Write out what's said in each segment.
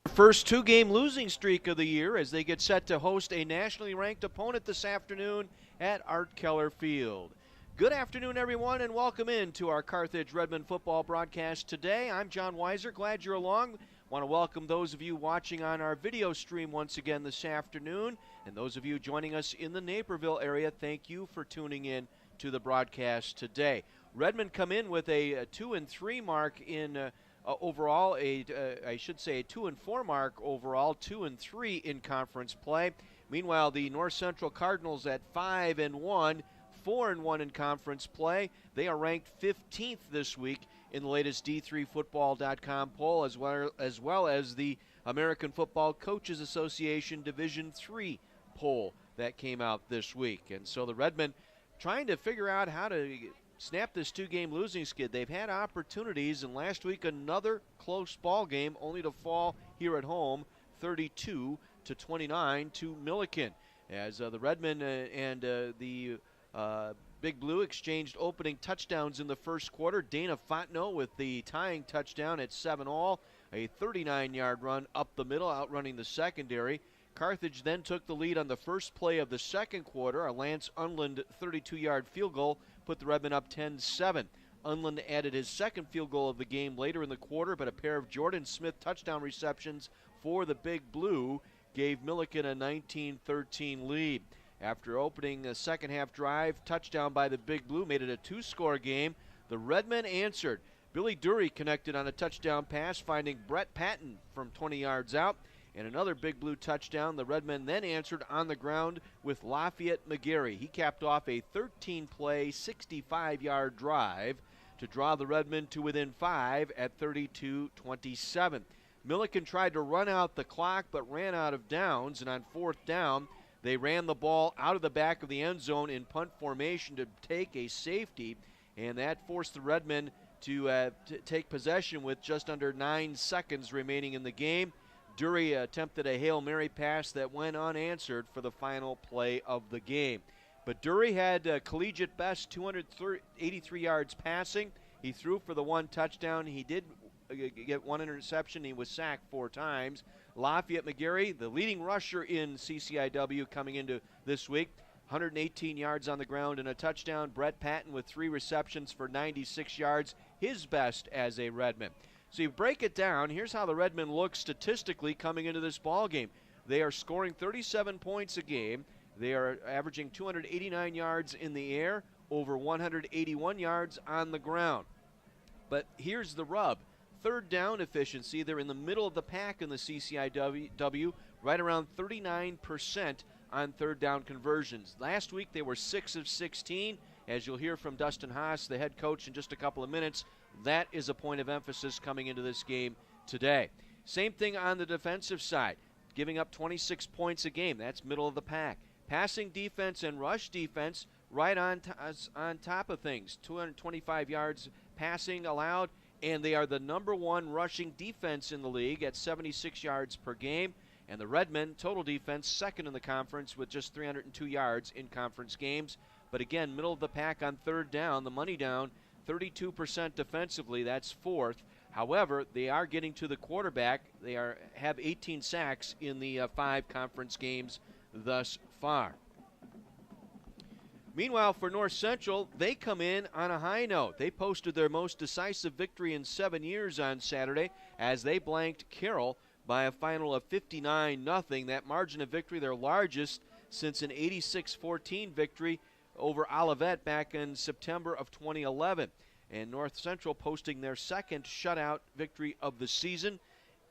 First two-game losing streak of the year as they get set to host a nationally ranked opponent this afternoon at Art Keller Field. Good afternoon, everyone, and welcome in to our Carthage Redmond football broadcast today. I'm John Weiser. Glad you're along. Want to welcome those of you watching on our video stream once again this afternoon, and those of you joining us in the Naperville area, thank you for tuning in to the broadcast today. Redmond come in with a 2-3 mark in overall, I should say a 2-4 mark overall, 2-3 in conference play. Meanwhile, the North Central Cardinals at 5-1, 4-1 in conference play. They are ranked 15th this week in the latest D3Football.com poll, as well as the American Football Coaches Association Division III poll that came out this week. And so the Redmen trying to figure out how to snap this two-game losing skid. They've had opportunities, and last week another close ball game, only to fall here at home, 32-29 to Milliken. As the Redmen and the Big Blue exchanged opening touchdowns in the first quarter. Dana Fontenot with the tying touchdown at 7-all, a 39-yard run up the middle, outrunning the secondary. Carthage then took the lead on the first play of the second quarter. A Lance Unland 32-yard field goal put the Redmen up 10-7. Unland added his second field goal of the game later in the quarter, but a pair of Jordan Smith touchdown receptions for the Big Blue gave Milliken a 19-13 lead. After opening a second-half drive, touchdown by the Big Blue made it a two-score game. The Redmen answered. Billy Dury connected on a touchdown pass, finding Brett Patton from 20 yards out. And another Big Blue touchdown. The Redmen then answered on the ground with Lafayette McGarry. He capped off a 13-play, 65-yard drive to draw the Redmen to within 5 at 32-27. Milliken tried to run out the clock but ran out of downs, and on fourth down, they ran the ball out of the back of the end zone in punt formation to take a safety, and that forced the Redmen to take possession with just under 9 seconds remaining in the game. Dury attempted a Hail Mary pass that went unanswered for the final play of the game. But Dury had collegiate best 283 yards passing. He threw for the one touchdown. He did get one interception. He was sacked 4 times. Lafayette McGarry, the leading rusher in CCIW coming into this week, 118 yards on the ground and a touchdown. Brett Patton with 3 receptions for 96 yards, his best as a Redman. So you break it down, here's how the Redmen look statistically coming into this ball game. They are scoring 37 points a game. They are averaging 289 yards in the air, over 181 yards on the ground. But here's the rub. Third down efficiency, they're in the middle of the pack in the CCIW, right around 39% on third down conversions. Last week they were 6 of 16. As you'll hear from Dustin Haas, the head coach, in just a couple of minutes, that is a point of emphasis coming into this game today. Same thing on the defensive side, giving up 26 points a game. That's middle of the pack. Passing defense and rush defense right on top of things. 225 yards passing allowed, and they are the number 1 rushing defense in the league at 76 yards per game. And the Redmen, total defense, second in the conference with just 302 yards in conference games. But again, middle of the pack on third down, the money down, 32% defensively, that's 4th. However, they are getting to the quarterback. They have 18 sacks in the 5 conference games thus far. Meanwhile, for North Central, they come in on a high note. They posted their most decisive victory in 7 years on Saturday as they blanked Carroll by a final of 59-0. That margin of victory, their largest since an 86-14 victory over Olivet back in September of 2011. And North Central posting their second shutout victory of the season.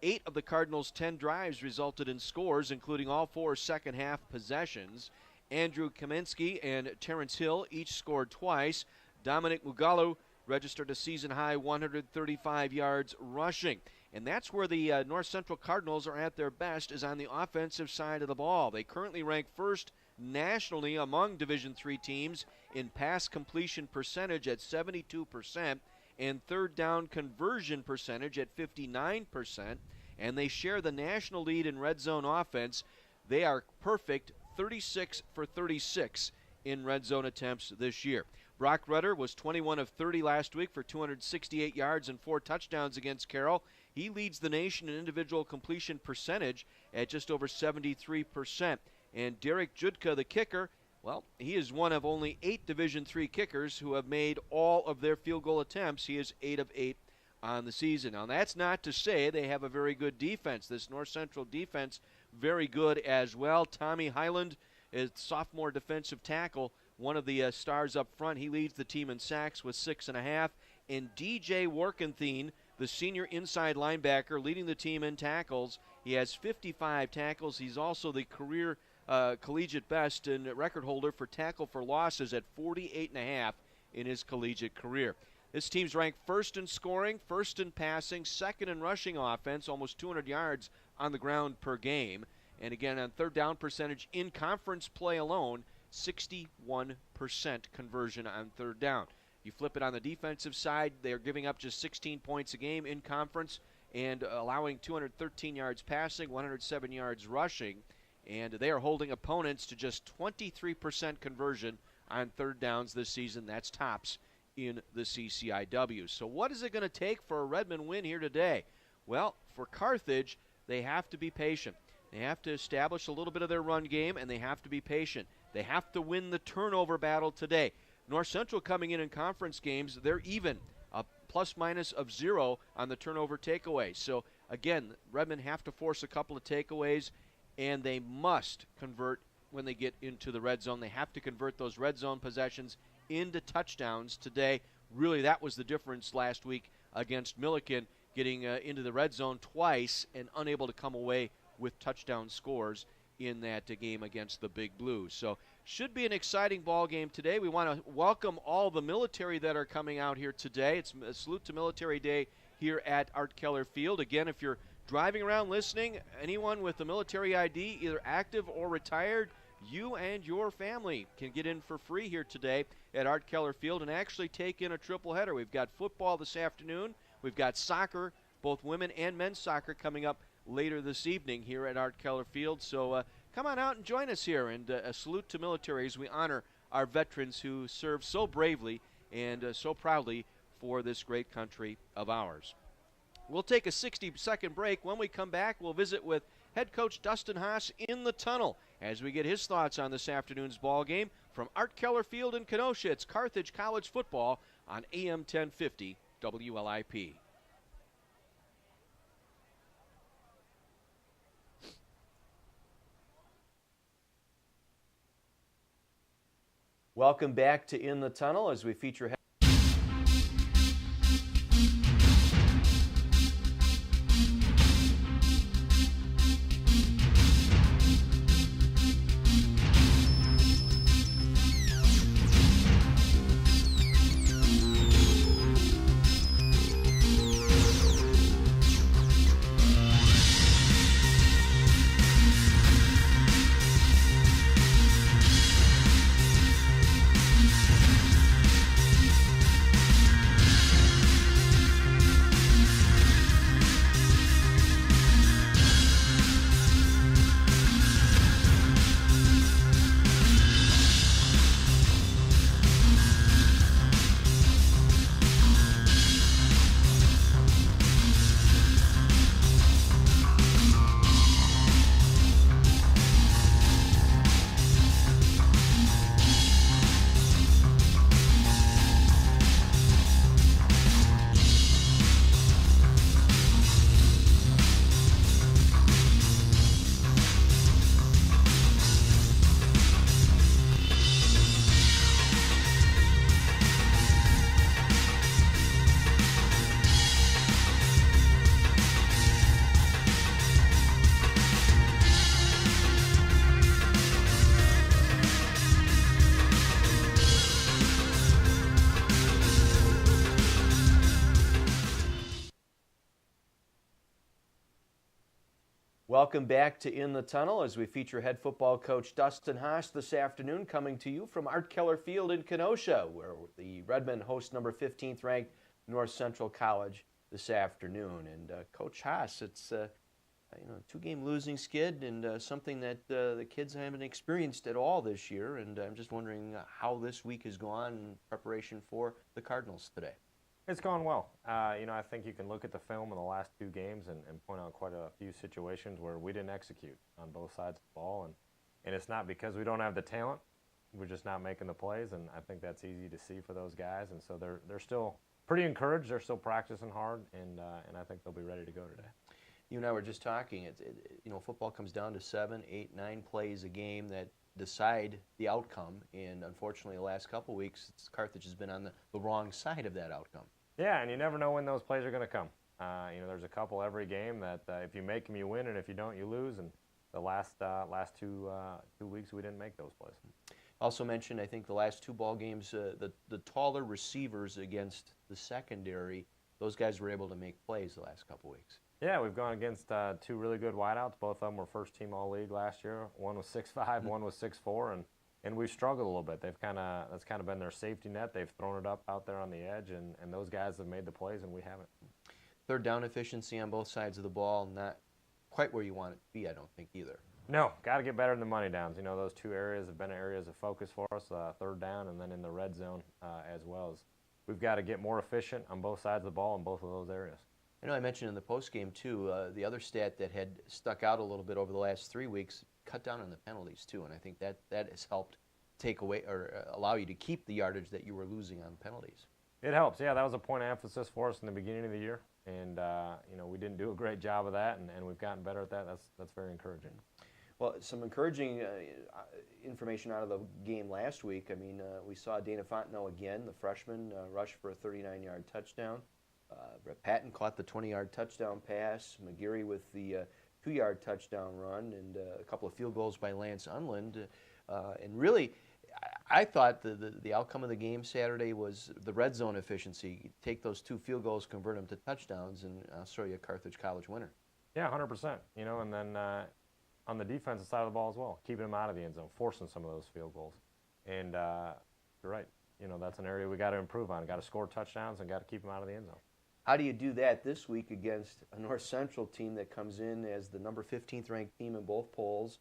8 of the Cardinals' 10 drives resulted in scores, including all 4 second-half possessions. Andrew Kaminsky and Terrence Hill each scored twice. Dominic Mugalu registered a season-high 135 yards rushing. And that's where the North Central Cardinals are at their best, is on the offensive side of the ball. They currently rank first nationally among Division III teams in pass completion percentage at 72% and third down conversion percentage at 59%. And they share the national lead in red zone offense. They are perfect, 36 for 36 in red zone attempts this year. Brock Rudder was 21 of 30 last week for 268 yards and 4 touchdowns against Carroll. He leads the nation in individual completion percentage at just over 73%. And Derek Judka, the kicker, well, he is one of only 8 Division III kickers who have made all of their field goal attempts. He is 8 of 8 on the season. Now, that's not to say they have a very good defense. This North Central defense, very good as well. Tommy Highland is sophomore defensive tackle, one of the stars up front. He leads the team in sacks with 6.5. And DJ Warkenthien, the senior inside linebacker, leading the team in tackles. He has 55 tackles. He's also the career collegiate best and record holder for tackle for losses at 48.5 in his collegiate career. This team's ranked first in scoring, first in passing, second in rushing offense, almost 200 yards on the ground per game. And again, on third down percentage in conference play alone, 61% conversion on third down. You flip it on the defensive side, they're giving up just 16 points a game in conference and allowing 213 yards passing, 107 yards rushing. And they are holding opponents to just 23% conversion on third downs this season. That's tops in the CCIW. So what is it going to take for a Redmond win here today? Well, for Carthage, they have to be patient. They have to establish a little bit of their run game, and they have to be patient. They have to win the turnover battle today. North Central coming in conference games, they're even, a plus-minus of 0 on the turnover takeaway. So, again, Redmond have to force a couple of takeaways, and they must convert when they get into the red zone. They have to convert those red zone possessions into touchdowns today. Really, that was the difference last week against Milliken, getting into the red zone twice and unable to come away with touchdown scores in that game against the Big Blues. So should be an exciting ball game today. We want to welcome all the military that are coming out here today. It's a Salute to Military Day here at Art Keller Field. Again, if you're driving around listening, anyone with a military ID, either active or retired, you and your family can get in for free here today at Art Keller Field and actually take in a triple header. We've got football this afternoon. We've got soccer, both women and men's soccer, coming up later this evening here at Art Keller Field. So come on out and join us here, and a salute to military as we honor our veterans who serve so bravely and so proudly for this great country of ours. We'll take a 60-second break. When we come back, we'll visit with head coach Dustin Haas in the tunnel as we get his thoughts on this afternoon's ball game. From Art Keller Field in Kenosha, it's Carthage College football on AM 1050 WLIP. Welcome back to In the Tunnel as we feature Welcome back to In the Tunnel as we feature head football coach Dustin Haas this afternoon, coming to you from Art Keller Field in Kenosha, where the Redmond hosts number 15th ranked North Central College this afternoon. And Coach Haas, it's a 2-game losing skid and something that the kids haven't experienced at all this year. And I'm just wondering how this week has gone in preparation for the Cardinals today. It's gone well. I think you can look at the film in the last 2 games and point out quite a few situations where we didn't execute on both sides of the ball. And it's not because we don't have the talent. We're just not making the plays, and I think that's easy to see for those guys. And so they're still pretty encouraged. They're still practicing hard, and I think they'll be ready to go today. You and I were just talking. Football comes down to 7, 8, 9 plays a game that decide the outcome. And unfortunately, the last couple weeks, Carthage has been on the wrong side of that outcome. Yeah, and you never know when those plays are going to come. There's a couple every game that if you make them, you win, and if you don't, you lose. And the last 2 weeks, we didn't make those plays. Also mentioned, I think the last 2 ball games, the taller receivers against the secondary, those guys were able to make plays the last couple weeks. Yeah, we've gone against 2 really good wideouts. Both of them were first-team All-League last year. One was 6'5", one was 6'4", and we've struggled a little bit. That's kind of been their safety net. They've thrown it up out there on the edge, and those guys have made the plays, and we haven't. Third down efficiency on both sides of the ball, not quite where you want it to be, I don't think, either. No, got to get better than the money downs. Those 2 areas have been areas of focus for us, third down and then in the red zone as well. As we've got to get more efficient on both sides of the ball in both of those areas. I mentioned in the postgame, too, the other stat that had stuck out a little bit over the last 3 weeks, cut down on the penalties, too, and I think that has helped take away or allow you to keep the yardage that you were losing on penalties. It helps. Yeah, that was a point of emphasis for us in the beginning of the year, and we didn't do a great job of that, and we've gotten better at that. That's very encouraging. Well, some encouraging information out of the game last week. We saw Dana Fontenot again, the freshman, rush for a 39-yard touchdown. Brett Patton caught the 20-yard touchdown pass. McGeary with the 2-yard touchdown run, and a couple of field goals by Lance Unland. And really, I thought the outcome of the game Saturday was the red zone efficiency. Take those 2 field goals, convert them to touchdowns, and I'll show you a Carthage College winner. Yeah, 100%. And then on the defensive side of the ball as well, keeping them out of the end zone, forcing some of those field goals. And you're right. That's an area we got to improve on. Got to score touchdowns and got to keep them out of the end zone. How do you do that this week against a North Central team that comes in as the number 15th ranked team in both polls?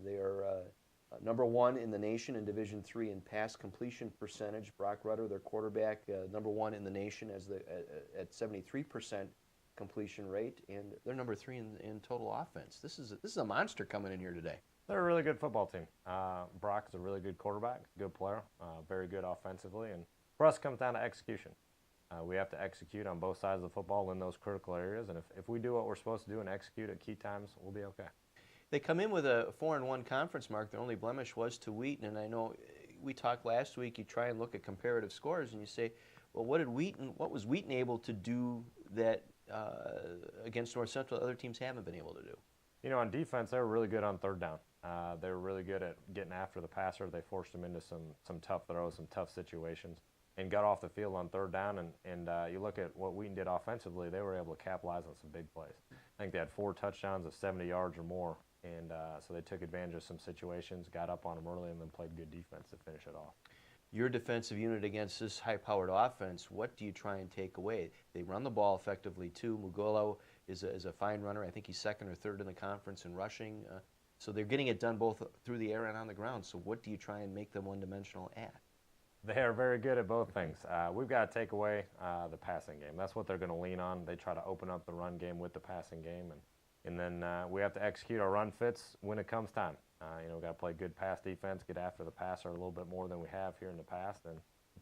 They are number 1 in the nation in Division III in pass completion percentage. Brock Rudder, their quarterback, number 1 in the nation at 73% completion rate, and they're number 3 in total offense. This is a monster coming in here today. They're a really good football team. Brock is a really good quarterback, good player, very good offensively, and for us it comes down to execution. We have to execute on both sides of the football in those critical areas, and if we do what we're supposed to do and execute at key times, we'll be okay. They come in with a 4-1 conference mark. Their only blemish was to Wheaton, and I know we talked last week, you try and look at comparative scores, and you say, well, what was Wheaton able to do that against North Central other teams haven't been able to do? On defense, they were really good on third down. They were really good at getting after the passer. They forced him into some tough throws, some tough situations, and got off the field on third down. And you look at what Wheaton did offensively, they were able to capitalize on some big plays. I think they had 4 touchdowns of 70 yards or more, and so they took advantage of some situations, got up on them early, and then played good defense to finish it off. Your defensive unit against this high-powered offense, what do you try and take away? They run the ball effectively, too. Mugolo is a fine runner. I think he's 2nd or 3rd in the conference in rushing. So they're getting it done both through the air and on the ground. So what do you try and make them one-dimensional at? They are very good at both things. We've got to take away the passing game. That's what they're going to lean on. They try to open up the run game with the passing game, and then we have to execute our run fits when it comes time. We've got to play good pass defense, get after the passer a little bit more than we have here in the past, and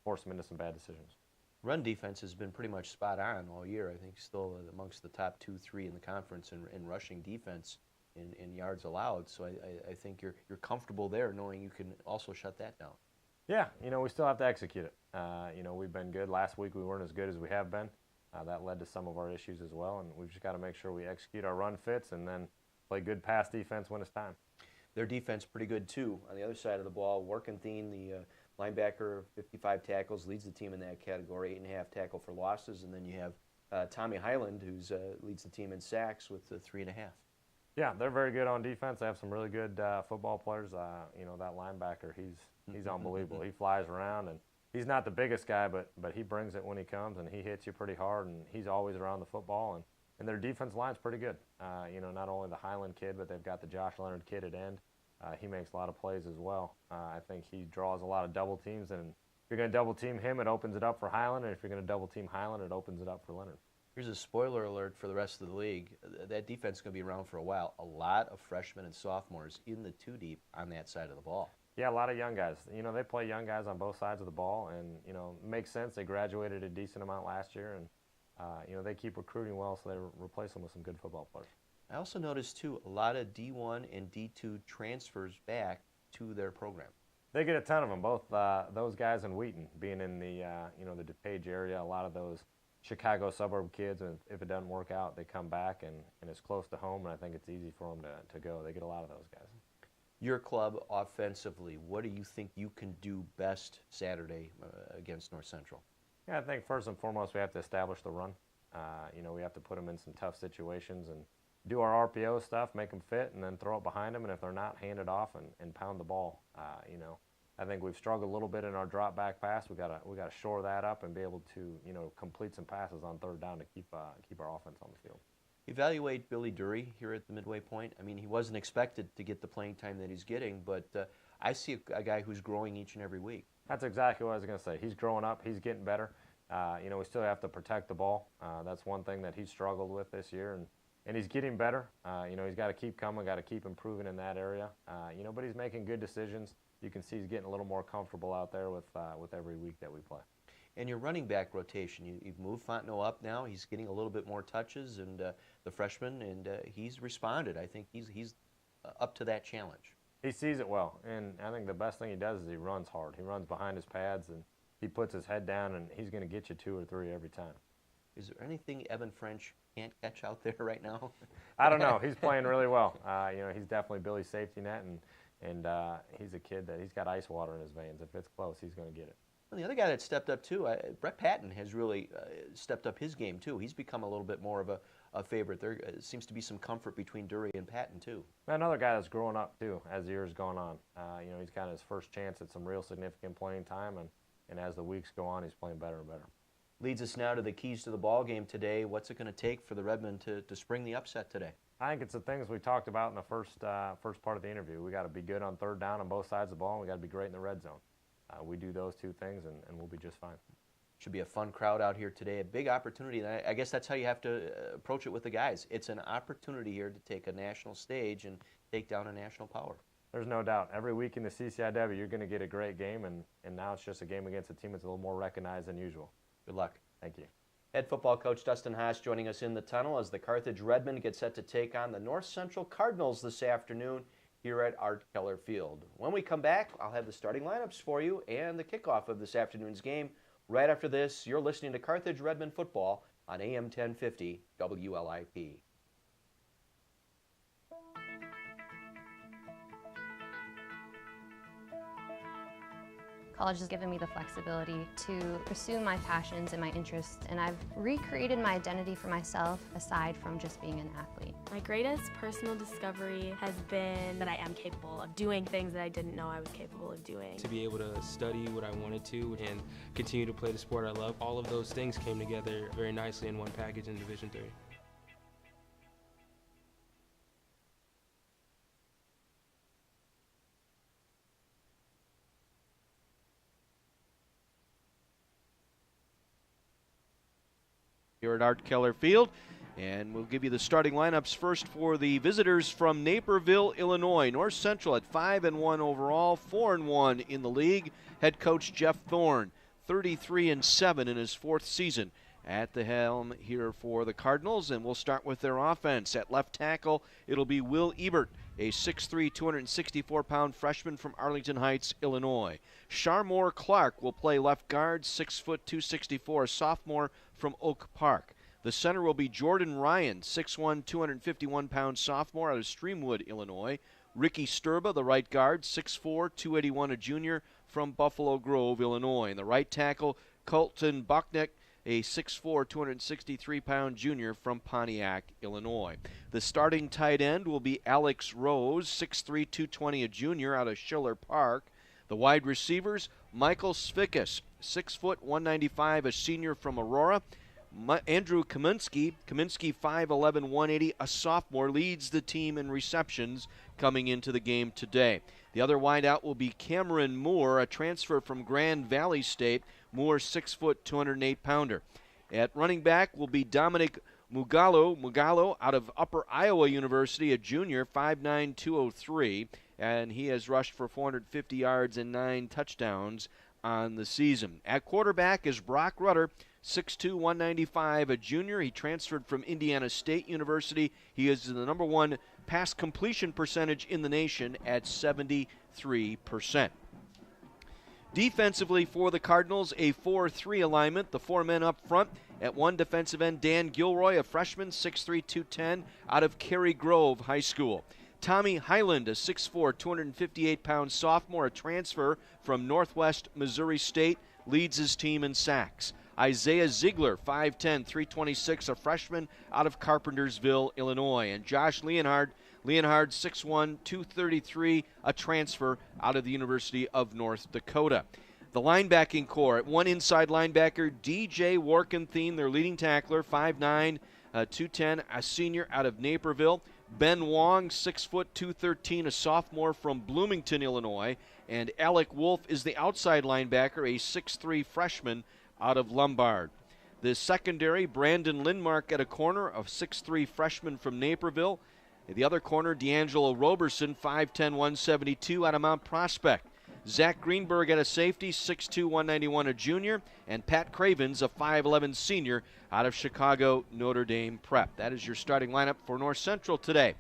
force them into some bad decisions. Run defense has been pretty much spot on all year. I think still amongst the top 2, 3 in the conference in rushing defense in yards allowed. So I think you're comfortable there knowing you can also shut that down. Yeah, we still have to execute it. We've been good. Last week we weren't as good as we have been. That led to some of our issues as well, and we've just got to make sure we execute our run fits and then play good pass defense when it's time. Their defense pretty good, too. On the other side of the ball, Workenthien, the linebacker, 55 tackles, leads the team in that category, 8.5 tackle for losses. And then you have Tommy Highland, who leads the team in sacks with 3.5. Yeah, they're very good on defense. They have some really good football players. That linebacker, he's unbelievable. He flies around, and he's not the biggest guy, but he brings it when he comes, and he hits you pretty hard, and he's always around the football. And their defense line's pretty good. Not only the Highland kid, but they've got the Josh Leonard kid at end. He makes a lot of plays as well. I think he draws a lot of double teams, and you're going to double team him, it opens it up for Highland, and if you're going to double team Highland, it opens it up for Leonard. Here's a spoiler alert for the rest of the league. That defense is going to be around for a while. A lot of freshmen and sophomores in the two deep on that side of the ball. Yeah, a lot of young guys. You know, they play young guys on both sides of the ball, and, you know, it makes sense. They graduated a decent amount last year, and, you know, they keep recruiting well, so they replace them with some good football players. I also noticed, too, a lot of D1 and D2 transfers back to their program. They get a ton of them, both those guys and Wheaton, being in the, you know, the DuPage area. A lot of those Chicago suburb kids, and if it doesn't work out, they come back, and it's close to home, and I think it's easy for them to go. They get a lot of those guys. Your club offensively, what do you think you can do best Saturday against North Central? Yeah, I think first and foremost we have to establish the run. You know, we have to put them in some tough situations and do our RPO stuff, make them fit, and then throw it behind them. And if they're not, hand it off and pound the ball. You know, I think we've struggled a little bit in our drop back pass. We got to shore that up and be able to, you know, complete some passes on third down to keep our offense on the field. Evaluate Billy Dury here at the midway point. I mean, he wasn't expected to get the playing time that he's getting, but I see a guy who's growing each and every week. That's exactly what I was going to say. He's growing up. He's getting better. You know, we still have to protect the ball. That's one thing that he's struggled with this year, and he's getting better. You know, he's got to keep coming, got to keep improving in that area. You know, but he's making good decisions. You can see he's getting a little more comfortable out there with every week that we play. And your running back rotation, you've moved Fontenot up now. He's getting a little bit more touches, and the freshman, and he's responded. I think he's up to that challenge. He sees it well, and I think the best thing he does is he runs hard. He runs behind his pads, and he puts his head down, and he's going to get you 2 or 3 every time. Is there anything Evan French can't catch out there right now? I don't know. He's playing really well. You know, he's definitely Billy's safety net, and he's a kid that he's got ice water in his veins. If it's close, he's going to get it. Well, the other guy that stepped up, too, Brett Patton has really stepped up his game, too. He's become a little bit more of a favorite. There seems to be some comfort between Dury and Patton, too. Another guy that's growing up, too, as the years gone on. You know, he's got his first chance at some real significant playing time, and as the weeks go on, he's playing better and better. Leads us now to the keys to the ball game today. What's it going to take for the Redmen to spring the upset today? I think it's the things we talked about in the first part of the interview. We got to be good on third down on both sides of the ball, and we got to be great in the red zone. We do those 2 things, and we'll be just fine. Should be a fun crowd out here today, a big opportunity. And I guess that's how you have to approach it with the guys. It's an opportunity here to take a national stage and take down a national power. There's no doubt. Every week in the CCIW, you're going to get a great game, and now it's just a game against a team that's a little more recognized than usual. Good luck. Thank you. Head football coach Dustin Haas joining us in the tunnel as the Carthage Redmen get set to take on the North Central Cardinals this afternoon here at Art Keller Field. When we come back, I'll have the starting lineups for you and the kickoff of this afternoon's game. Right after this, you're listening to Carthage Redmen football on AM 1050 WLIP. College has given me the flexibility to pursue my passions and my interests, and I've recreated my identity for myself aside from just being an athlete. My greatest personal discovery has been that I am capable of doing things that I didn't know I was capable of doing. To be able to study what I wanted to and continue to play the sport I love, all of those things came together very nicely in one package in Division III. Here at Art Keller Field, and we'll give you the starting lineups first for the visitors from Naperville, Illinois. North Central at 5-1 overall, 4-1 in the league. Head coach Jeff Thorne, 33-7 in his 4th season at the helm here for the Cardinals, and we'll start with their offense. At left tackle, it'll be Will Ebert, a 6'3", 264-pound freshman from Arlington Heights, Illinois. Sharmore Clark will play left guard, 6 foot 264, sophomore from Oak Park. The center will be Jordan Ryan, 6'1", 251-pound sophomore out of Streamwood, Illinois. Ricky Sturba, the right guard, 6'4", 281, a junior from Buffalo Grove, Illinois. And the right tackle, Colton Bucknick, a 6'4", 263-pound junior from Pontiac, Illinois. The starting tight end will be Alex Rose, 6'3", 220, a junior out of Schiller Park. The wide receivers, Michael Svikas, 6 foot 195, a senior from Aurora. Andrew Kaminsky, 5'11", 180, a sophomore, leads the team in receptions coming into the game today. The other wideout will be Cameron Moore, a transfer from Grand Valley State. Moore, 6 foot, 208-pounder. At running back will be Dominic Mugallo out of Upper Iowa University, a junior, 5'9", 203, and he has rushed for 450 yards and 9 touchdowns on the season. At quarterback is Brock Rutter, 6'2", 195, a junior. He transferred from Indiana State University. He is the number 1 pass completion percentage in the nation at 73%. Defensively for the Cardinals, a 4-3 alignment. The 4 men up front. At one defensive end, Dan Gilroy, a freshman, 6'3", 210, out of Cary Grove High School. Tommy Highland, a 6'4", 258-pound sophomore, a transfer from Northwest Missouri State, leads his team in sacks. Isaiah Ziegler, 5'10", 326, a freshman out of Carpentersville, Illinois. And Josh Leonhard, 6'1", 233, a transfer out of the University of North Dakota. The linebacking core, at one inside linebacker, DJ Warkenthien, their leading tackler, 5'9", 210, a senior out of Naperville. Ben Wong, 6 foot, 213, a sophomore from Bloomington, Illinois. And Alec Wolf is the outside linebacker, a 6'3 freshman out of Lombard. The secondary, Brandon Lindmark at a corner, a 6'3 freshman from Naperville. The other corner, D'Angelo Roberson, 5'10", 172, out of Mount Prospect. Zach Greenberg at a safety, 6'2", 191, a junior. And Pat Cravens, a 5'11 senior out of Chicago Notre Dame Prep. That is your starting lineup for North Central today.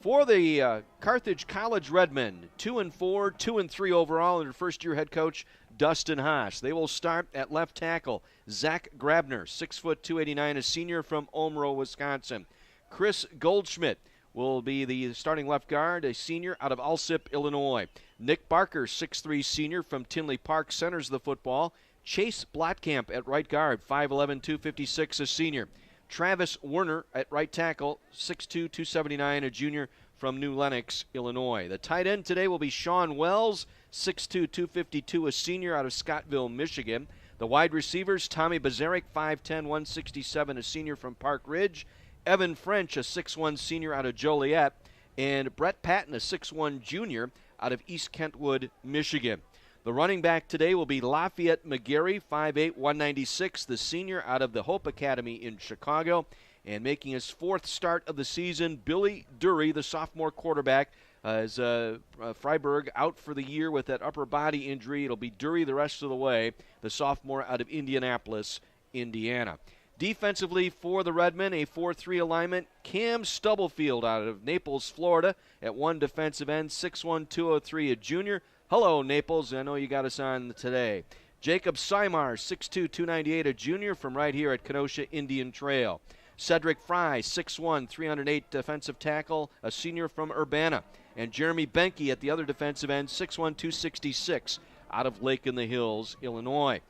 For the Carthage College Redmen, 2-4, 2-3 overall under first-year head coach Dustin Haas. They will start at left tackle. Zach Grabner, 6 foot, 289, a senior from Omro, Wisconsin. Chris Goldschmidt will be the starting left guard, a senior out of Alsip, Illinois. Nick Barker, 6'3 senior from Tinley Park, centers the football. Chase Blotkamp at right guard, 5'11", 256, a senior. Travis Werner at right tackle, 6'2", 279, a junior from New Lenox, Illinois. The tight end today will be Sean Wells, 6'2", 252, a senior out of Scottville, Michigan. The wide receivers, Tommy Bazaric, 5'10", 167, a senior from Park Ridge. Evan French, a 6'1 senior out of Joliet. And Brett Patton, a 6'1 junior out of East Kentwood, Michigan. The running back today will be Lafayette McGarry, 5'8", 196, the senior out of the Hope Academy in Chicago. And making his 4th start of the season, Billy Dury, the sophomore quarterback, as Freiberg out for the year with that upper body injury. It'll be Dury the rest of the way, the sophomore out of Indianapolis, Indiana. Defensively for the Redmen, a 4-3 alignment. Cam Stubblefield out of Naples, Florida, at one defensive end, 6'1", 203, a junior. Hello, Naples. I know you got us on today. Jacob Simar, 6'2", 298, a junior from right here at Kenosha Indian Trail. Cedric Fry, 6'1", 308, defensive tackle, a senior from Urbana. And Jeremy Benke at the other defensive end, 6'1", 266, out of Lake in the Hills, Illinois.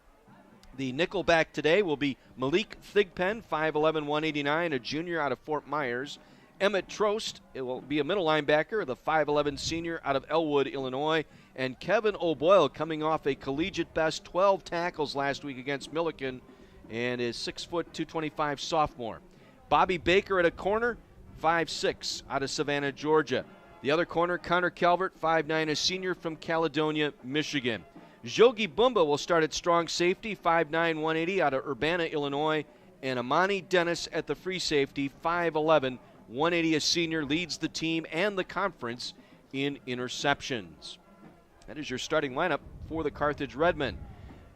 The nickelback today will be Malik Thigpen, 5'11", 189, a junior out of Fort Myers. Emmett Trost, it will be a middle linebacker, the 5'11 senior out of Elwood, Illinois. And Kevin O'Boyle coming off a collegiate best 12 tackles last week against Milliken and is 6 foot, 225 sophomore. Bobby Baker at a corner, 5'6", out of Savannah, Georgia. The other corner, Connor Calvert, 5'9", a senior from Caledonia, Michigan. Jogi Bumba will start at strong safety, 5'9", 180, out of Urbana, Illinois. And Amani Dennis at the free safety, 5'11", 180, a senior, leads the team and the conference in interceptions. That is your starting lineup for the Carthage Redmen.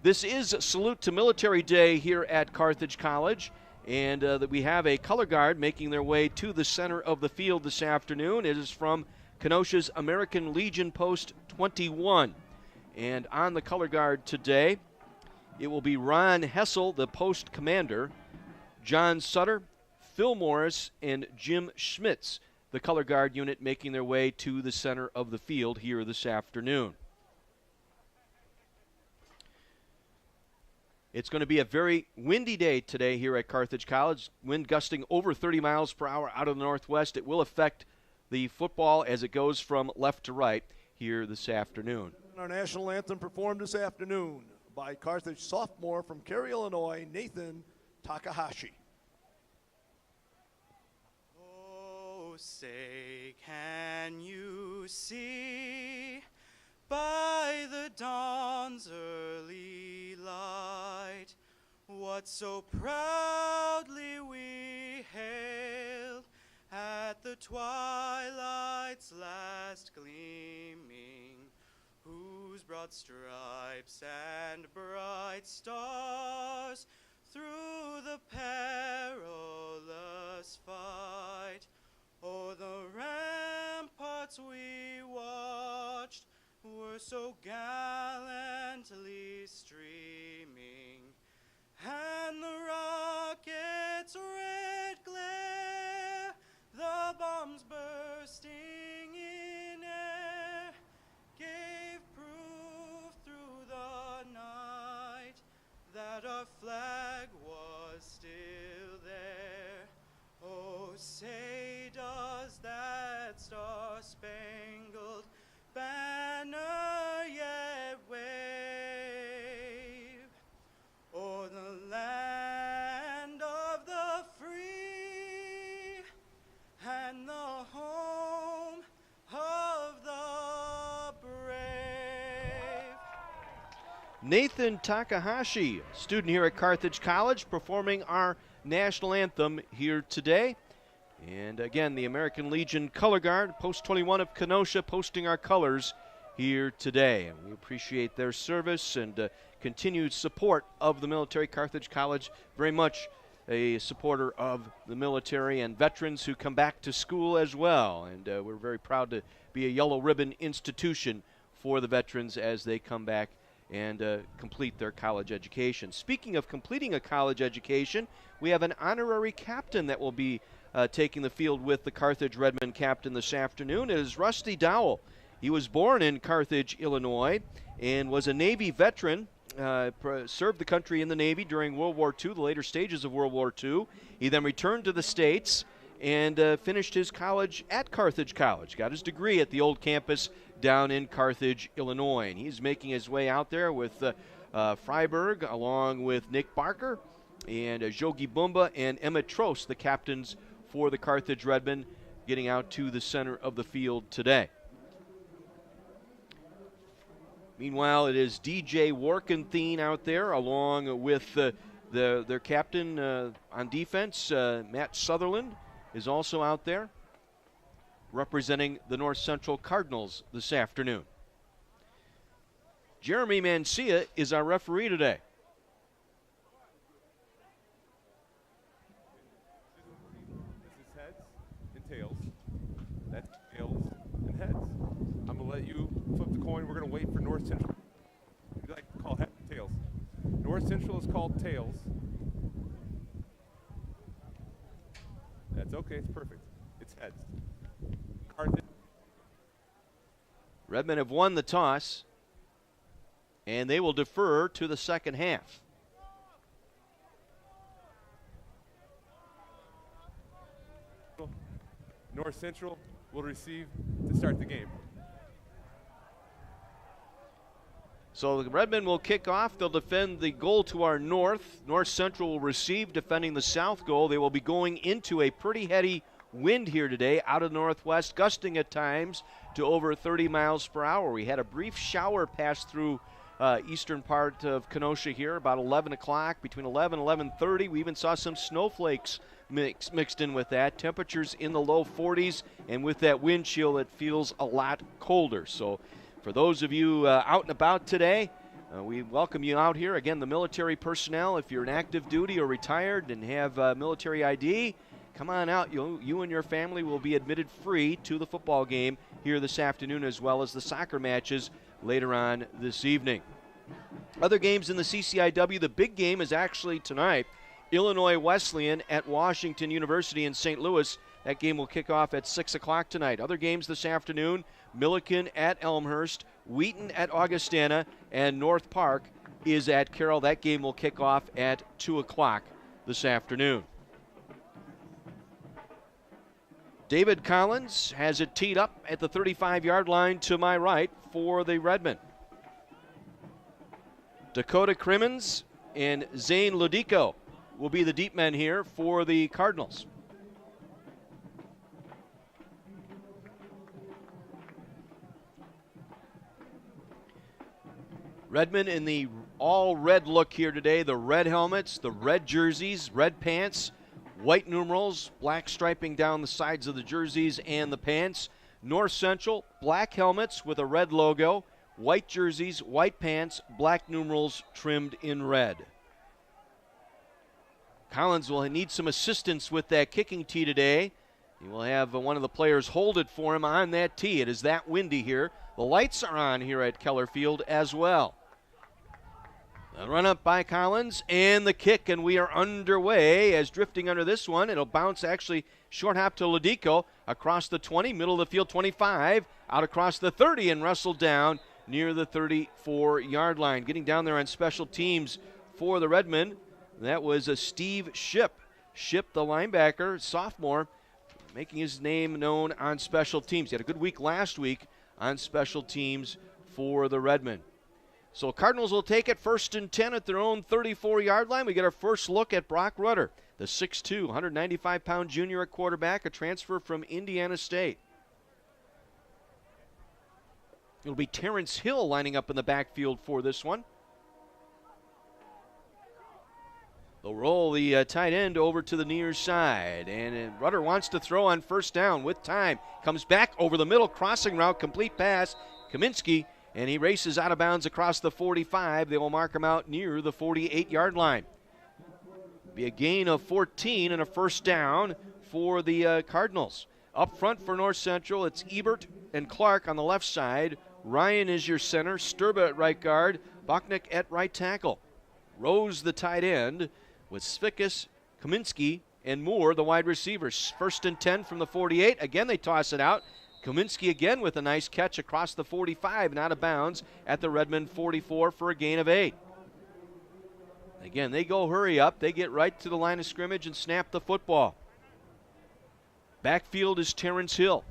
This is Salute to Military Day here at Carthage College. And we have a color guard making their way to the center of the field this afternoon. It is from Kenosha's American Legion Post 21. And on the color guard today, it will be Ron Hessel, the post commander, John Sutter, Phil Morris, and Jim Schmitz, the color guard unit, making their way to the center of the field here this afternoon. It's going to be a very windy day today here at Carthage College. Wind gusting over 30 miles per hour out of the northwest. It will affect the football as it goes from left to right here this afternoon. Our national anthem performed this afternoon by Carthage sophomore from Cary, Illinois, Nathan Takahashi. Oh, say, can you see by the dawn's early light what so proudly we hailed at the twilight's last gleaming, whose broad stripes and bright stars through the perilous fight o'er the ramparts we watched were so gallantly streaming, and the rocket's red glare, the bombs bursting in air, gave proof through the night that our flag was still there. Oh, say does that star-spangled banner yet wave o'er the land of the free and the home of the brave. Nathan Takahashi, student here at Carthage College, performing our national anthem here today. And again, the American Legion Color Guard, Post 21 of Kenosha, posting our colors here today. And we appreciate their service and continued support of the military. Carthage College, very much a supporter of the military and veterans who come back to school as well. And we're very proud to be a yellow ribbon institution for the veterans as they come back and complete their college education. Speaking of completing a college education, we have an honorary captain that will be taking the field with the Carthage Redmen captain this afternoon. It is Rusty Dowell. He was born in Carthage, Illinois, and was a Navy veteran, served the country in the Navy during World War II, the later stages of World War II. He then returned to the States and finished his college at Carthage College, got his degree at the old campus down in Carthage, Illinois. And he's making his way out there with Freiberg, along with Nick Barker and Jogi Bumba and Emmett Trost, the captains for the Carthage Redmen, getting out to the center of the field today. Meanwhile, it is DJ Warkenthien out there, along with their captain on defense, Matt Sutherland, is also out there, representing the North Central Cardinals this afternoon. Jeremy Mancia is our referee today. Tails. That's tails and heads. I'm going to let you flip the coin. We're going to wait for North Central. Would you like to call heads or tails? North Central is called tails. That's okay. It's perfect. It's heads. Carthage. Redmen have won the toss, and they will defer to the second half. North Central will receive to start the game. So the Redmen will kick off. They'll defend the goal to our north. North Central will receive, defending the south goal. They will be going into a pretty heady wind here today, out of the northwest, gusting at times to over 30 miles per hour. We had a brief shower pass through eastern part of Kenosha here about 11 o'clock, between 11 and 11:30. We even saw some snowflakes mixed in with that. Temperatures in the low 40s, and with that wind chill, it feels a lot colder. So for those of you out and about today, we welcome you out here. Again, the military personnel, if you're in active duty or retired and have military ID, come on out. You and your family will be admitted free to the football game here this afternoon, as well as the soccer matches later on this evening. Other games in the CCIW, the big game is actually tonight. Illinois Wesleyan at Washington University in St. Louis. That game will kick off at 6 o'clock tonight. Other games this afternoon, Milliken at Elmhurst, Wheaton at Augustana, and North Park is at Carroll. That game will kick off at 2 o'clock this afternoon. David Collins has it teed up at the 35-yard line to my right for the Redmen. Dakota Crimmins and Zane Ludico will be the deep men here for the Cardinals. Redmond in the all-red look here today. The red helmets, the red jerseys, red pants, white numerals, black striping down the sides of the jerseys and the pants. North Central, black helmets with a red logo, white jerseys, white pants, black numerals trimmed in red. Collins will need some assistance with that kicking tee today. He will have one of the players hold it for him on that tee. It is that windy here. The lights are on here at Keller Field as well. The run up by Collins and the kick, and we are underway as drifting under this one. It'll bounce actually short hop to Ladico across the 20, middle of the field 25, out across the 30 and wrestled down near the 34-yard line. Getting down there on special teams for the Redmen, that was a Steve Shipp. Shipp, the linebacker, sophomore, making his name known on special teams. He had a good week last week on special teams for the Redmen. So Cardinals will take it 1st and 10 at their own 34-yard line. We get our first look at Brock Rudder, the 6'2", 195-pound junior at quarterback, a transfer from Indiana State. It'll be Terrence Hill lining up in the backfield for this one. They'll roll the tight end over to the near side, and Rudder wants to throw on 1st down with time. Comes back over the middle, crossing route, complete pass. Kaminsky, and he races out of bounds across the 45. They will mark him out near the 48-yard line. Be a gain of 14 and a 1st down for the Cardinals. Up front for North Central, it's Ebert and Clark on the left side. Ryan is your center, Sturba at right guard, Bachnick at right tackle. Rose the tight end with Svikas, Kaminsky, and Moore the wide receivers. 1st and 10 from the 48. Again, they toss it out. Kaminsky again with a nice catch across the 45 and out of bounds at the Redmond 44 for a gain of 8. Again, they go hurry up. They get right to the line of scrimmage and snap the football. Backfield is Terrence Hill.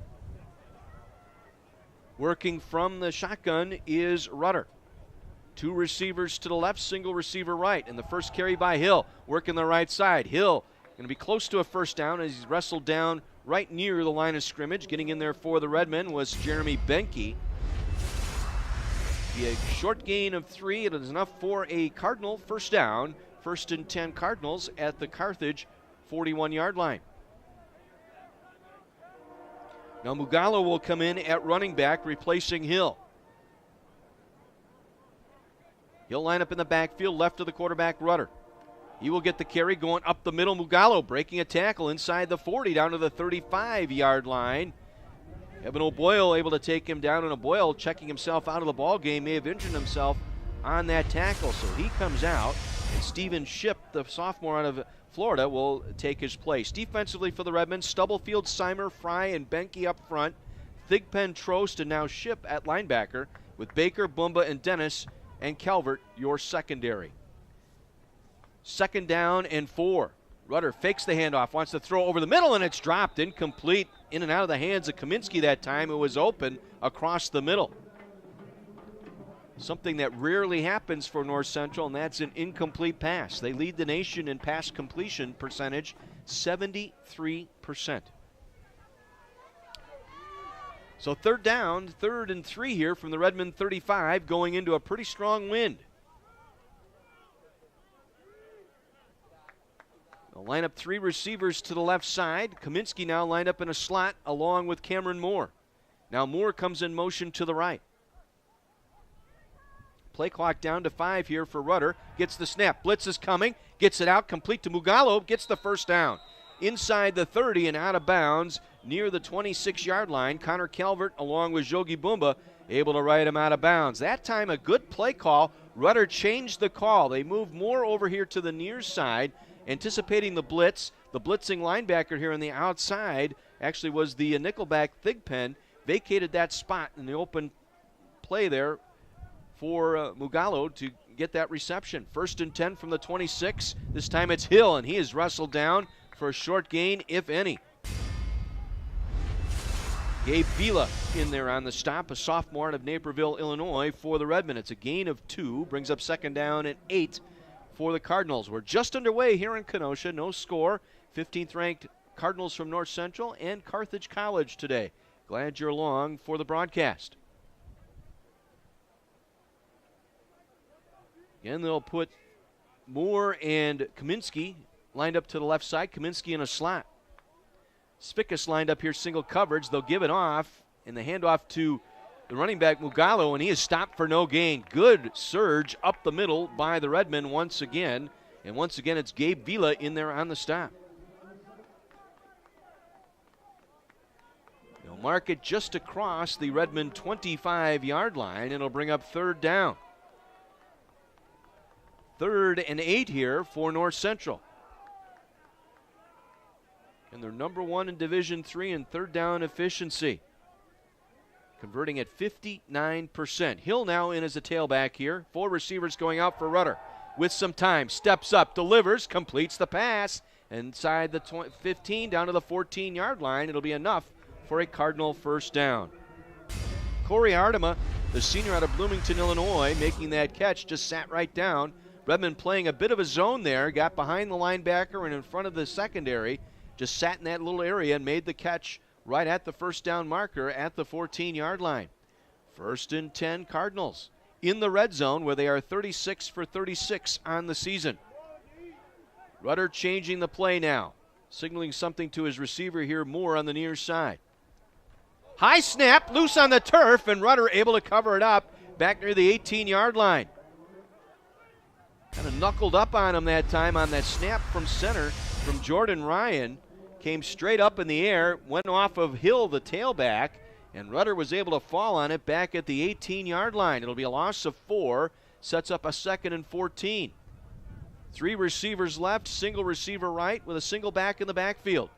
Working from the shotgun is Rudder. 2 receivers to the left, single receiver right. And the first carry by Hill, working the right side. Hill going to be close to a 1st down as he's wrestled down right near the line of scrimmage. Getting in there for the Redmen was Jeremy Benke. Be a short gain of 3. It is enough for a Cardinal 1st down. 1st and 10 Cardinals at the Carthage 41-yard line. Now Mugallo will come in at running back, replacing Hill. He'll line up in the backfield, left of the quarterback, Rudder. He will get the carry going up the middle. Mugallo breaking a tackle inside the 40 down to the 35-yard line. Evan O'Boyle able to take him down, and O'Boyle checking himself out of the ball game, may have injured himself on that tackle. So he comes out, and Steven Shipp, the sophomore out of Florida, will take his place. Defensively for the Redmen, Stubblefield, Seimer, Fry, and Benke up front. Thigpen, Trost, and now Shipp at linebacker with Baker, Bumba, and Dennis, and Calvert your secondary. 2nd down and 4. Rudder fakes the handoff, wants to throw over the middle, and it's dropped. Incomplete, in and out of the hands of Kaminsky that time. It was open across the middle. Something that rarely happens for North Central, and that's an incomplete pass. They lead the nation in pass completion percentage, 73%. So 3rd down, 3rd and 3 here from the Redmond 35, going into a pretty strong wind. They'll line up 3 receivers to the left side. Kaminsky now lined up in a slot along with Cameron Moore. Now Moore comes in motion to the right. Play clock down to 5 here for Rudder. Gets the snap. Blitz is coming. Gets it out. Complete to Mugallo. Gets the 1st down. Inside the 30 and out of bounds near the 26-yard line. Connor Calvert along with Jogi Bumba able to ride him out of bounds. That time a good play call. Rudder changed the call. They moved more over here to the near side, anticipating the blitz. The blitzing linebacker here on the outside actually was the nickelback Thigpen. Vacated that spot in the open play there for Mugallo to get that reception. 1st and 10 from the 26. This time it's Hill, and he is wrestled down for a short gain, if any. Gabe Vila in there on the stop, a sophomore out of Naperville, Illinois for the Redmen. It's a gain of 2, brings up 2nd down and 8 for the Cardinals. We're just underway here in Kenosha. No score. 15th ranked Cardinals from North Central and Carthage College today. Glad you're along for the broadcast. Again, they'll put Moore and Kaminsky lined up to the left side. Kaminsky in a slot. Spikas lined up here, single coverage. They'll give it off, and the handoff to the running back Mugallo, and he is stopped for no gain. Good surge up the middle by the Redmen once again. And once again, it's Gabe Vila in there on the stop. They'll mark it just across the Redmond 25-yard line, and it'll bring up third down. 3rd and 8 here for North Central. And they're number 1 in Division III in third down efficiency, converting at 59%. Hill now in as a tailback here. 4 receivers going out for Rudder. With some time, steps up, delivers, completes the pass. Inside the 15 down to the 14-yard line. It'll be enough for a Cardinal first down. Corey Ardema, the senior out of Bloomington, Illinois, making that catch, just sat right down. Redmond playing a bit of a zone there, got behind the linebacker and in front of the secondary, just sat in that little area and made the catch right at the first down marker at the 14-yard line. 1st and 10 Cardinals in the red zone, where they are 36 for 36 on the season. Rudder changing the play now, signaling something to his receiver here, Moore on the near side. High snap, loose on the turf, and Rudder able to cover it up back near the 18-yard line. Kind of knuckled up on him that time on that snap from center from Jordan Ryan. Came straight up in the air, went off of Hill, the tailback, and Rudder was able to fall on it back at the 18-yard line. It'll be a loss of 4, sets up a 2nd and 14. 3 receivers left, single receiver right with a single back in the backfield.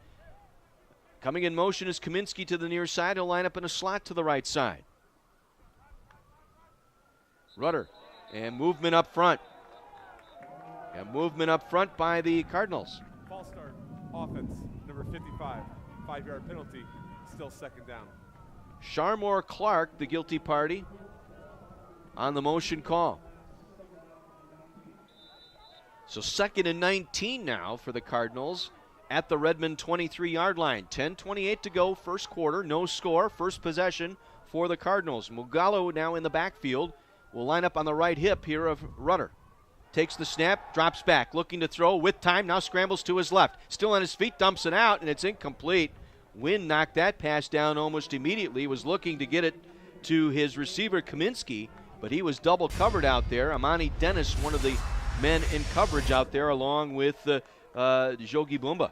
Coming in motion is Kaminsky to the near side. He'll line up in a slot to the right side. Rudder and movement up front. And movement up front by the Cardinals. False start, offense, number 55, 5-yard penalty, still 2nd down. Sharmore Clark, the guilty party, on the motion call. So 2nd and 19 now for the Cardinals at the Redmond 23-yard line. 10:28 to go, first quarter, no score, first possession for the Cardinals. Mugallo now in the backfield will line up on the right hip here of Rudder. Takes the snap, drops back, looking to throw with time, now scrambles to his left. Still on his feet, dumps it out, and it's incomplete. Wynn knocked that pass down almost immediately, was looking to get it to his receiver, Kaminsky, but he was double covered out there. Amani Dennis, one of the men in coverage out there, along with Jogi Bumba.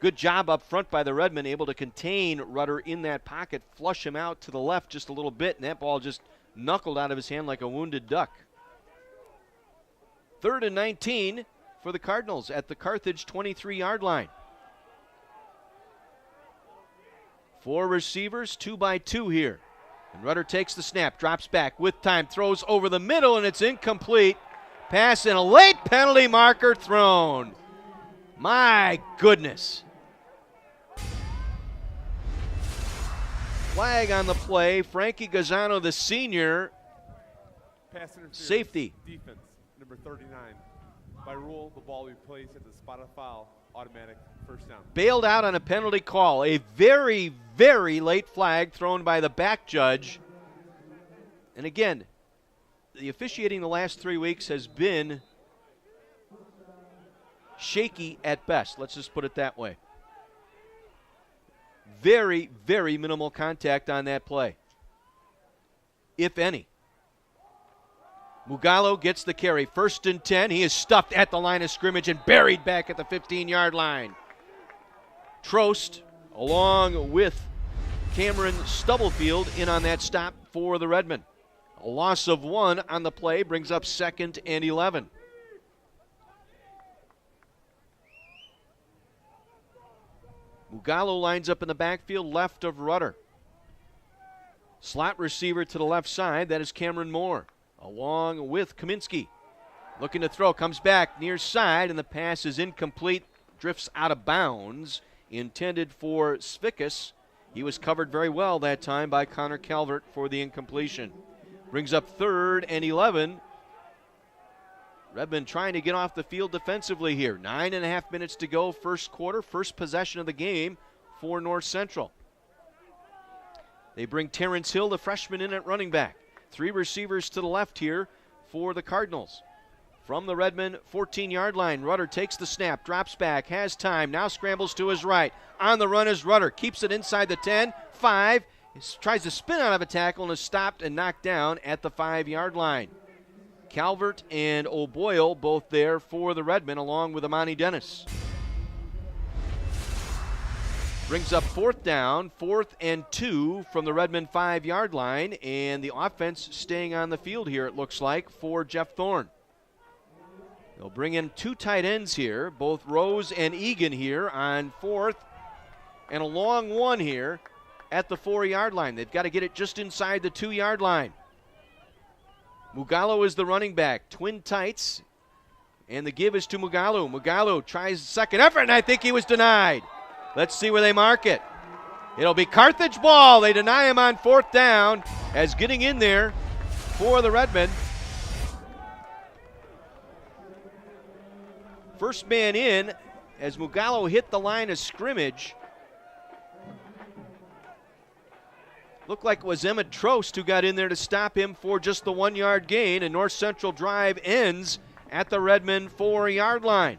Good job up front by the Redmen, able to contain Rudder in that pocket, flush him out to the left just a little bit, and that ball just knuckled out of his hand like a wounded duck. 3rd and 19 for the Cardinals at the Carthage 23-yard line. 4 receivers, 2 by 2 here. And Rudder takes the snap, drops back with time, throws over the middle, and it's incomplete. Pass and a late penalty marker thrown. My goodness. Flag on the play. Frankie Gazzano, the senior. Pass interference, Safety. Defense, number 39. By rule, the ball will be placed at the spot of foul, automatic first down. Bailed out on a penalty call. A very, very late flag thrown by the back judge. And again, the officiating the last 3 weeks has been shaky at best. Let's just put it that way. Very, very minimal contact on that play, if any. Mugallo gets the carry. 1st and 10. He is stuffed at the line of scrimmage and buried back at the 15-yard line. Trost, along with Cameron Stubblefield, in on that stop for the Redmen. A loss of 1 on the play brings up 2nd and 11. Mugallo lines up in the backfield left of Rudder. Slot receiver to the left side, that is Cameron Moore, along with Kaminsky. Looking to throw, comes back near side, and the pass is incomplete, drifts out of bounds, intended for Spikas. He was covered very well that time by Connor Calvert for the incompletion. Brings up 3rd and 11 Redmond trying to get off the field defensively here. 9.5 minutes to go, first quarter, first possession of the game for North Central. They bring Terrence Hill, the freshman, in at running back. 3 receivers to the left here for the Cardinals. From the Redmond 14-yard line, Rudder takes the snap, drops back, has time, now scrambles to his right. On the run is Rudder, keeps it inside the 10, 5, tries to spin out of a tackle and is stopped and knocked down at the 5-yard line. Calvert and O'Boyle both there for the Redmond, along with Amani Dennis. Brings up 4th down, 4th and 2 from the Redmond 5-yard line, and the offense staying on the field here, it looks like, for Jeff Thorne. They'll bring in 2 tight ends here, both Rose and Egan here on 4th, and a long one here at the 4-yard line. They've got to get it just inside the 2-yard line. Mugallo is the running back, twin tights, and the give is to Mugallo. Mugallo tries second effort, and I think he was denied. Let's see where they mark it. It'll be Carthage ball. They deny him on 4th down as getting in there for the Redmond. First man in as Mugallo hit the line of scrimmage. Looked like it was Emmett Trost who got in there to stop him for just the 1-yard gain, and North Central drive ends at the Redmond 4-yard line.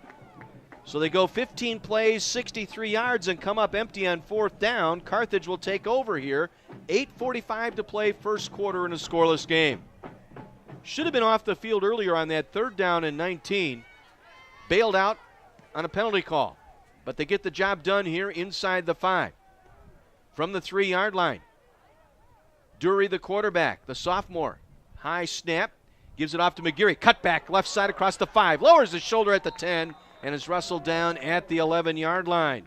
So they go 15 plays, 63 yards, and come up empty on 4th down. Carthage will take over here. 8:45 to play, first quarter in a scoreless game. Should have been off the field earlier on that 3rd down and 19. Bailed out on a penalty call. But they get the job done here inside the 5. From the 3-yard line, Dury, the quarterback, the sophomore. High snap, gives it off to McGeary. Cut back, left side across the 5. Lowers his shoulder at the 10 and is wrestled down at the 11-yard line.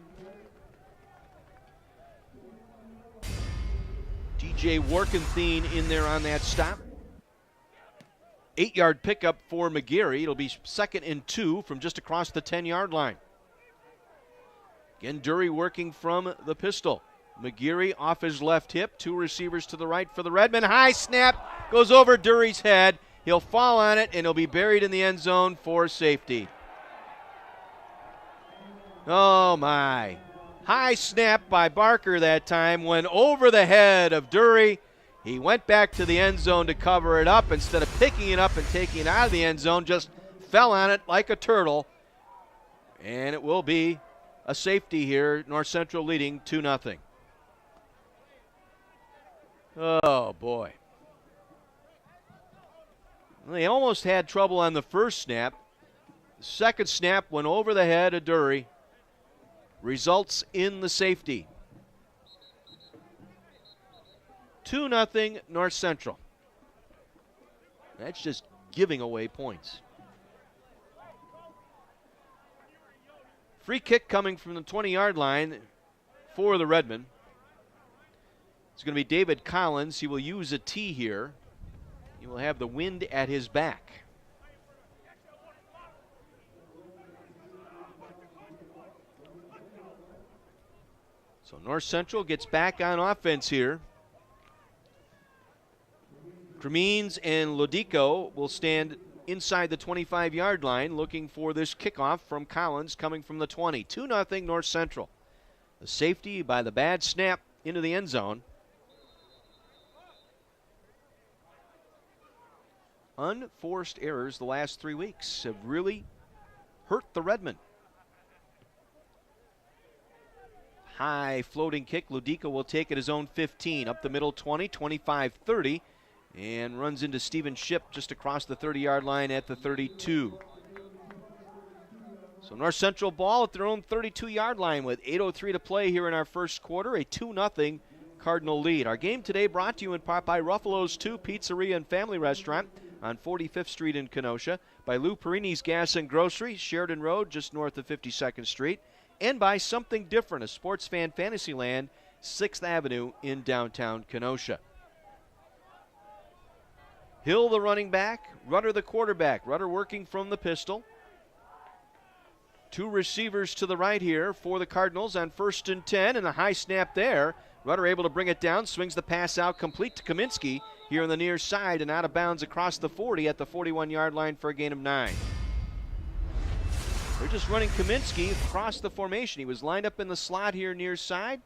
DJ Warkenthien in there on that stop. 8-yard pickup for McGeary. It'll be 2nd and 2 from just across the 10-yard line. Again, Dury working from the pistol. McGeary off his left hip. 2 receivers to the right for the Redmond. High snap goes over Dury's head. He'll fall on it, and he'll be buried in the end zone for safety. Oh, my. High snap by Barker that time went over the head of Dury. He went back to the end zone to cover it up. Instead of picking it up and taking it out of the end zone, just fell on it like a turtle. And it will be a safety here. North Central leading 2-0. Oh, boy. They almost had trouble on the first snap. The second snap went over the head of Dury. Results in the safety. 2-0 North Central. That's just giving away points. Free kick coming from the 20-yard line for the Redmond. It's going to be David Collins. He will use a tee here. He will have the wind at his back. So North Central gets back on offense here. Cremines and Lodico will stand inside the 25-yard line looking for this kickoff from Collins coming from the 20. 2-0 North Central. The safety by the bad snap into the end zone. Unforced errors the last 3 weeks have really hurt the Redmond. High floating kick. Lodico will take it his own 15. Up the middle 20, 25-30. And runs into Steven Shipp just across the 30-yard line at the 32. So North Central ball at their own 32-yard line with 8:03 to play here in our first quarter. A 2-0 Cardinal lead. Our game today brought to you in part by Ruffalo's 2 Pizzeria and Family Restaurant on 45th Street in Kenosha, by Lou Perini's Gas and Grocery, Sheridan Road, just north of 52nd Street, and by Something Different, a sports fan Fantasyland, 6th Avenue in downtown Kenosha. Hill, the running back, Rudder, the quarterback. Rudder working from the pistol. 2 receivers to the right here for the Cardinals on 1st and 10, and a high snap there. Rudder able to bring it down, swings the pass out complete to Kaminsky here on the near side and out of bounds across the 40 at the 41-yard line for a gain of 9. They're just running Kaminsky across the formation. He was lined up in the slot here near side.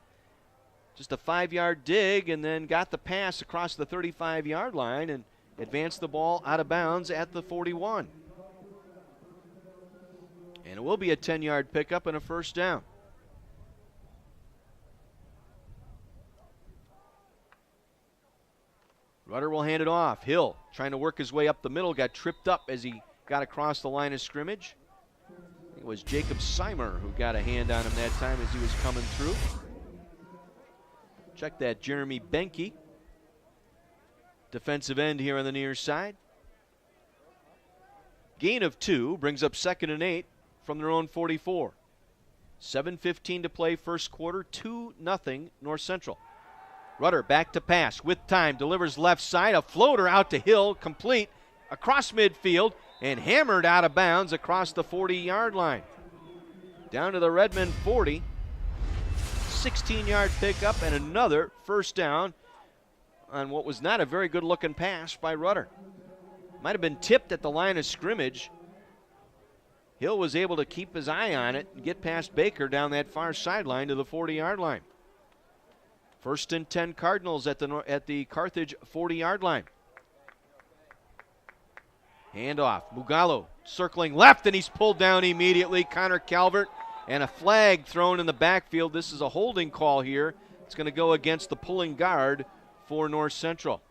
Just a 5-yard dig, and then got the pass across the 35-yard line and advanced the ball out of bounds at the 41. And it will be a 10-yard pickup and a first down. Rudder will hand it off. Hill trying to work his way up the middle, got tripped up as he got across the line of scrimmage. It was Jacob Seimer who got a hand on him that time as he was coming through. Check that, Jeremy Benke, defensive end here on the near side. Gain of 2 brings up 2nd and 8 from their own 44. 7:15 to play first quarter, 2-0 North Central. Rudder back to pass with time, delivers left side, a floater out to Hill, complete across midfield and hammered out of bounds across the 40-yard line. Down to the Redmond 40. 16-yard pickup and another first down on what was not a very good-looking pass by Rudder. Might have been tipped at the line of scrimmage. Hill was able to keep his eye on it and get past Baker down that far sideline to the 40-yard line. 1st and 10 Cardinals at the Carthage 40-yard line. Handoff. Mugallo circling left, and he's pulled down immediately. Connor Calvert, and a flag thrown in the backfield. This is a holding call here. It's going to go against the pulling guard for North Central.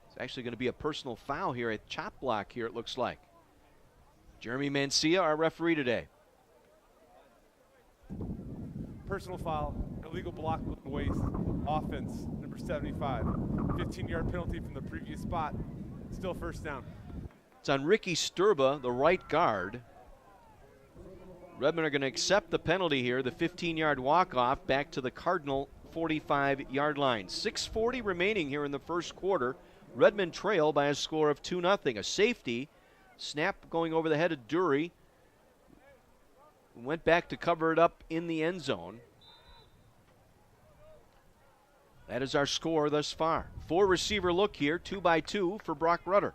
It's actually going to be a personal foul here, a chop block here, it looks like. Jeremy Mancia, our referee today. Personal foul, illegal block with the waist, offense, number 75. 15-yard penalty from the previous spot, still first down. It's on Ricky Sturba, the right guard. Redmond are going to accept the penalty here, the 15-yard walk-off back to the Cardinal 45-yard line. 6:40 remaining here in the first quarter. Redmond trail by a score of 2-0. A safety, snap going over the head of Dury. Went back to cover it up in the end zone. That is our score thus far. 4-receiver look here, 2-by-2 for Brock Rudder.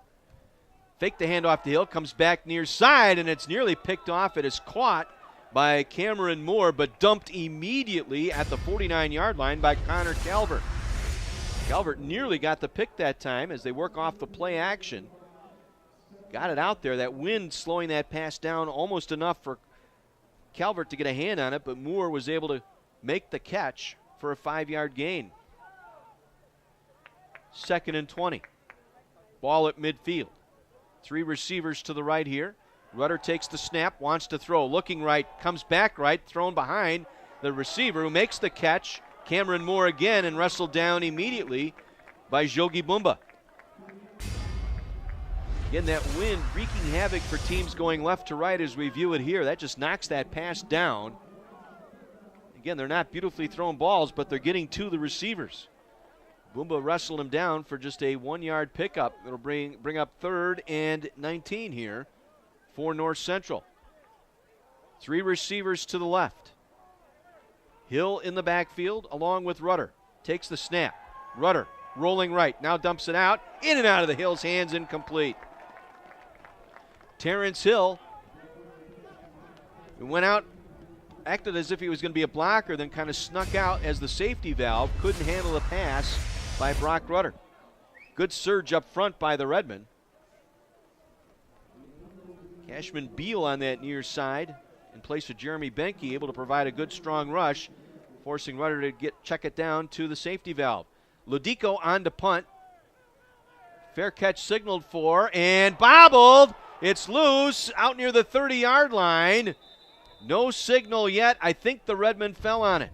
Fake the handoff to Hill, comes back near side, and it's nearly picked off. It is caught by Cameron Moore, but dumped immediately at the 49-yard line by Connor Calvert. Calvert nearly got the pick that time as they work off the play action. Got it out there. That wind slowing that pass down almost enough for Calvert to get a hand on it, but Moore was able to make the catch for a 5-yard gain. 2nd and 20. Ball at midfield. 3 receivers to the right here. Rudder takes the snap, wants to throw, looking right, comes back right, thrown behind the receiver who makes the catch. Cameron Moore again, and wrestled down immediately by Jogi Bumba. Again, that wind wreaking havoc for teams going left to right as we view it here. That just knocks that pass down. Again, they're not beautifully thrown balls, but they're getting to the receivers. Bumba wrestled him down for just a 1-yard pickup. It'll bring up 3rd and 19 here for North Central. 3 receivers to the left. Hill in the backfield along with Rudder. Takes the snap. Rudder rolling right. Now dumps it out. In and out of the Hill's hands, incomplete. Terrence Hill went out, acted as if he was going to be a blocker, then kind of snuck out as the safety valve. Couldn't handle the pass by Brock Rudder. Good surge up front by the Redmen. Cashman Beal on that near side in place of Jeremy Benke, able to provide a good strong rush, forcing Rudder to check it down to the safety valve. Ludico on to punt. Fair catch signaled for and bobbled. It's loose out near the 30-yard line. No signal yet. I think the Redmen fell on it.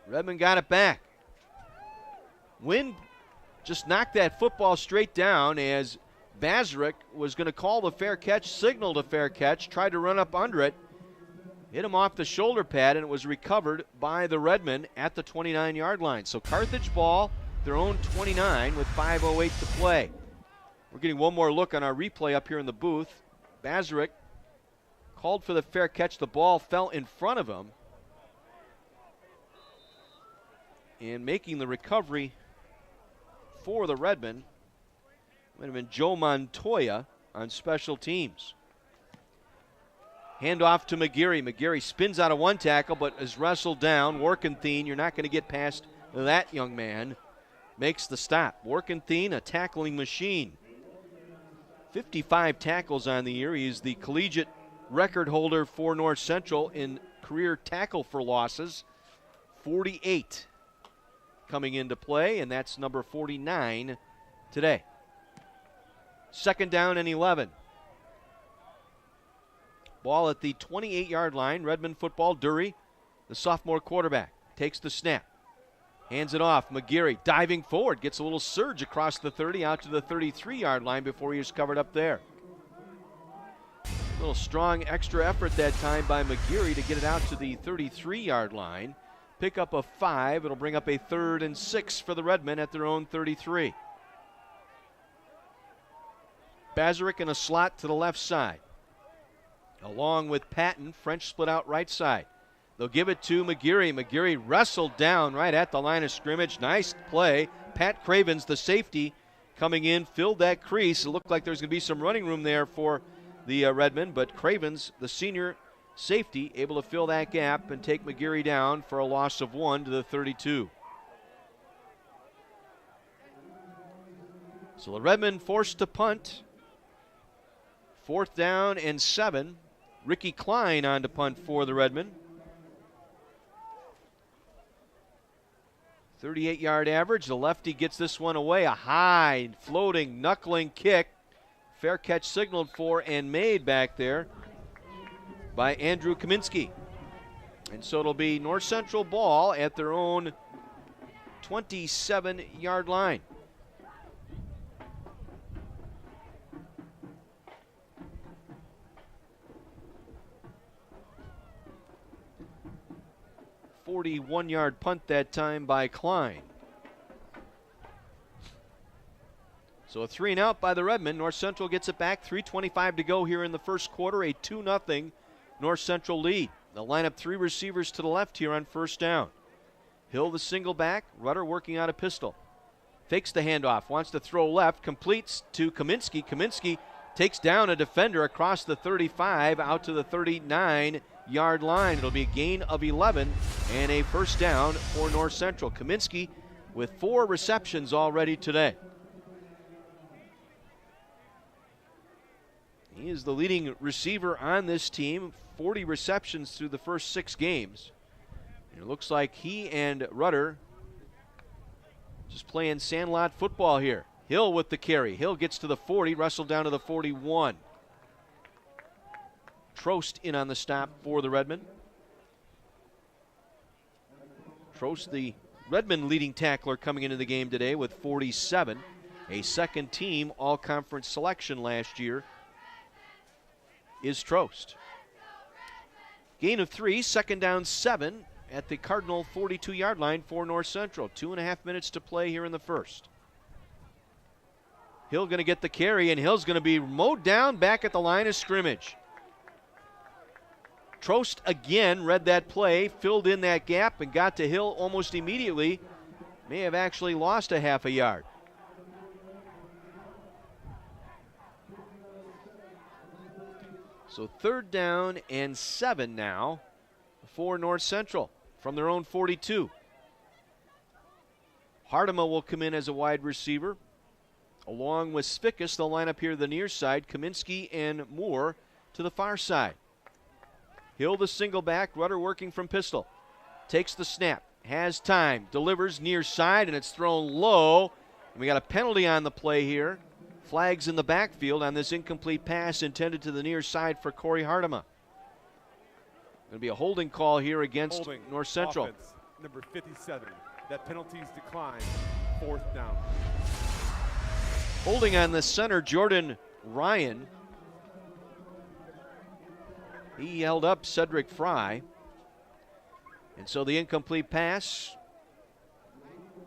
Redmond got it back. Wind just knocked that football straight down as Bazarek was going to call the fair catch, signaled a fair catch, tried to run up under it, hit him off the shoulder pad, and it was recovered by the Redmen at the 29-yard line. So Carthage ball, their own 29 with 5:08 to play. We're getting one more look on our replay up here in the booth. Bazarek called for the fair catch. The ball fell in front of him. And making the recovery for the Redmen might have been Joe Montoya on special teams. Handoff to McGeary. McGeary spins out of one tackle but is wrestled down. Workenthien, you're not going to get past that young man, makes the stop. Workenthien, a tackling machine. 55 tackles on the year. He's the collegiate record holder for North Central in career tackle for losses. 48 coming into play, and that's number 49 today. Second down and 11. Ball at the 28-yard line. Redmond football. Dury, the sophomore quarterback, takes the snap. Hands it off. McGeary diving forward. Gets a little surge across the 30 out to the 33-yard line before he is covered up there. A little strong extra effort that time by McGeary to get it out to the 33-yard line. Pick up a 5. It'll bring up a 3rd and 6 for the Redmen at their own 33. Bazarick in a slot to the left side. Along with Patton, French split out right side. They'll give it to McGeary. McGeary wrestled down right at the line of scrimmage. Nice play. Pat Cravens, the safety, coming in, filled that crease. It looked like there's going to be some running room there for the Redmen, but Cravens, the senior safety, able to fill that gap and take McGeary down for a loss of 1 to the 32. So the Redmen forced to punt. 4th down and 7. Ricky Klein on to punt for the Redmen. 38-yard average. The lefty gets this one away. A high, floating, knuckling kick. Fair catch signaled for and made back there by Andrew Kaminsky. And so it'll be North Central ball at their own 27-yard line. .41-yard punt that time by Klein. So a 3-and-out by the Redmen. North Central gets it back. 3:25 to go here in the first quarter. A 2-0 North Central lead. They'll line up 3 receivers to the left here on first down. Hill the single back. Rudder working out a pistol. Fakes the handoff. Wants to throw left. Completes to Kaminsky. Kaminsky takes down a defender across the 35 out to the 39-yard line. It'll be a gain of 11 and a first down for North Central. Kaminsky with 4 receptions already today. He is the leading receiver on this team, 40 receptions through the first 6 games. And it looks like he and Rudder just playing sandlot football here. Hill with the carry. Hill gets to the 40, wrestled down to the 41. Trost in on the stop for the Redmen. Trost, the Redmen leading tackler coming into the game today with 47. A second team all-conference selection last year is Trost. Gain of 3, second down 7 at the Cardinal 42-yard line for North Central. 2.5 minutes to play here in the first. Hill going to get the carry, and Hill's going to be mowed down back at the line of scrimmage. Trost again read that play, filled in that gap, and got to Hill almost immediately. May have actually lost a half a yard. So 3rd down and 7 now for North Central from their own 42. Hardiman will come in as a wide receiver. Along with Spikas, they'll line up here to the near side. Kaminsky and Moore to the far side. Hill the single back, Rudder working from pistol. Takes the snap, has time, delivers near side, and it's thrown low. And we got a penalty on the play here. Flags in the backfield on this incomplete pass intended to the near side for Corey Hardiman. Going to be a holding call here against North Central. Offense, number 57. That penalty's declined. 4th down. Holding on the center, Jordan Ryan. He held up Cedric Fry. And so the incomplete pass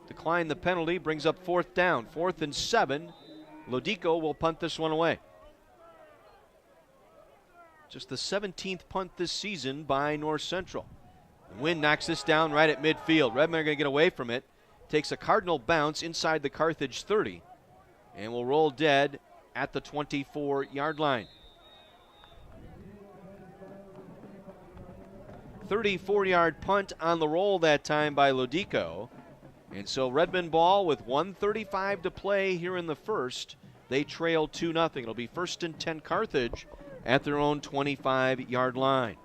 declined the penalty, brings up 4th down. 4th and 7. Lodico will punt this one away. Just the 17th punt this season by North Central. Wynn knocks this down right at midfield. Redmen are going to get away from it. takes a Cardinal bounce inside the Carthage 30 and will roll dead at the 24-yard line. 34-yard punt on the roll that time by Lodico. And so Redmond ball with 1:35 to play here in the first. They trail 2-0. It'll be 1st and 10 Carthage at their own 25-yard line.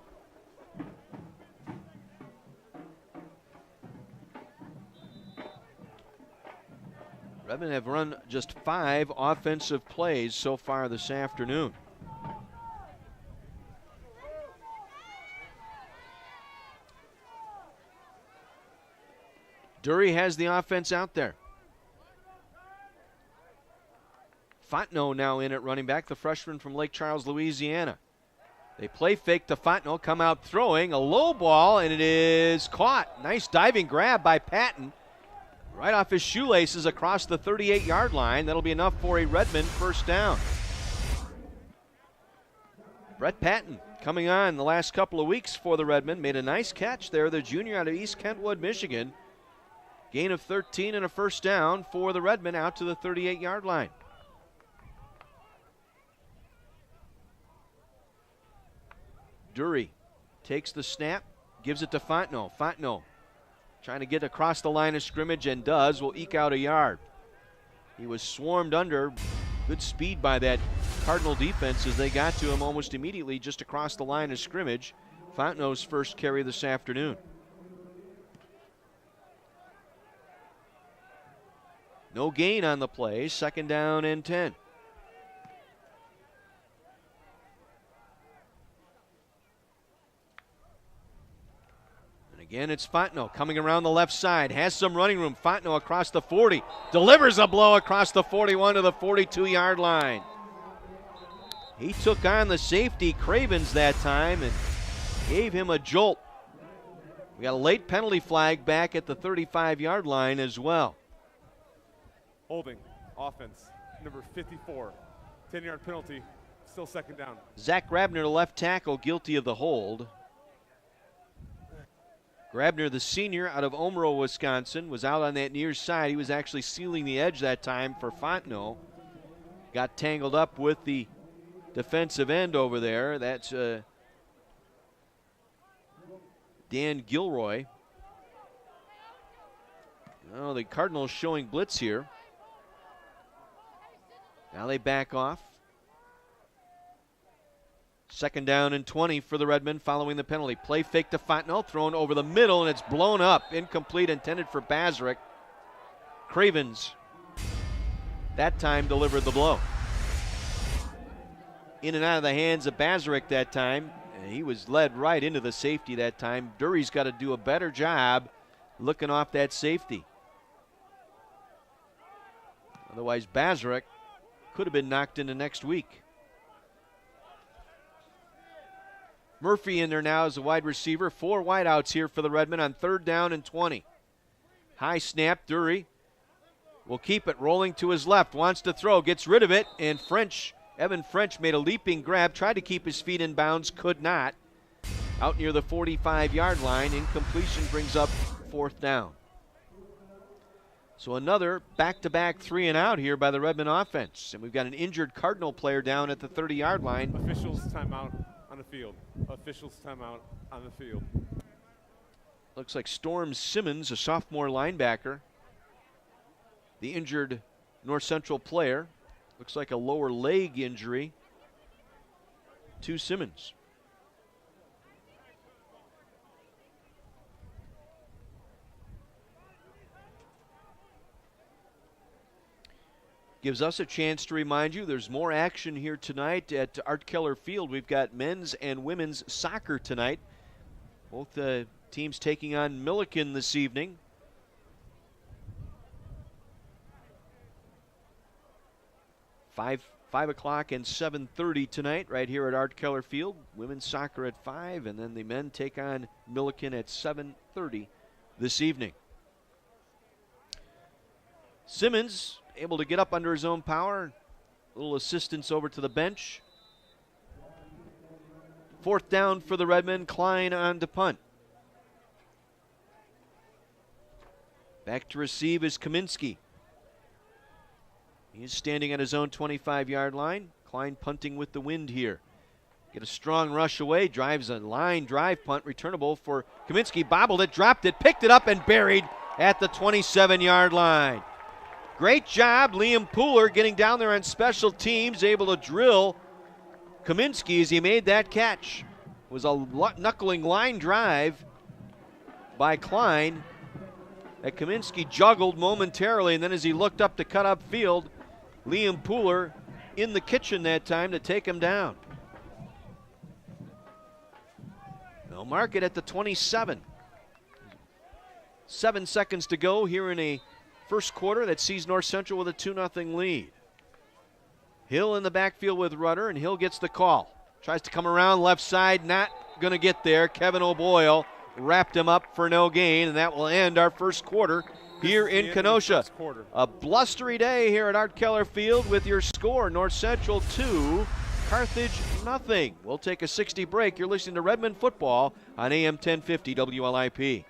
Redmond have run just 5 offensive plays so far this afternoon. Dury has the offense out there. Fontenot now in at running back, the freshman from Lake Charles, Louisiana. They play fake to Fontenot, come out throwing a low ball, and it is caught. Nice diving grab by Patton. Right off his shoelaces across the 38-yard line. That'll be enough for a Redmond first down. Brett Patton coming on the last couple of weeks for the Redmond. Made a nice catch there, the junior out of East Kentwood, Michigan. Gain of 13 and a first down for the Redmond out to the 38-yard line. Dury takes the snap, gives it to Fontenot. Fontenot trying to get across the line of scrimmage and does, will eke out a yard. He was swarmed under. Good speed by that Cardinal defense as they got to him almost immediately just across the line of scrimmage. Fontenot's first carry this afternoon. No gain on the play, 2nd down and 10. And again, it's Fontenot coming around the left side, has some running room. Fontenot across the 40, delivers a blow across the 41 to the 42-yard line. He took on the safety, Cravens, that time and gave him a jolt. We got a late penalty flag back at the 35-yard line as well. Holding, offense, number 54. 10-yard penalty, still 2nd down. Zach Grabner, the left tackle, guilty of the hold. Grabner, the senior out of Omro, Wisconsin, was out on that near side. He was actually sealing the edge that time for Fontenot. Got tangled up with the defensive end over there. That's Dan Gilroy. Oh, the Cardinals showing blitz here. Now they back off. 2nd down and 20 for the Redmen following the penalty. Play fake to Fontenot, thrown over the middle, and it's blown up. Incomplete, intended for Bazarick. Cravens that time delivered the blow. In and out of the hands of Bazarick that time. And he was led right into the safety that time. Dury's got to do a better job looking off that safety. Otherwise, Bazarick could have been knocked into next week. Murphy in there now as a wide receiver. 4 wideouts here for the Redmen on 3rd down and 20. High snap, Dury will keep it, rolling to his left, wants to throw, gets rid of it, and Evan French made a leaping grab, tried to keep his feet in bounds, could not. Out near the 45-yard line, incompletion brings up 4th down. So another back-to-back 3 and out here by the Redmond offense. And we've got an injured Cardinal player down at the 30-yard line. Officials timeout on the field. Officials timeout on the field. Looks like Storm Simmons, a sophomore linebacker. The injured North Central player. Looks like a lower leg injury to Simmons. Gives us a chance to remind you there's more action here tonight at Art Keller Field. We've got men's and women's soccer tonight. Both teams taking on Milliken this evening. 5 o'clock and 7:30 tonight right here at Art Keller Field. Women's soccer at 5, and then the men take on Milliken at 7:30 this evening. Simmons able to get up under his own power. A little assistance over to the bench. 4th down for the Redmen. Klein on to punt. Back to receive is Kaminsky. He's standing at his own 25-yard line. Klein punting with the wind here. Get a strong rush away, drives a line drive punt, returnable for Kaminsky. Bobbled it, dropped it, picked it up, and buried at the 27-yard line. Great job, Liam Pooler getting down there on special teams, able to drill Kaminsky as he made that catch. It was a knuckling line drive by Klein that Kaminsky juggled momentarily, and then as he looked up to cut up field, Liam Pooler in the kitchen that time to take him down. They'll mark it at the 27. 7 seconds to go here in a first quarter that sees North Central with a 2-0 lead. Hill in the backfield with Rudder, and Hill gets the call. Tries to come around left side, not going to get there. Kevin O'Boyle wrapped him up for no gain, and that will end our first quarter here in Kenosha. A blustery day here at Art Keller Field with your score, North Central 2, Carthage 0. We'll take a 60 break. You're listening to Redmond football on AM 1050 WLIP.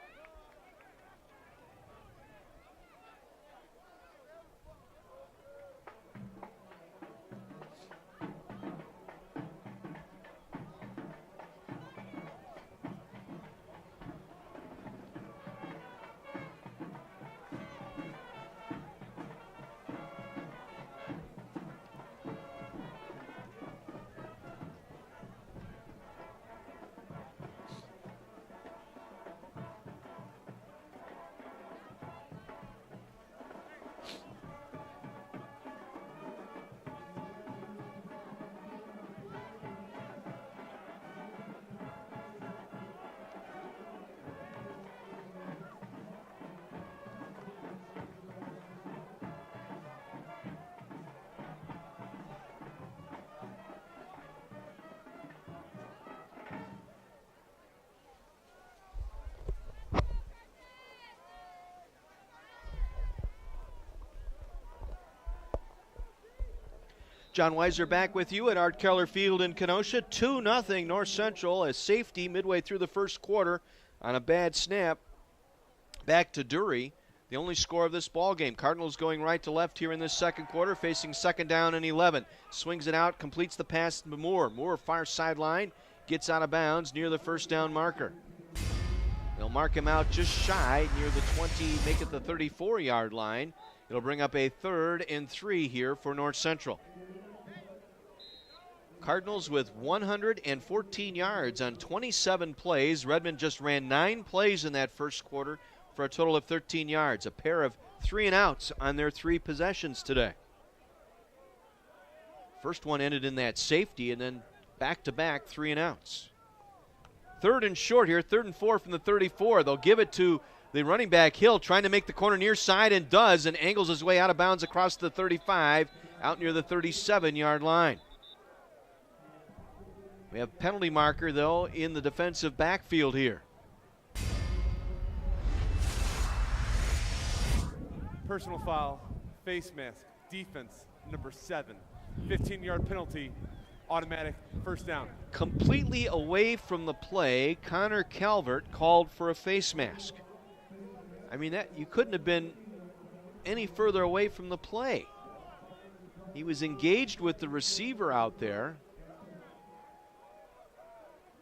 John Weiser back with you at Art Keller Field in Kenosha. 2-0 North Central. A safety midway through the first quarter on a bad snap. Back to Dury, the only score of this ball game. Cardinals going right to left here in this second quarter, facing 2nd down and 11. Swings it out, completes the pass to Moore. Moore far sideline, gets out of bounds near the first down marker. They'll mark him out just shy near the 20, make it the 34-yard line. It'll bring up a 3rd and 3 here for North Central. Cardinals with 114 yards on 27 plays. Redmond just ran 9 plays in that first quarter for a total of 13 yards. A pair of 3-and-outs on their 3 possessions today. First one ended in that safety, and then back-to-back 3-and-outs. 3rd and short here, 3rd and 4 from the 34. They'll give it to the running back, Hill, trying to make the corner near side, and does, and angles his way out of bounds across the 35, out near the 37-yard line. We have penalty marker, though, in the defensive backfield here. Personal foul, face mask, defense, number 7. 15-yard penalty, automatic first down. Completely away from the play, Connor Calvert called for a face mask. I mean, that you couldn't have been any further away from the play. He was engaged with the receiver out there.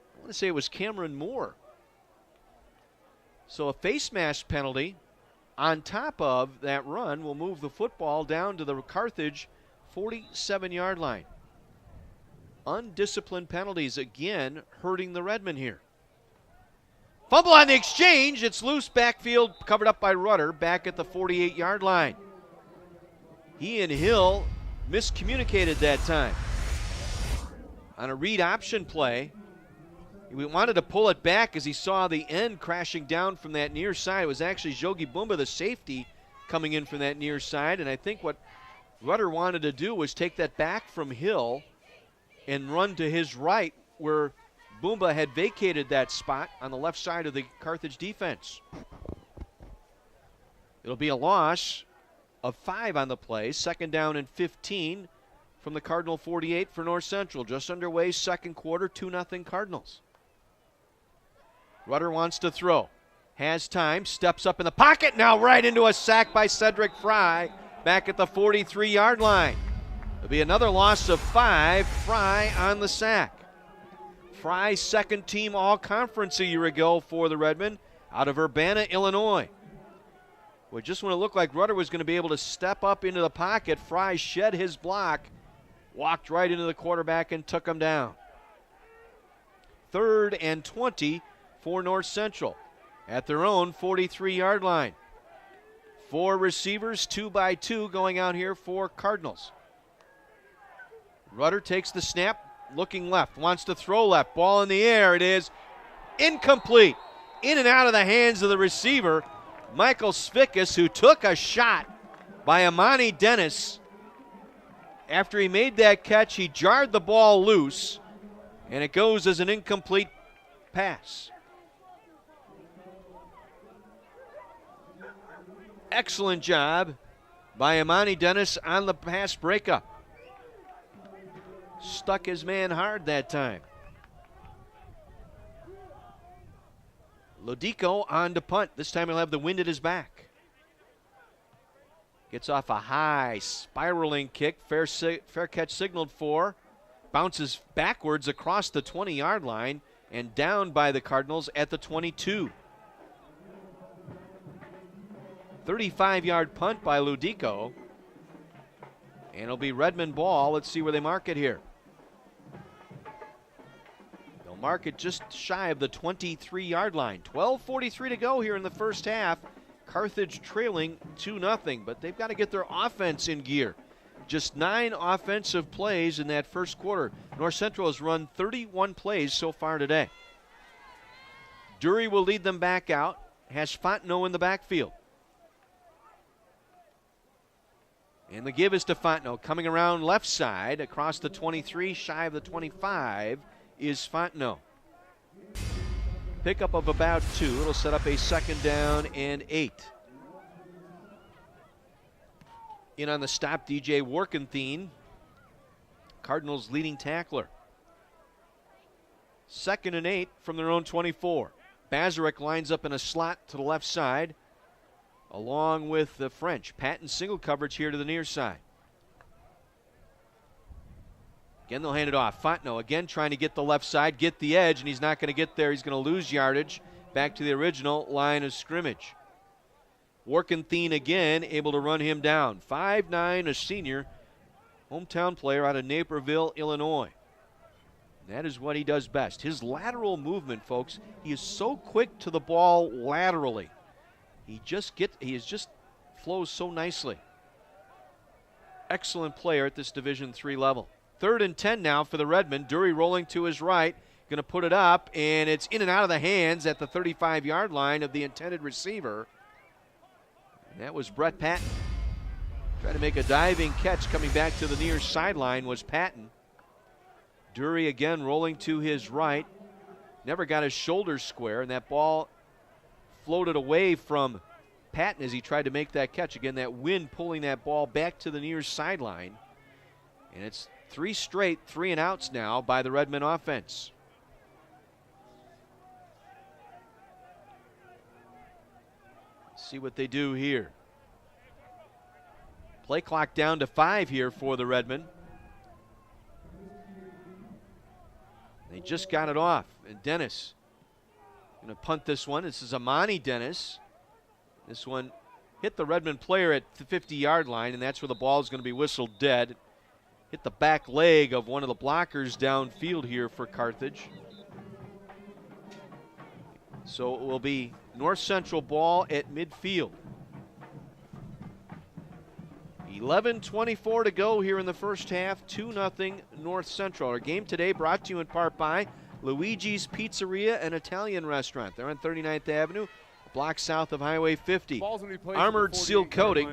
I want to say it was Cameron Moore. So a face mask penalty on top of that run will move the football down to the Carthage 47-yard line. Undisciplined penalties again hurting the Redmen here. Fumble on the exchange. It's loose backfield, covered up by Rudder, back at the 48-yard line. He and Hill miscommunicated that time. On a read option play, he wanted to pull it back as he saw the end crashing down from that near side. It was actually Jogi Bumba, the safety, coming in from that near side. And I think what Rudder wanted to do was take that back from Hill and run to his right where Bumba had vacated that spot on the left side of the Carthage defense. It'll be a loss of 5 on the play. 2nd down and 15 from the Cardinal 48 for North Central. Just underway, second quarter, 2-0 Cardinals. Rudder wants to throw. has time, steps up in the pocket, now right into a sack by Cedric Fry, back at the 43-yard line. There'll be another loss of 5, Fry on the sack. Fry's second team all-conference a year ago for the Redmen out of Urbana, Illinois. Well, just when it looked like Rudder was going to be able to step up into the pocket, Fry shed his block, walked right into the quarterback and took him down. 3rd and 20 for North Central at their own 43-yard line. 4 receivers, 2 by 2 going out here for Cardinals. Rudder takes the snap, looking left, wants to throw left, ball in the air, it is incomplete. In and out of the hands of the receiver, Michael Svikas, who took a shot by Amani Dennis. After he made that catch, he jarred the ball loose, and it goes as an incomplete pass. Excellent job by Amani Dennis on the pass breakup. Stuck his man hard that time. Lodico on to punt. This time he'll have the wind at his back. Gets off a high spiraling kick. Fair catch signaled for. Bounces backwards across the 20-yard line and down by the Cardinals at the 22. 35-yard punt by Lodico. And it'll be Redmond ball. Let's see where they mark it here. They'll mark it just shy of the 23-yard line. 12:43 to go here in the first half. Carthage trailing 2-0, but they've got to get their offense in gear. Just 9 offensive plays in that first quarter. North Central has run 31 plays so far today. Dury will lead them back out. Has Fontenot in the backfield. And the give is to Fontenot. Coming around left side across the 23, shy of the 25, is Fontenot. Pickup of about 2. It'll set up a 2nd down and 8. In on the stop, DJ Workenthien, Cardinals' leading tackler. 2nd and 8 from their own 24. Bazarek lines up in a slot to the left side, along with the French. Patton single coverage here to the near side. Again, they'll hand it off. Fontenot again trying to get the left side, get the edge, and he's not going to get there. He's going to lose yardage back to the original line of scrimmage. Workenthien again able to run him down. 5'9", a senior, hometown player out of Naperville, Illinois. And that is what he does best. His lateral movement, folks, he is so quick to the ball laterally. He just flows so nicely. Excellent player at this Division III level. 3rd and 10 now for the Redmen. Dury rolling to his right, going to put it up, and it's in and out of the hands at the 35-yard line of the intended receiver. And that was Brett Patton. Trying to make a diving catch coming back to the near sideline was Patton. Dury again rolling to his right. Never got his shoulders square, and that ball floated away from Patton as he tried to make that catch. Again, that wind pulling that ball back to the near sideline. And it's 3 straight 3-and-outs now by the Redmen offense. Let's see what they do here. Play clock down to 5 here for the Redmen. They just got it off. And Dennis going to punt this one. This is Amani Dennis. This one hit the Redmond player at the 50-yard line, and that's where the ball is going to be whistled dead. Hit the back leg of one of the blockers downfield here for Carthage. So it will be North Central ball at midfield. 11:24 to go here in the first half. 2-0 North Central. Our game today brought to you in part by Luigi's Pizzeria and Italian Restaurant. They're on 39th Avenue, a block south of Highway 50. Armored seal coating,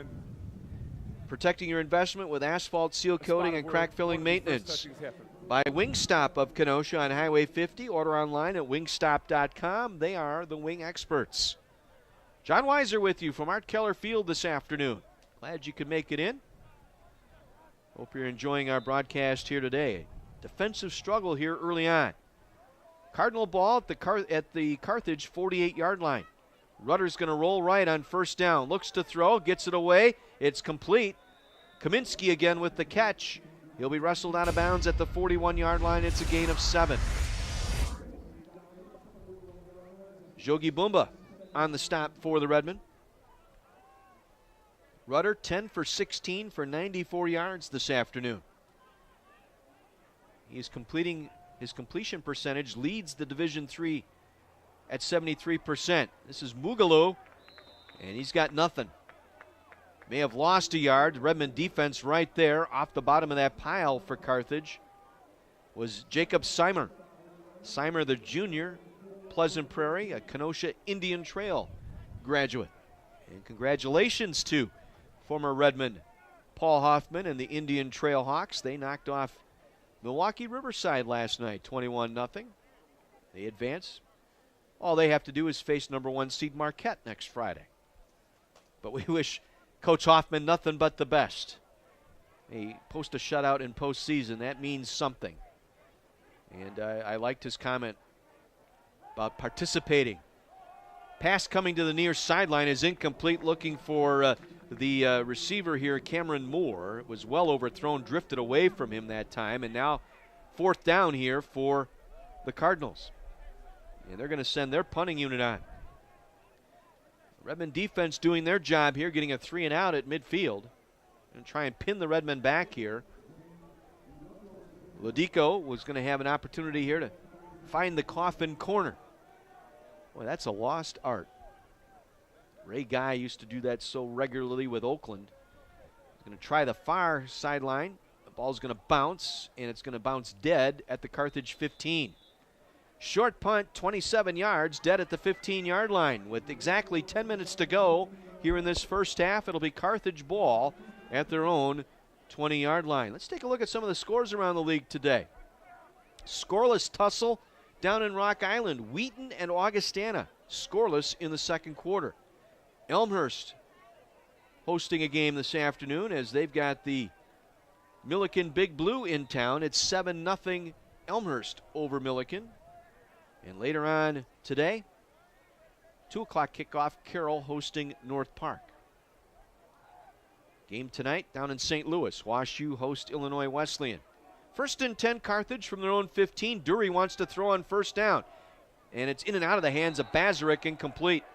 protecting your investment with asphalt seal coating and crack filling maintenance. By Wingstop of Kenosha on Highway 50. Order online at wingstop.com. They are the wing experts. John Weiser with you from Art Keller Field this afternoon. Glad you could make it in. Hope you're enjoying our broadcast here today. Defensive struggle here early on. Cardinal ball at the Carthage 48-yard line. Rudder's going to roll right on first down. Looks to throw, gets it away. It's complete. Kaminsky again with the catch. He'll be wrestled out of bounds at the 41-yard line. It's a gain of 7. Jogi Bumba on the stop for the Redmen. Rudder 10 for 16 for 94 yards this afternoon. He's completing, his completion percentage leads the Division III at 73%. This is Mugalu, and he's got nothing. May have lost a yard. Redmond defense right there off the bottom of that pile for Carthage was Jacob Seimer. Seimer, the junior, Pleasant Prairie, a Kenosha Indian Trail graduate. And congratulations to former Redmond Paul Hoffman and the Indian Trail Hawks. They knocked off Milwaukee Riverside last night, 21-0. They advance. All they have to do is face number 1 seed Marquette next Friday. But we wish Coach Hoffman nothing but the best. He post a shutout in postseason. That means something. And I liked his comment about participating. Pass coming to the near sideline is incomplete. Looking for the receiver here, Cameron Moore. It was well overthrown, drifted away from him that time. And now 4th down here for the Cardinals. And they're going to send their punting unit on. Redmond defense doing their job here, getting a 3 and out at midfield. And try and pin the Redmen back here. Lodico was going to have an opportunity here to find the coffin corner. Boy, that's a lost art. Ray Guy used to do that so regularly with Oakland. He's going to try the far sideline. The ball's going to bounce, and it's going to bounce dead at the Carthage 15. Short punt, 27 yards, dead at the 15-yard line. With exactly 10 minutes to go here in this first half, it'll be Carthage ball at their own 20-yard line. Let's take a look at some of the scores around the league today. Scoreless tussle down in Rock Island. Wheaton and Augustana scoreless in the second quarter. Elmhurst hosting a game this afternoon as they've got the Milliken Big Blue in town. It's 7-0 Elmhurst over Milliken. And later on today, 2 o'clock kickoff, Carroll hosting North Park. Game tonight down in St. Louis. WashU host Illinois Wesleyan. 1st and 10 Carthage from their own 15. Dury wants to throw on first down. And it's in and out of the hands of Bazarek, incomplete.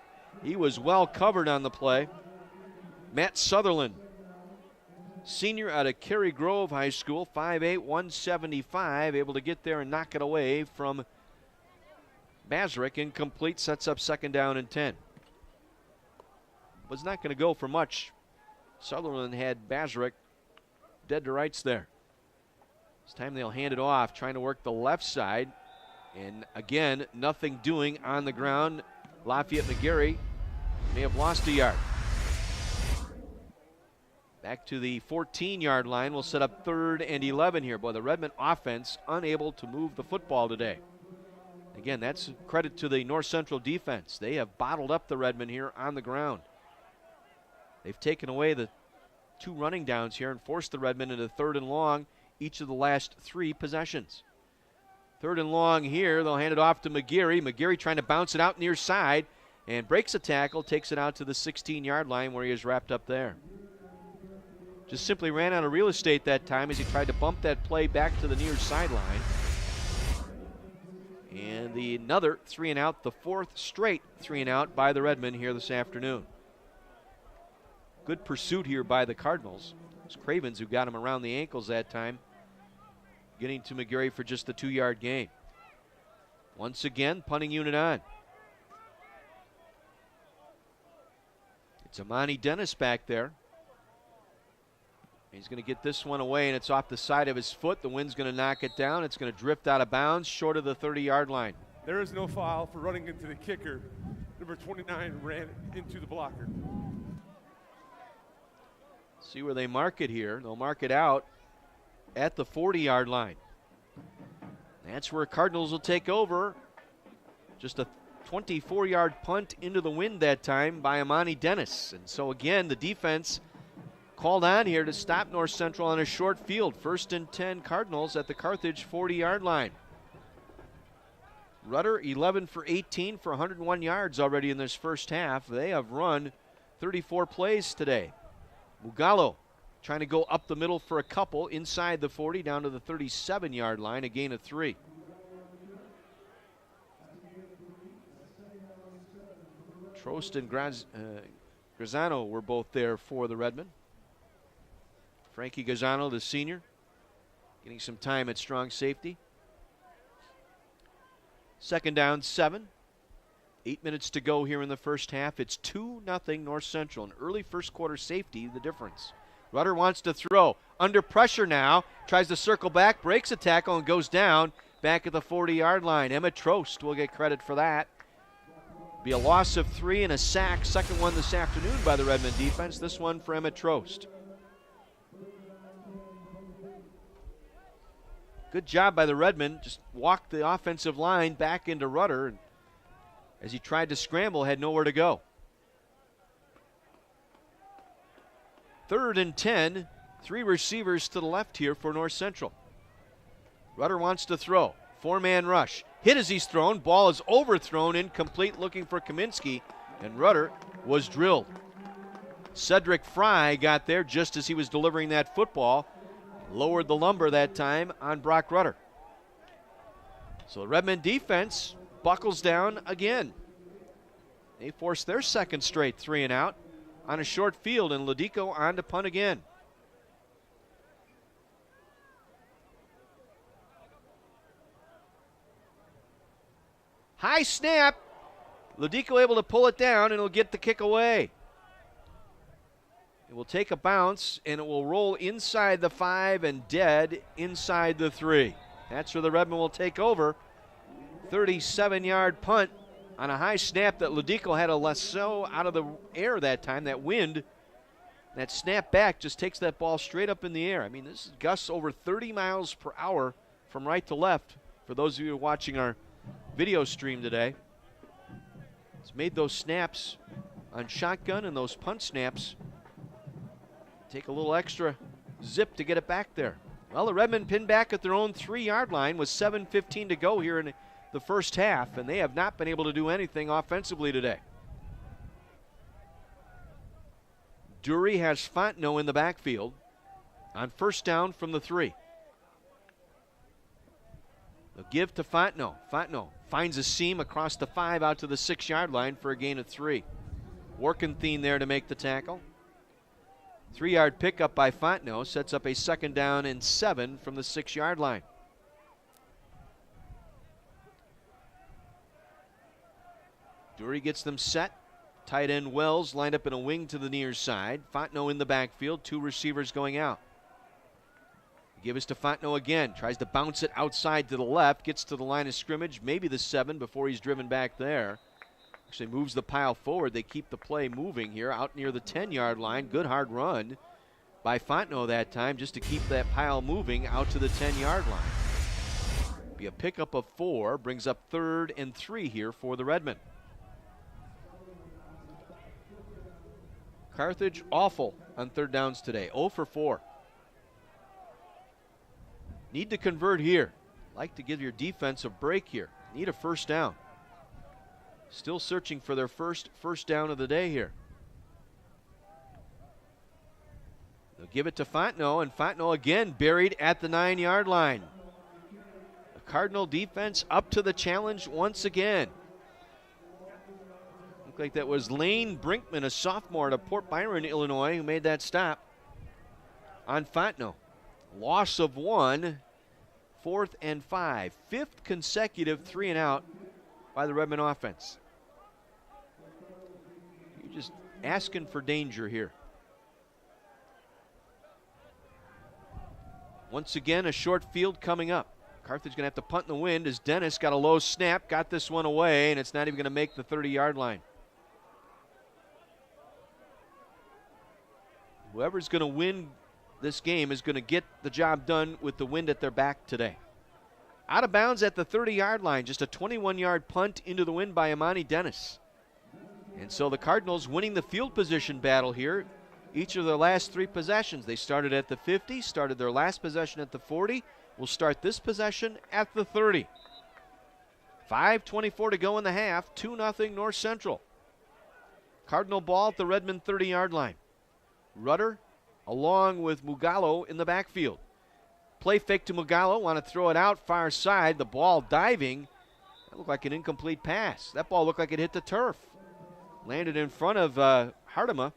He was well covered on the play. Matt Sutherland, senior out of Cary Grove High School, 5'8", 175, able to get there and knock it away from Bazarek. Incomplete, sets up 2nd down and 10. Was not going to go for much. Sutherland had Bazarek dead to rights there. This time they'll hand it off, trying to work the left side. And again, nothing doing on the ground. Lafayette McGarry may have lost a yard. Back to the 14-yard line. We'll set up 3rd and 11 here. Boy, the Redmond offense unable to move the football today. Again, that's credit to the North Central defense. They have bottled up the Redmen here on the ground. They've taken away the 2 running downs here and forced the Redmen into 3rd and long each of the last 3 possessions. 3rd and long here. They'll hand it off to McGarry. McGarry trying to bounce it out near side and breaks a tackle, takes it out to the 16-yard line where he is wrapped up there. Just simply ran out of real estate that time as he tried to bump that play back to the near sideline. And another 3 and out, the 4th straight 3 and out by the Redmen here this afternoon. Good pursuit here by the Cardinals. It's Cravens who got him around the ankles that time, getting to McGarry for just the 2-yard gain. Once again, punting unit on. It's Amani Dennis back there. He's going to get this one away, and it's off the side of his foot. The wind's going to knock it down. It's going to drift out of bounds short of the 30-yard line. There is no foul for running into the kicker. Number 29 ran into the blocker. See where they mark it here. They'll mark it out at the 40-yard line. That's where Cardinals will take over. Just a 24-yard punt into the wind that time by Amani Dennis. And so again, the defense called on here to stop North Central on a short field. 1st and 10 Cardinals at the Carthage 40-yard line. Rudder 11 for 18 for 101 yards already in this first half. They have run 34 plays today. Mugallo trying to go up the middle for a couple inside the 40 down to the 37-yard line, a gain of 3. Trost and Graziano were both there for the Redmen. Frankie Gazzano, the senior, getting some time at strong safety. Second down, 7. 8 minutes to go here in the first half. It's 2-0 North Central. An early first quarter safety, the difference. Rudder wants to throw. Under pressure now. Tries to circle back, breaks a tackle, and goes down back at the 40-yard line. Emma Trost will get credit for that. Be a loss of 3 and a sack. Second one this afternoon by the Redmond defense. This one for Emma Trost. Good job by the Redmen. Just walked the offensive line back into Rudder. And as he tried to scramble, had nowhere to go. 3rd and 10. 3 receivers to the left here for North Central. Rudder wants to throw. 4-man rush. Hit as he's thrown. Ball is overthrown, incomplete, looking for Kaminsky. And Rudder was drilled. Cedric Fry got there just as he was delivering that football. Lowered the lumber that time on Brock Rudder. So the Redmond defense buckles down again. They force their second straight 3 and out on a short field, and Lodico on to punt again. High snap. Lodico able to pull it down, and it'll get the kick away. It will take a bounce, and it will roll inside the 5 and dead inside the 3. That's where the Redmen will take over. 37-yard punt on a high snap that Lodico had a lasso out of the air that time. That wind, that snap back just takes that ball straight up in the air. I mean, this is gusts over 30 miles per hour from right to left for those of you watching our video stream today. It's made those snaps on shotgun and those punt snaps take a little extra zip to get it back there. Well, the Redmen pinned back at their own 3-yard line with 7:15 to go here in the first half, and they have not been able to do anything offensively today. Dury has Fontenot in the backfield on first down from the 3. They'll give to Fontenot. Fontenot finds a seam across the 5 out to the 6-yard line for a gain of 3. Warkenthien there to make the tackle. 3-yard pickup by Fontenot sets up a second down and 7 from the 6-yard line. Dury gets them set. Tight end Wells lined up in a wing to the near side. Fontenot in the backfield, 2 receivers going out. Give us to Fontenot again. Tries to bounce it outside to the left. Gets to the line of scrimmage, maybe the 7 before he's driven back there. Actually moves the pile forward. They keep the play moving here out near the 10-yard line. Good hard run by Fontenot that time just to keep that pile moving out to the 10-yard line. Be a pickup of 4. Brings up 3rd and 3 here for the Redmen. Carthage awful on 3rd downs today. 0 for 4. Need to convert here. Like to give your defense a break here. Need a first down. Still searching for their first down of the day here. They'll give it to Fontenot, and Fontenot again buried at the 9-yard line. The Cardinal defense up to the challenge once again. Looked like that was Lane Brinkman, a sophomore out of Port Byron, Illinois, who made that stop on Fontenot. Loss of 1, 4th and 5. 5th consecutive 3 and out by the Redmond offense. You're just asking for danger here. Once again, a short field coming up. Carthage going to have to punt in the wind as Dennis got a low snap, got this one away, and it's not even going to make the 30-yard line. Whoever's going to win this game is going to get the job done with the wind at their back today. Out of bounds at the 30-yard line, just a 21-yard punt into the wind by Imani Dennis. And so the Cardinals winning the field position battle here. Each of their last 3 possessions. They started at the 50, started their last possession at the 40. Will start this possession at the 30. 5:24 to go in the half. 2-0 North Central. Cardinal ball at the Redmond 30-yard line. Rudder along with Mugallo in the backfield. Play fake to Mugallo. Want to throw it out far side. The ball diving. That looked like an incomplete pass. That ball looked like it hit the turf. Landed in front of Hartema.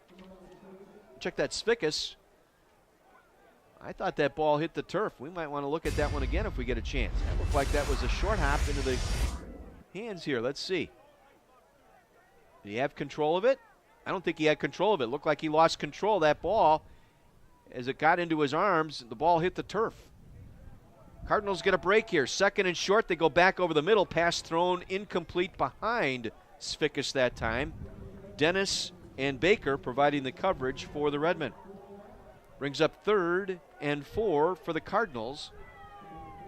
Check that Spikas. I thought that ball hit the turf. We might want to look at that one again if we get a chance. That looked like that was a short hop into the hands here. Let's see. Did he have control of it? I don't think he had control of it. Looked like he lost control of that ball. As it got into his arms, the ball hit the turf. Cardinals get a break here. 2nd and short. They go back over the middle. Pass thrown incomplete behind Spikas that time. Dennis and Baker providing the coverage for the Redmen. Brings up 3rd and 4 for the Cardinals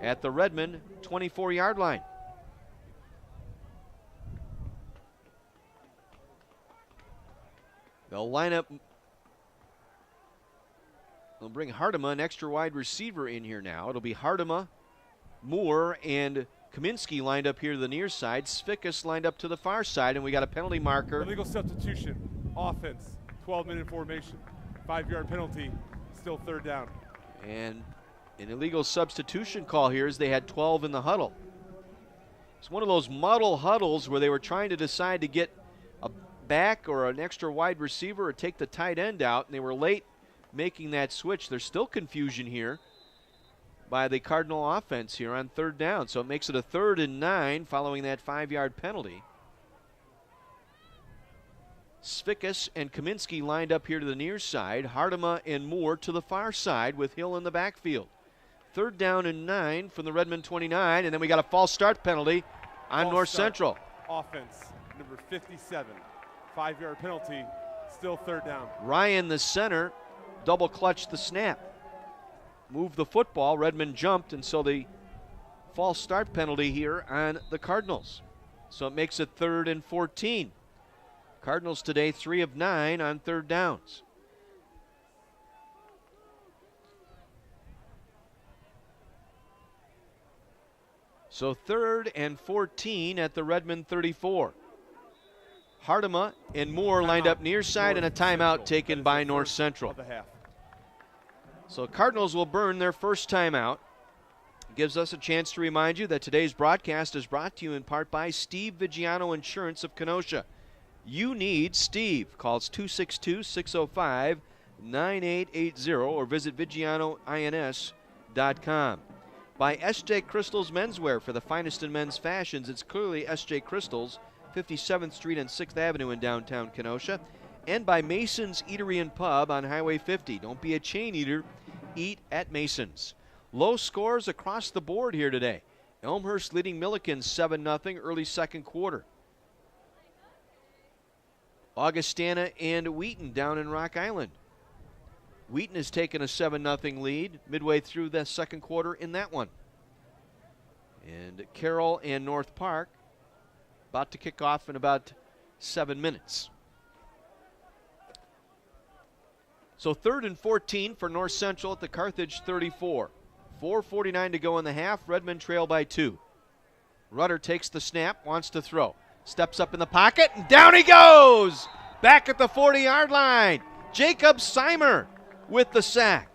at the Redmond 24-yard line. They'll line up. They'll bring Hartema, an extra wide receiver, in here now. It'll be Hartema, Moore, and Kaminsky lined up here to the near side. Spikas lined up to the far side, and we got a penalty marker. Illegal substitution, offense, 12-minute formation, 5-yard penalty, still 3rd down. And an illegal substitution call here as they had 12 in the huddle. It's one of those muddle huddles where they were trying to decide to get a back or an extra wide receiver or take the tight end out, and they were late making that switch. There's still confusion here by the Cardinal offense here on 3rd down, so it makes it a 3rd and 9 following that 5-yard penalty. Spikas and Kaminsky lined up here to the near side. Hartema and Moore to the far side with Hill in the backfield. 3rd down and 9 from the Redmond 29, and then we got a false start penalty on North Central. Offense, number 57, 5-yard penalty, still 3rd down. Ryan, the center, double clutched the snap. Moved the football. Redmond jumped, and so the false start penalty here on the Cardinals. So it makes it 3rd and 14. Cardinals today 3 of 9 on 3rd downs. So 3rd and 14 at the Redmond 34. Hartema and Moore lined up near side, and a timeout taken by North Central. So Cardinals will burn their first timeout. Gives us a chance to remind you that today's broadcast is brought to you in part by Steve Vigiano Insurance of Kenosha. You need Steve. Call 262-605-9880 or visit VigianoINS.com. By S.J. Crystal's Menswear. For the finest in men's fashions, it's clearly S.J. Crystal's, 57th Street and 6th Avenue in downtown Kenosha. And by Mason's Eatery and Pub on Highway 50. Don't be a chain eater. Eat at Mason's. Low scores across the board here today. Elmhurst leading Milliken 7-0 early 2nd quarter. Augustana and Wheaton down in Rock Island. Wheaton has taken a 7-0 lead midway through the 2nd quarter in that one. And Carroll and North Park about to kick off in about 7 minutes. So 3rd and 14 for North Central at the Carthage 34. 4:49 to go in the half. Redmond trail by 2. Rudder takes the snap, wants to throw. Steps up in the pocket, and down he goes! Back at the 40-yard line. Jacob Seimer with the sack.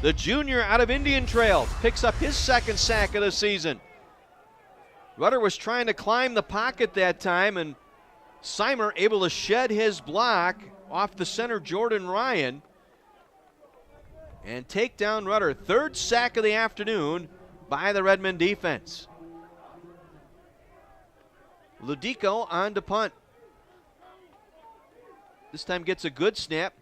The junior out of Indian Trail picks up his 2nd sack of the season. Rudder was trying to climb the pocket that time, and Seimer able to shed his block off the center, Jordan Ryan, and take down Rudder. 3rd sack of the afternoon by the Redmond defense. Ludico on to punt. This time gets a good snap.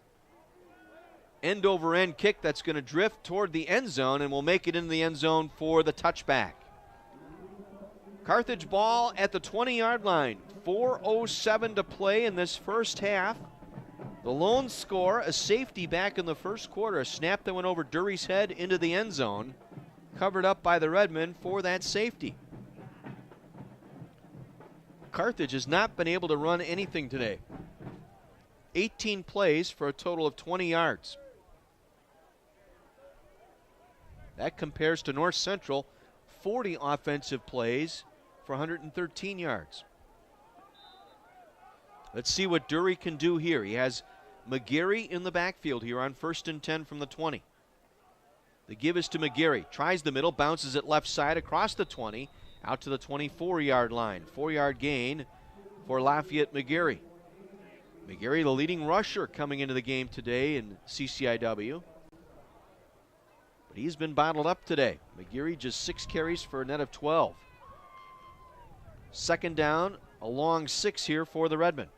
End over end kick that's going to drift toward the end zone and will make it into the end zone for the touchback. Carthage ball at the 20-yard line. 4:07 to play in this first half. The lone score, a safety back in the first quarter. A snap that went over Dury's head into the end zone. Covered up by the Redmen for that safety. Carthage has not been able to run anything today. 18 plays for a total of 20 yards. That compares to North Central, 40 offensive plays for 113 yards. Let's see what Dury can do here. He has McGarry in the backfield here on 1st and 10 from the 20. The give is to McGarry. Tries the middle, bounces it left side across the 20, out to the 24-yard line. 4-yard gain for Lafayette McGarry. McGarry, the leading rusher coming into the game today in CCIW. But he's been bottled up today. McGarry just 6 carries for a net of 12. 2nd down, a long 6 here for the Redmen.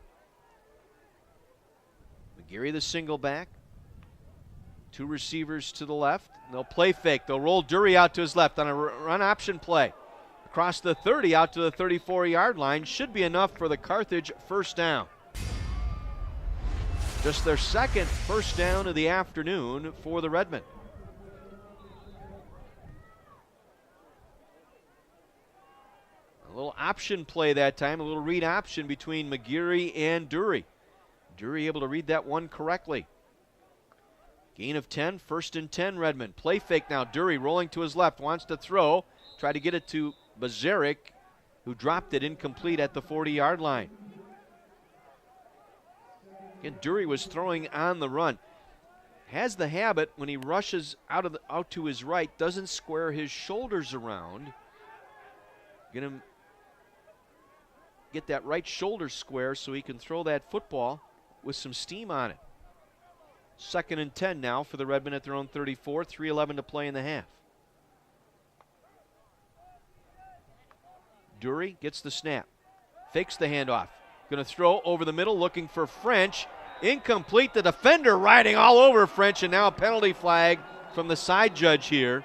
McGarry the single back. 2 receivers to the left. They'll play fake. They'll roll Dury out to his left on a run option play. Across the 30 out to the 34-yard line. Should be enough for the Carthage 1st down. Just their 2nd 1st down of the afternoon for the Redmen. A little option play that time, a little read option between McGarry and Dury. Dury able to read that one correctly. Gain of 10, 1st and 10 Redmen. Play fake now. Dury rolling to his left, wants to throw. Try to get it to Bazaric, who dropped it incomplete at the 40-yard line. Again, Dury was throwing on the run. Has the habit when he rushes out to his right, doesn't square his shoulders around. Gonna get that right shoulder square so he can throw that football with some steam on it. 2nd and 10 now for the Redmen at their own 34, 3:11 to play in the half. Dury gets the snap, fakes the handoff. Going to throw over the middle, looking for French. Incomplete. The defender riding all over French, and now a penalty flag from the side judge here.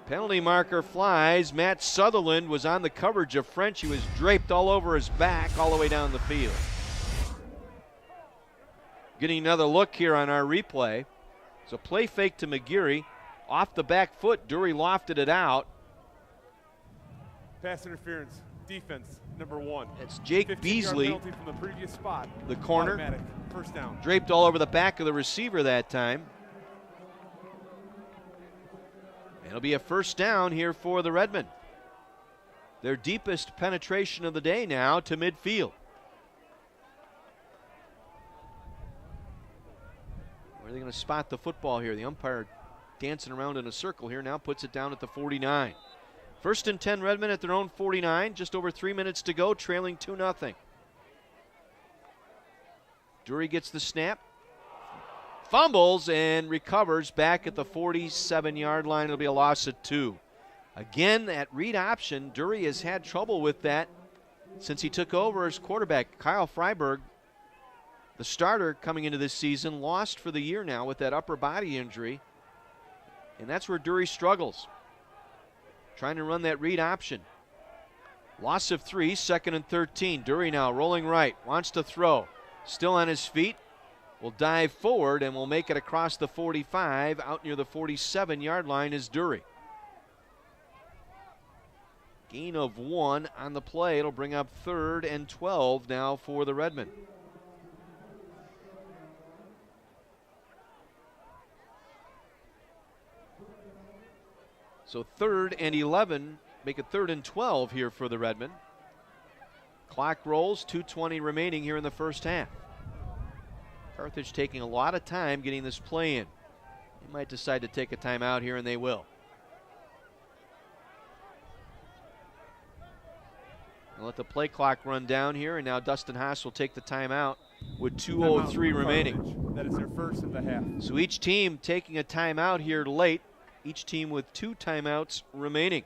Penalty marker flies. Matt Sutherland was on the coverage of French. He was draped all over his back all the way down the field. Getting another look here on our replay. So play fake to McGarry. Off the back foot, Dury lofted it out. Pass interference, defense, number 1. It's Jake Beasley, penalty from the previous spot. the corner. Automatic, 1st down. Draped all over the back of the receiver that time. It'll be a 1st down here for the Redmen. Their deepest penetration of the day now to midfield. Where are they going to spot the football here? The umpire dancing around in a circle here now puts it down at the 49. 1st and 10 Redmen at their own 49. Just over 3 minutes to go, trailing 2-0. Dury gets the snap. Fumbles and recovers back at the 47-yard line. It'll be a loss of 2. Again, that read option, Dury has had trouble with that since he took over as quarterback. Kyle Freiberg, the starter coming into this season, lost for the year now with that upper body injury. And that's where Dury struggles. Trying to run that read option. Loss of 3, 2nd and 13. Dury now rolling right, wants to throw. Still on his feet. Will dive forward and will make it across the 45. Out near the 47-yard line is Dury. Gain of 1 on the play. It'll bring up 3rd and 12 now for the Redmen. So 3rd and 11, make it 3rd and 12 here for the Redmen. Clock rolls, 2:20 remaining here in the 1st half. Carthage taking a lot of time getting this play in. They might decide to take a timeout here, and they will. I'll let the play clock run down here, and now Dustin Haas will take the timeout with 2:03 remaining. That is their 1st of the half. So each team taking a timeout here late. Each team with 2 timeouts remaining.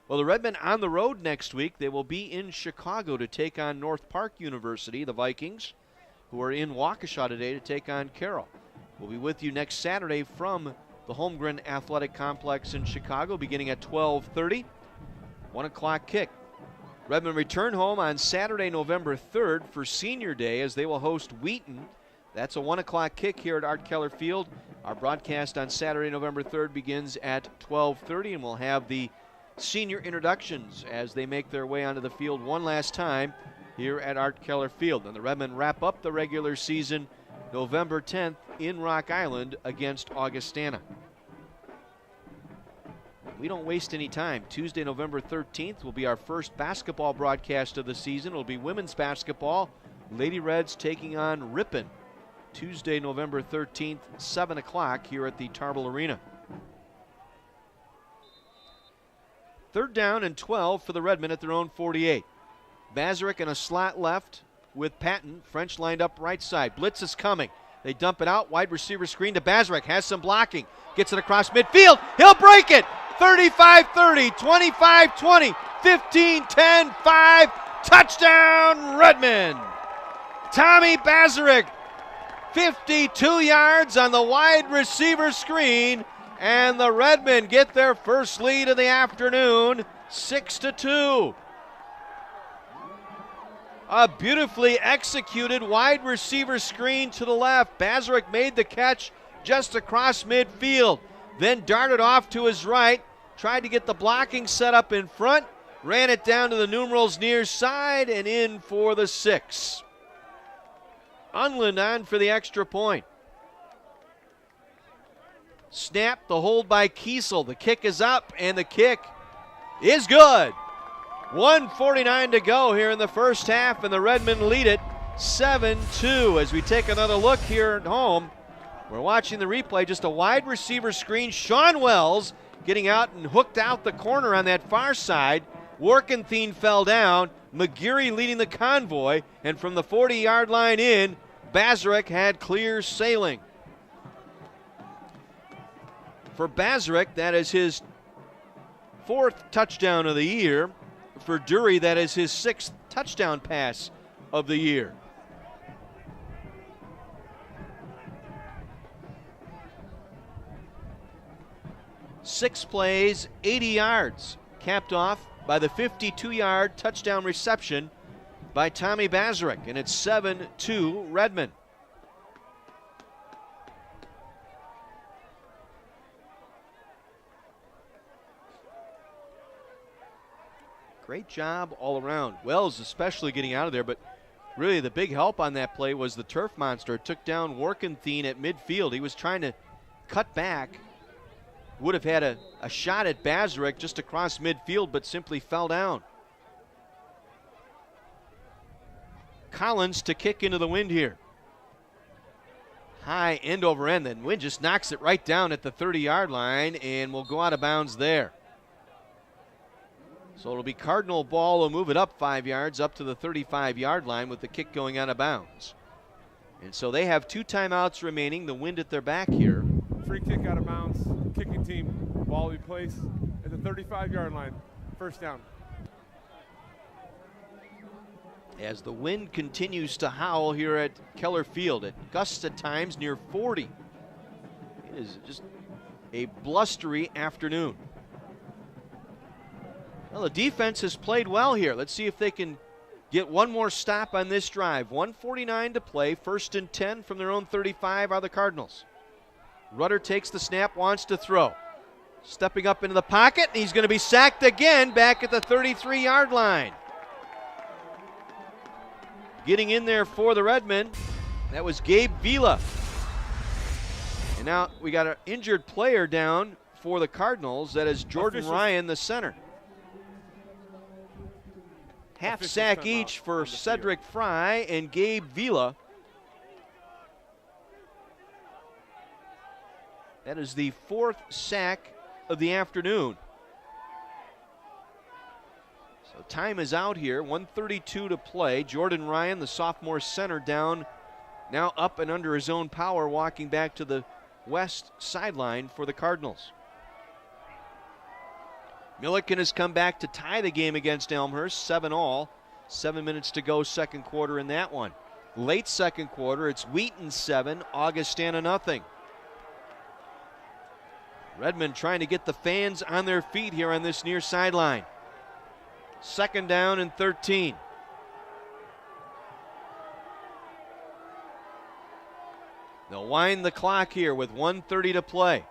Well, the Redmen on the road next week. They will be in Chicago to take on North Park University, the Vikings, who are in Waukesha today to take on Carroll. We'll be with you next Saturday from the Holmgren Athletic Complex in Chicago, beginning at 12:30. 1 o'clock kick. Redmen return home on Saturday, November 3rd for Senior Day as they will host Wheaton. That's a 1 o'clock kick here at Art Keller Field. Our broadcast on Saturday, November 3rd begins at 12:30, and we'll have the senior introductions as they make their way onto the field one last time here at Art Keller Field. And the Redmen wrap up the regular season November 10th in Rock Island against Augustana. we don't waste any time. Tuesday, November 13th will be our first basketball broadcast of the season. It'll be women's basketball. Lady Reds taking on Ripon. Tuesday, November 13th, 7 o'clock here at the Tarbell Arena. 3rd down and 12 for the Redmen at their own 48. Bazarek in a slot left with Patton. French lined up right side. Blitz is coming. They dump it out. Wide receiver screen to Bazarek. Has some blocking. Gets it across midfield. He'll break it. 35-30, 25-20, 15-10-5. Touchdown, Redmen. Tommy Bazarek, 52 yards on the wide receiver screen. And the Redmen get their first lead of the afternoon, 6-2. A beautifully executed wide receiver screen to the left. Bazarek made the catch just across midfield, then darted off to his right, tried to get the blocking set up in front, ran it down to the numerals near side and in for the 6. Unland on for the extra point. Snap, the hold by Kiesel. The kick is up, and the kick is good. 1:49 to go here in the first half, and the Redmen lead it 7-2. As we take another look here at home, we're watching the replay, just a wide receiver screen. Sean Wells getting out and hooked out the corner on that far side. Warkenthien fell down. McGeary leading the convoy, and from the 40-yard line in, Bazarek had clear sailing. For Bazarek, that is his 4th touchdown of the year. For Dury, that is his 6th touchdown pass of the year. Six plays, 80 yards, capped off by the 52-yard touchdown reception by Tommy Bazarek, and it's 7-2 Redmen. Great job all around. Wells especially getting out of there, but really the big help on that play was the turf monster. It took down Warkenthien at midfield. He was trying to cut back. Would have had a shot at Bazarek just across midfield, but simply fell down. Collins to kick into the wind here. High end over end, then wind just knocks it right down at the 30-yard line and will go out of bounds there. So it'll be Cardinal ball. Will move it up 5 yards up to the 35-yard line with the kick going out of bounds. And so they have 2 timeouts remaining. The wind at their back here. Free kick out of bounds. Kicking team. Ball will be placed at the 35-yard line. First down. As the wind continues to howl here at Keller Field, at gusts at times near 40. It is just a blustery afternoon. Well, the defense has played well here. Let's see if they can get one more stop on this drive. 1:49 to play. 1st and 10 from their own 35 are the Cardinals. Rudder takes the snap, wants to throw. Stepping up into the pocket, and he's going to be sacked again back at the 33-yard line. Getting in there for the Redmen, that was Gabe Vila. And now we got an injured player down for the Cardinals. That is Jordan Ryan, the center. Half sack each for Cedric Fry and Gabe Vila. That is the 4th sack of the afternoon. So time is out here, 1:32 to play. Jordan Ryan, the sophomore center, down, now up and under his own power, walking back to the west sideline for the Cardinals. Milliken has come back to tie the game against Elmhurst, 7-all. 7 minutes to go, second quarter in that one. Late second quarter, it's Wheaton 7, Augustana nothing. Redmond trying to get the fans on their feet here on this near sideline. 2nd down and 13. They'll wind the clock here with 1:30 to play.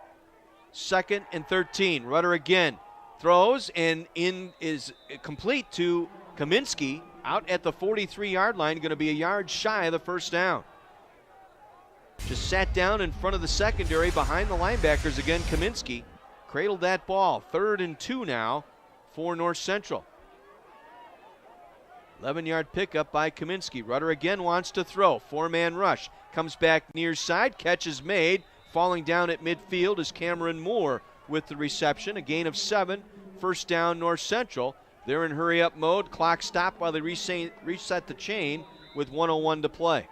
2nd and 13. Rudder again. Throws and in is complete to Kaminsky out at the 43-yard line, going to be a yard shy of the first down. Just sat down in front of the secondary behind the linebackers again, Kaminsky. cradled that ball. 3rd and 2 now for North Central. 11-yard pickup by Kaminsky. Rudder again wants to throw. 4-man rush. Comes back near side. Catch is made. Falling down at midfield is Cameron Moore with the reception. A gain of 7. First down, North Central. They're in hurry-up mode. Clock stopped while they reset the chain with 1:01 to play.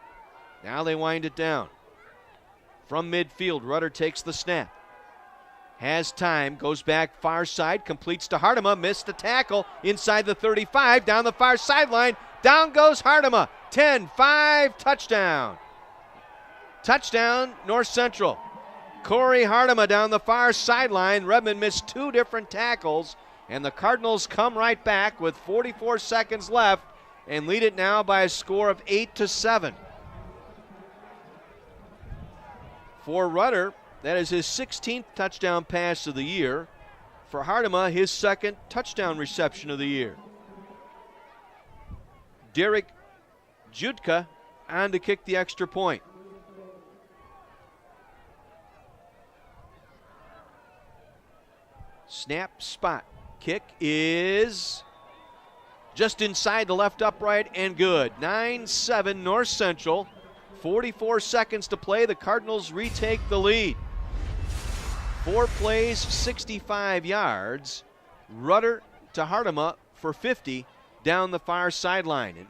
Now they wind it down. From midfield, Rudder takes the snap. Has time, goes back far side, completes to Hartema, missed the tackle, inside the 35, down the far sideline, down goes Hartema, 10-5, touchdown. Touchdown, North Central. Corey Hartema down the far sideline. Redmond missed 2 different tackles, and the Cardinals come right back with 44 seconds left and lead it now by a score of 8-7. For Rudder, that is his 16th touchdown pass of the year. For Hartema, his 2nd touchdown reception of the year. Derek Judka on to kick the extra point. Snap, spot. Kick is just inside the left upright and good. 9-7 North Central. 44 seconds to play. The Cardinals retake the lead. 4 plays, 65 yards. Rudder to Hartema for 50 down the far sideline. And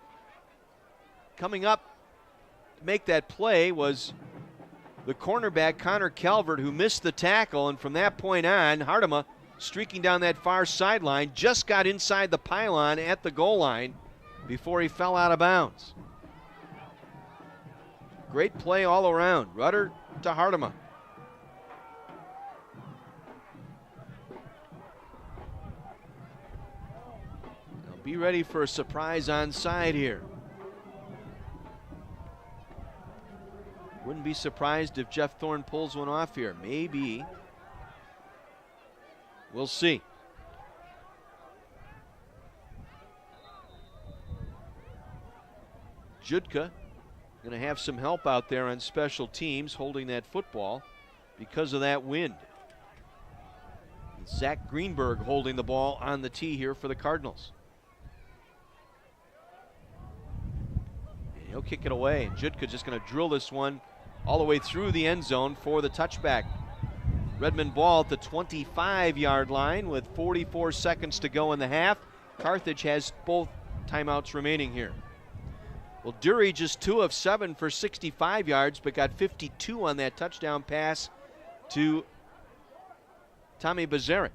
coming up to make that play was the cornerback Connor Calvert, who missed the tackle. And from that point on, Hartema streaking down that far sideline, just got inside the pylon at the goal line before he fell out of bounds. Great play all around. Rudder to Hartema. Now be ready for a surprise onside here. Wouldn't be surprised if Jeff Thorne pulls one off here. Maybe. We'll see. Judka going to have some help out there on special teams holding that football because of that wind. And Zach Greenberg holding the ball on the tee here for the Cardinals. And he'll kick it away, and Judka just going to drill this one all the way through the end zone for the touchback. Redmond ball at the 25-yard line with 44 seconds to go in the half. Carthage has both timeouts remaining here. Well, Dury just 2 of 7 for 65 yards, but got 52 on that touchdown pass to Tommy Bazaric.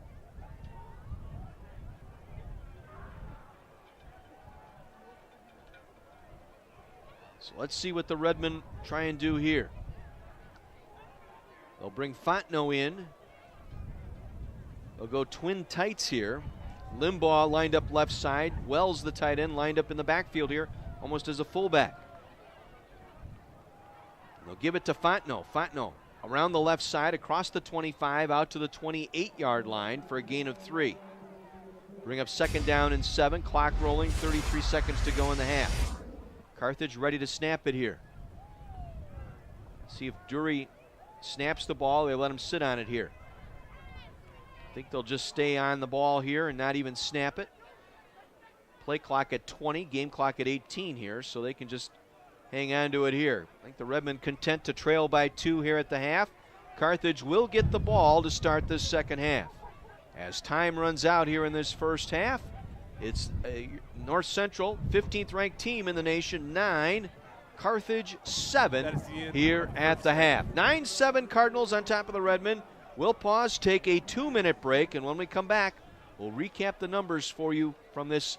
So let's see what the Redmen try and do here. They'll bring Fontenot in. They'll go twin tights here. Limbaugh lined up left side. Wells, the tight end, lined up in the backfield here, almost as a fullback. They'll give it to Fontenot. Fontenot around the left side, across the 25, out to the 28-yard line for a gain of 3. Bring up 2nd down and 7. Clock rolling, 33 seconds to go in the half. Carthage ready to snap it here. See if Dury snaps the ball. They let him sit on it here. I think they'll just stay on the ball here and not even snap it. Play clock at 20, game clock at 18 here, so they can just hang on to it here. I think the Redmen content to trail by 2 here at the half. Carthage will get the ball to start this second half. As time runs out here in this first half, it's North Central, 15th ranked team in the nation, 9. Carthage 7 here at the half. 9-7 Cardinals on top of the Redmen. We'll pause, take a 2-minute break, and when we come back, we'll recap the numbers for you from this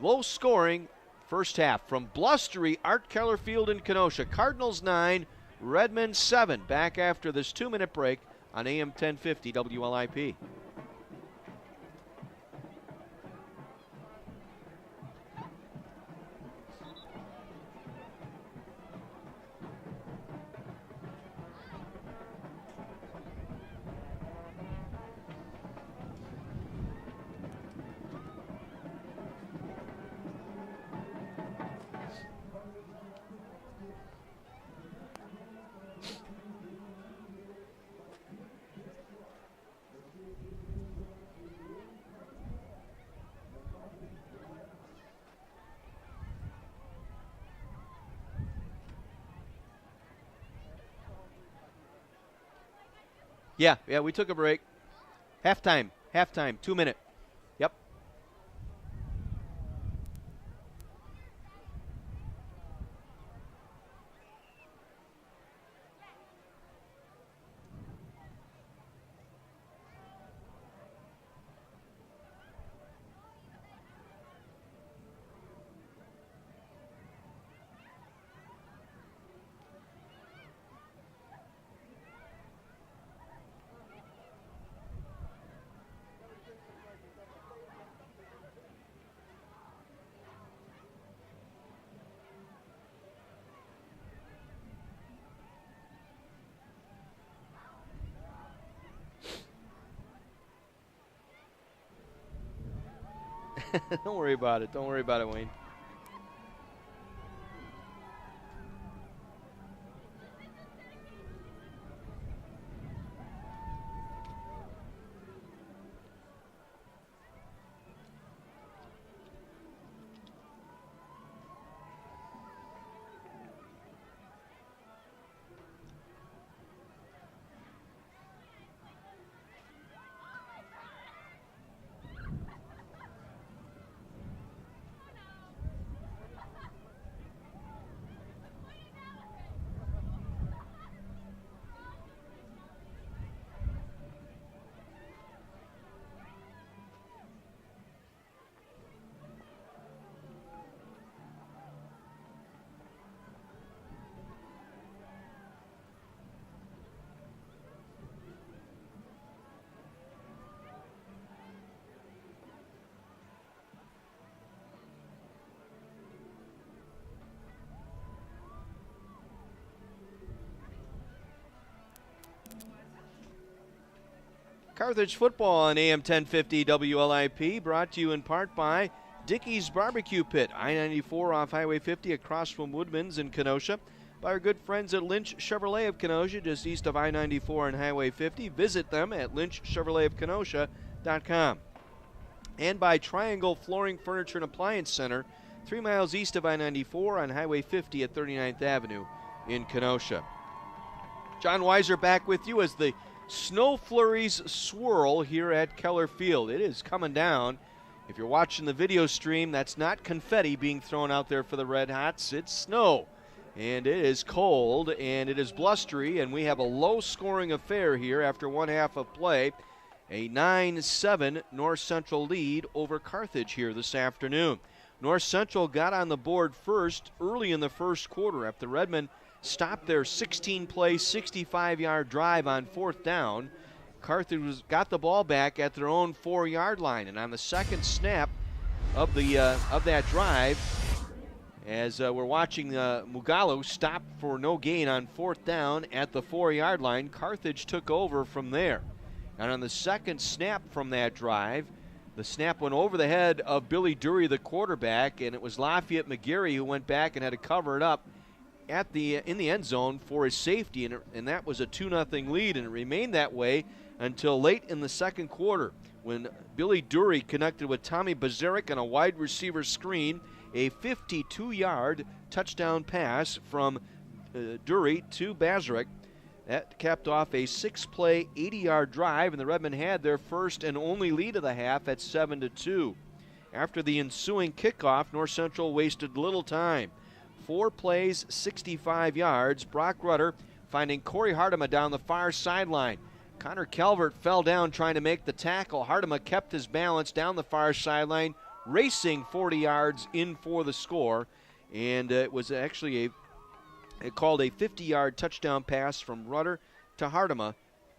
low-scoring first half. From blustery Art Keller Field in Kenosha, Cardinals 9, Redmen 7. Back after this 2-minute break on AM 1050 WLIP. Yeah, we took a break. Halftime, 2-minute. Yep. Don't worry about it. Don't worry about it, Wayne. Carthage football on AM 1050 WLIP, brought to you in part by Dickey's Barbecue Pit, I-94 off Highway 50 across from Woodman's in Kenosha. By our good friends at Lynch Chevrolet of Kenosha, just east of I-94 and Highway 50. Visit them at lynchchevroletofkenosha.com. And by Triangle Flooring, Furniture, and Appliance Center, 3 miles east of I-94 on Highway 50 at 39th Avenue in Kenosha. John Weiser back with you as the snow flurries swirl here at Keller Field. It is coming down. If you're watching the video stream, that's not confetti being thrown out there for the Red Hots. It's snow. And it is cold, and it is blustery, and we have a low-scoring affair here after one half of play. A 9-7 North Central lead over Carthage here this afternoon. North Central got on the board first early in the first quarter after Redmond stopped their 16-play, 65-yard drive on fourth down. Carthage got the ball back at their own 4-yard line, and on the second snap of that drive, as we're watching Mugalo stop for no gain on fourth down at the 4-yard line, Carthage took over from there. And on the second snap from that drive, the snap went over the head of Billy Dury, the quarterback, and it was Lafayette McGarry who went back and had to cover it up in the end zone for his safety, and that was a 2-0 lead, and it remained that way until late in the second quarter when Billy Dury connected with Tommy Bazaric on a wide receiver screen, a 52-yard touchdown pass from Dury to Bazaric. That capped off a 6-play, 80-yard drive, and the Redmen had their first and only lead of the half at 7-2. After the ensuing kickoff, North Central wasted little time. 4 plays, 65 yards. Brock Rudder finding Corey Hartema down the far sideline. Connor Calvert fell down trying to make the tackle. Hartema kept his balance down the far sideline, racing 40 yards in for the score. And it was actually called a 50-yard touchdown pass from Rudder to Hartema,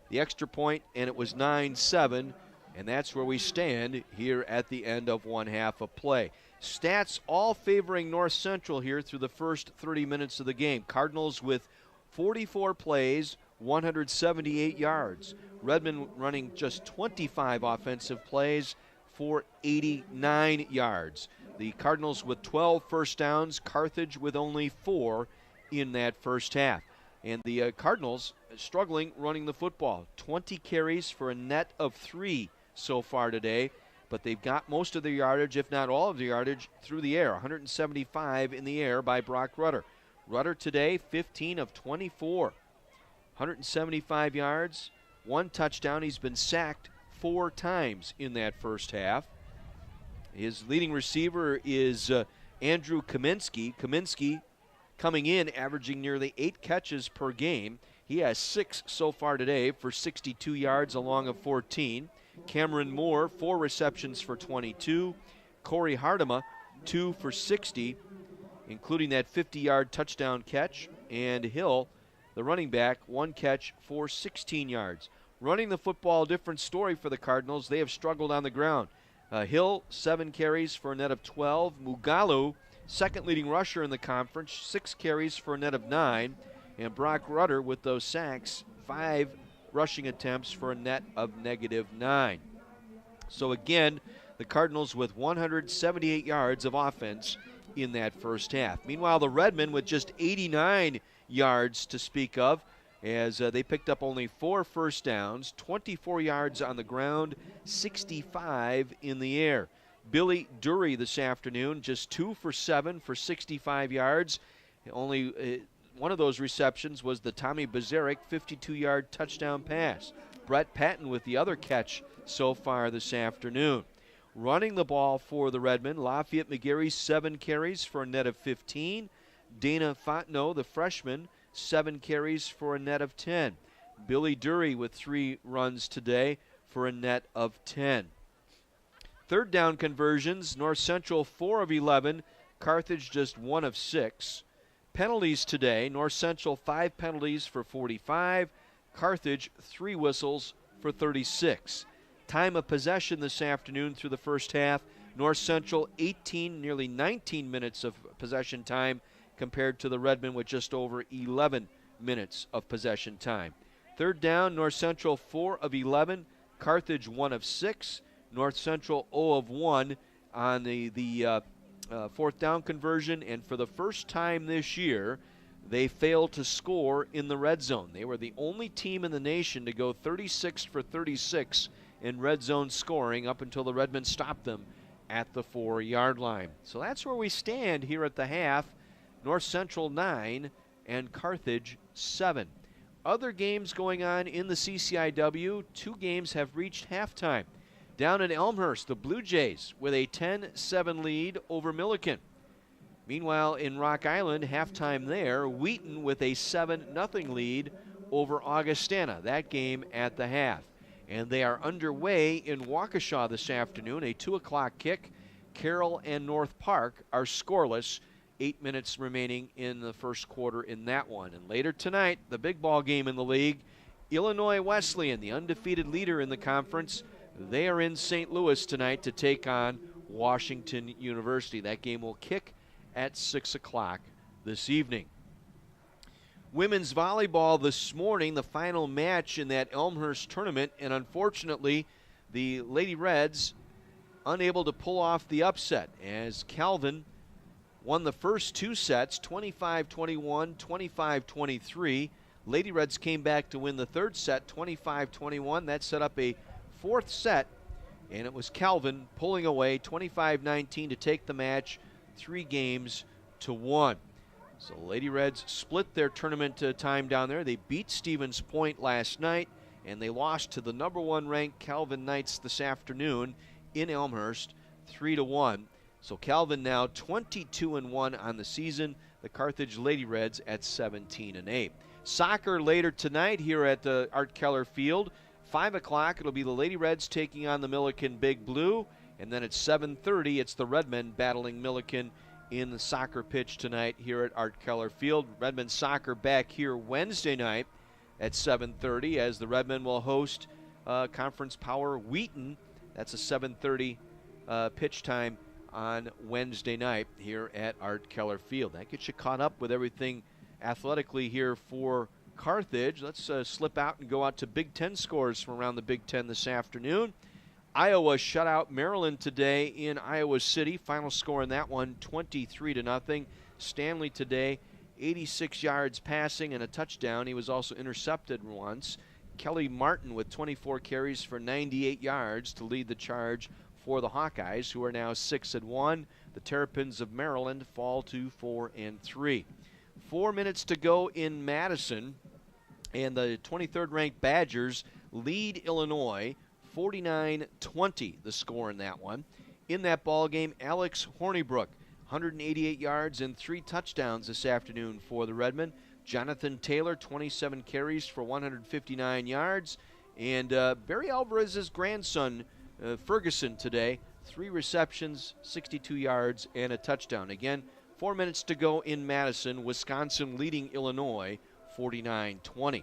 the extra point, and it was 9-7. And that's where we stand here at the end of one half of play. Stats all favoring North Central here through the first 30 minutes of the game. Cardinals with 44 plays, 178 yards. Redmond running just 25 offensive plays for 89 yards. The Cardinals with 12 first downs, Carthage with only 4 in that first half. And the Cardinals struggling running the football. 20 carries for a net of 3 so far today. But they've got most of the yardage, if not all of the yardage, through the air. 175 in the air by Brock Rudder. Rudder today, 15 of 24. 175 yards, 1 touchdown. He's been sacked 4 times in that first half. His leading receiver is Andrew Kaminsky. Kaminsky coming in, averaging nearly 8 catches per game. He has 6 so far today for 62 yards along of 14. Cameron Moore, 4 receptions for 22. Corey Hartema, 2 for 60, including that 50-yard touchdown catch. And Hill, the running back, 1 catch for 16 yards. Running the football, different story for the Cardinals. They have struggled on the ground. Hill, 7 carries for a net of 12. Mugalu, second leading rusher in the conference, 6 carries for a net of 9. And Brock Rutter with those sacks, 5 rushing attempts for a net of -9. So again, the Cardinals with 178 yards of offense in that first half. Meanwhile, the Redmen with just 89 yards to speak of, as they picked up only 4 first downs, 24 yards on the ground, 65 in the air. Billy Dury this afternoon, just 2 for 7 for 65 yards. Only one of those receptions was the Tommy Bazaric 52-yard touchdown pass. Brett Patton with the other catch so far this afternoon. Running the ball for the Redmen, Lafayette McGarry, 7 carries for a net of 15. Dana Fontenot, the freshman, 7 carries for a net of 10. Billy Dury with 3 runs today for a net of 10. Third down conversions, North Central 4 of 11, Carthage just 1 of 6. Penalties today, North Central 5 penalties for 45, Carthage 3 whistles for 36. Time of possession this afternoon through the first half, North Central 18, nearly 19 minutes of possession time compared to the Redmen with just over 11 minutes of possession time. Third down, North Central 4 of 11, Carthage 1 of 6, North Central 0 of 1 on the fourth down conversion, and for the first time this year, they failed to score in the red zone. They were the only team in the nation to go 36 for 36 in red zone scoring up until the Redmen stopped them at the 4-yard line. So that's where we stand here at the half. North Central 9 and Carthage 7. Other games going on in the CCIW. 2 games have reached halftime. Down in Elmhurst, the Blue Jays with a 10-7 lead over Milliken. Meanwhile, in Rock Island, halftime there, Wheaton with a 7-0 lead over Augustana. That game at the half. And they are underway in Waukesha this afternoon, a 2 o'clock kick. Carroll and North Park are scoreless. 8 minutes remaining in the first quarter in that one. And later tonight, the big ball game in the league, Illinois Wesleyan, the undefeated leader in the conference, they are in St. Louis tonight to take on Washington University. That game will kick at 6 o'clock this evening. Women's volleyball this morning, the final match in that Elmhurst tournament, and unfortunately, the Lady Reds unable to pull off the upset as Calvin won the first 2 sets, 25-21, 25-23. Lady Reds came back to win the third set, 25-21. That set up a 4th set, and it was Calvin pulling away 25-19 to take the match 3-1. So Lady Reds split their tournament time down there. They beat Stevens Point last night, and they lost to the number 1 ranked Calvin Knights this afternoon in Elmhurst, 3-1. So Calvin now 22-1 on the season. The Carthage Lady Reds at 17-8. Soccer later tonight here at the Art Keller Field. 5 o'clock, it'll be the Lady Reds taking on the Milliken Big Blue. And then at 7:30, it's the Redmen battling Milliken in the soccer pitch tonight here at Art Keller Field. Redmen soccer back here Wednesday night at 7:30 as the Redmen will host Conference Power Wheaton. That's a 7:30 pitch time on Wednesday night here at Art Keller Field. That gets you caught up with everything athletically here for Carthage. Let's slip out and go out to Big Ten scores from around the Big Ten this afternoon. Iowa shut out Maryland today in Iowa City. Final score in that one, 23-0. Stanley today, 86 yards passing and a touchdown. He was also intercepted once. Kelly Martin with 24 carries for 98 yards to lead the charge for the Hawkeyes, who are now 6-1. The Terrapins of Maryland fall to 4-3. 4 minutes to go in Madison, and the 23rd-ranked Badgers lead Illinois 49-20, the score in that one. In that ball game, Alex Hornibrook, 188 yards and 3 touchdowns this afternoon for the Redmen. Jonathan Taylor, 27 carries for 159 yards. And Barry Alvarez's grandson, Ferguson, today, 3 receptions, 62 yards, and a touchdown. Again, 4 minutes to go in Madison. Wisconsin leading Illinois 49-20.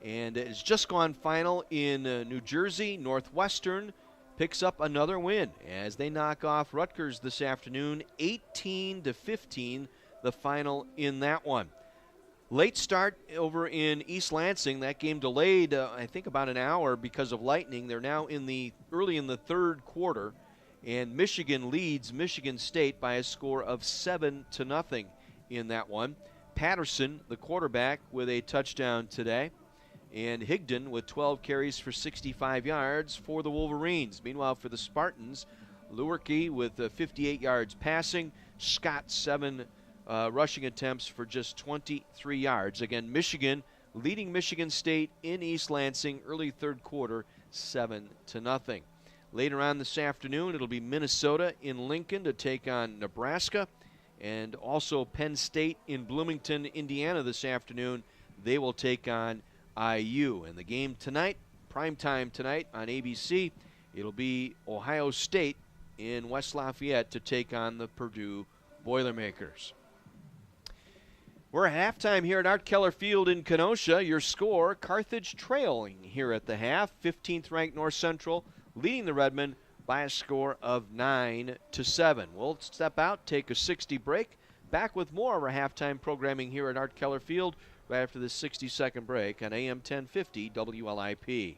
And it's just gone final in New Jersey. Northwestern picks up another win as they knock off Rutgers this afternoon, 18-15, the final in that one. Late start over in East Lansing. That game delayed, I think, about an hour because of lightning. They're now early in the third quarter, and Michigan leads Michigan State by a score of 7-0 in that one. Patterson, the quarterback, with a touchdown today, and Higdon with 12 carries for 65 yards for the Wolverines. Meanwhile, for the Spartans, Lewerke with 58 yards passing, Scott 7 rushing attempts for just 23 yards. Again, Michigan leading Michigan State in East Lansing, early third quarter, 7-0. Later on this afternoon, it'll be Minnesota in Lincoln to take on Nebraska, and also Penn State in Bloomington, Indiana this afternoon. They will take on IU. And the game tonight, primetime tonight on ABC, it'll be Ohio State in West Lafayette to take on the Purdue Boilermakers. We're at halftime here at Art Keller Field in Kenosha. Your score, Carthage trailing here at the half. 15th ranked North Central leading the Redmen by a score of 9-7. We'll step out, take a 60 break. Back with more of our halftime programming here at Art Keller Field right after this 60-second break on AM 1050 WLIP.